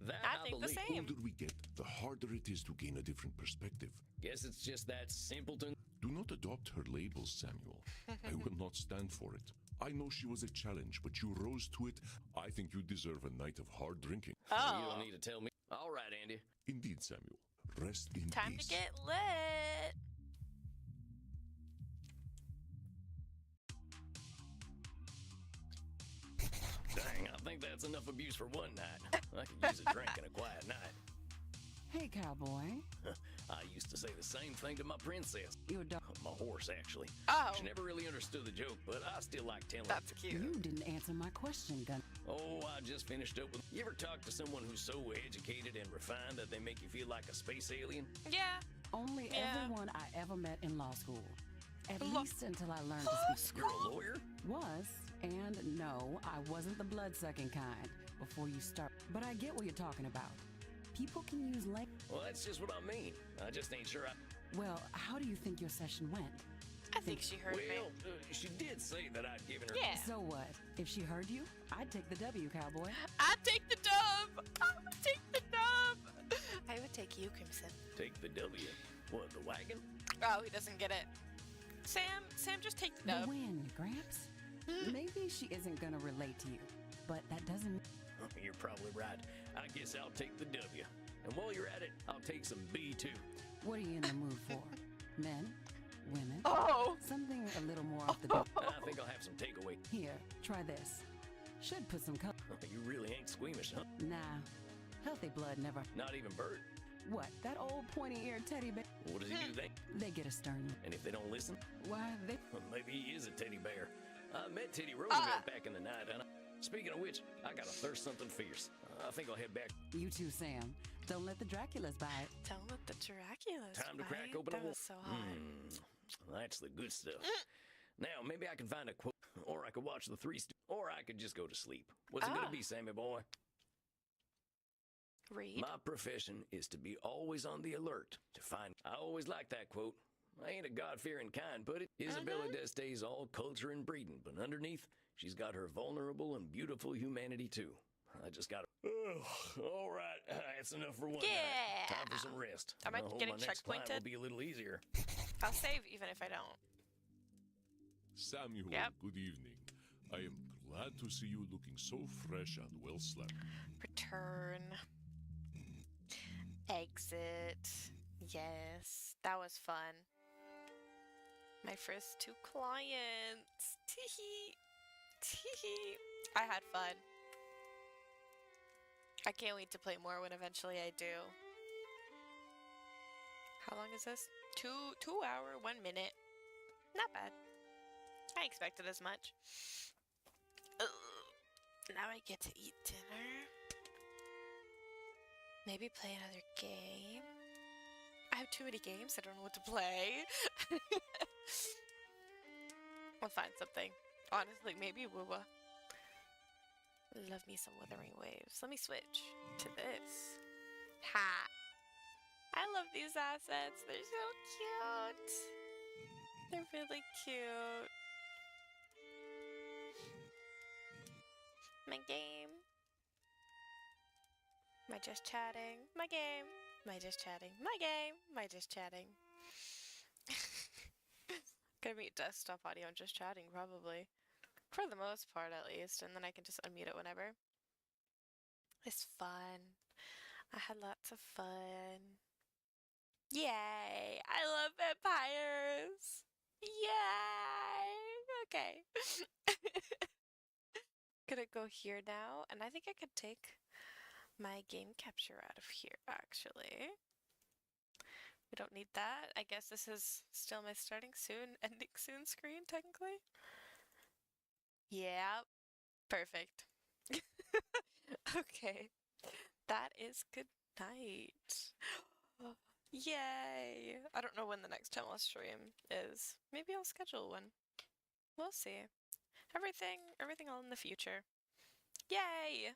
Speaker 2: That
Speaker 1: I think the
Speaker 2: believe.
Speaker 1: same.
Speaker 7: the older we get, the harder it is to gain a different perspective.
Speaker 2: Guess it's just that simpleton.
Speaker 7: Do not adopt her labels, Samuel. I will not stand for it. I know she was a challenge, but you rose to it. I think you deserve a night of hard drinking.
Speaker 2: You
Speaker 1: Oh.
Speaker 2: don't need to tell me. All right, Andy.
Speaker 7: Indeed, Samuel. Rest in
Speaker 1: Time
Speaker 7: peace.
Speaker 1: to get lit.
Speaker 2: Dang, I think that's enough abuse for one night. I could use a drink and a quiet night.
Speaker 6: Hey, cowboy.
Speaker 2: I used to say the same thing to my princess.
Speaker 6: Your dog.
Speaker 2: My horse, actually.
Speaker 1: Oh.
Speaker 2: She never really understood the joke, but I still like telling
Speaker 1: That's
Speaker 2: it.
Speaker 1: cute.
Speaker 6: You didn't answer my question, Gun.
Speaker 2: Oh, I just finished up with... You ever talk to someone who's so educated and refined that they make you feel like a space alien?
Speaker 1: Yeah.
Speaker 6: Only
Speaker 1: Yeah.
Speaker 6: everyone I ever met in law school. At
Speaker 1: Law-
Speaker 6: least until I learned to speak.
Speaker 2: You're a lawyer?
Speaker 6: Was, and no, I wasn't the blood-sucking kind before you start. But I get what you're talking about. People can use language.
Speaker 2: Well, that's just what I mean. I just ain't sure I...
Speaker 6: Well, how do you think your session went?
Speaker 1: I think she heard me.
Speaker 2: Well, she did say that I'd given her...
Speaker 1: Yeah.
Speaker 6: So what? If she heard you, I'd take the W, cowboy.
Speaker 1: I take the dub. I would take the dub. I would take you, Crimson.
Speaker 2: Take the W. What, the wagon?
Speaker 1: Oh, he doesn't get it. Sam, just take the
Speaker 6: The
Speaker 1: dub.
Speaker 6: win, Gramps. Maybe she isn't gonna relate to you, but that doesn't...
Speaker 2: You're probably right. I guess I'll take the W. And while you're at it, I'll take some B too.
Speaker 6: What are you in the mood for? Men? Women?
Speaker 1: Oh.
Speaker 6: Something a little more off the beat.
Speaker 2: I think I'll have some takeaway.
Speaker 6: Here, try this. Should put some color.
Speaker 2: You really ain't squeamish, huh?
Speaker 6: Nah. Healthy blood never...
Speaker 2: Not even Bert.
Speaker 6: What, that old pointy-eared teddy bear?
Speaker 2: What does he do then?
Speaker 6: They get a stern...
Speaker 2: And if they don't listen?
Speaker 6: Why, they...
Speaker 2: Well, maybe he is a teddy bear. I met Teddy Roosevelt back in the night, and speaking of which, I got to thirst something fierce. I think I'll head back.
Speaker 6: You too, Sam. Don't let the Draculas bite.
Speaker 1: Don't let the Draculas
Speaker 2: Time to crack
Speaker 1: bite.
Speaker 2: open
Speaker 1: That
Speaker 2: a
Speaker 1: was so hot.
Speaker 2: That's the good stuff. Now, maybe I can find a quote, or I could watch the or I could just go to sleep. What's it gonna be, Sammy boy?
Speaker 1: Read.
Speaker 2: My profession is to be always on the alert to find. I always like that quote. I ain't a God-fearing kind, but Isabella D'Este's all culture and breeding, but underneath, she's got her vulnerable and beautiful humanity too. I just got. All right, that's enough for one night.
Speaker 1: Yeah.
Speaker 2: Time for some rest.
Speaker 1: Am I
Speaker 2: hope
Speaker 1: getting
Speaker 2: my next client will
Speaker 1: checkpointed?
Speaker 2: be a little easier.
Speaker 1: I'll save even if I don't.
Speaker 7: Samuel,
Speaker 1: Yep.
Speaker 7: good evening. I am glad to see you looking so fresh and well slept.
Speaker 1: Return. Exit. Yes, that was fun. My first 2 clients. Teehee. Teehee. I had fun. I can't wait to play more when eventually I do. How long is this? 2 hour, 1 minute. Not bad. I expected as much. Ugh. Now I get to eat dinner. Maybe play another game. I have too many games, I don't know what to play. I'll find something. Honestly, maybe Woowa. Love me some Wuthering Waves. Let me switch to this. Ha! I love these assets. They're so cute. They're really cute. My game. Am I just chatting? My game. Am I just chatting? My game. Am I just chatting? Gonna mute desktop audio and just chatting, probably. For the most part, at least. And then I can just unmute it whenever. It's fun. I had lots of fun. Yay! I love vampires! Yay! Okay. Gonna go here now, and I think I could take my game capture out of here, actually. We don't need that. I guess this is still my starting soon, ending soon screen, technically. Yeah, perfect. Okay, that is good night. Yay! I don't know when the next time I'll stream is. Maybe I'll schedule one. We'll see. Everything all in the future. Yay!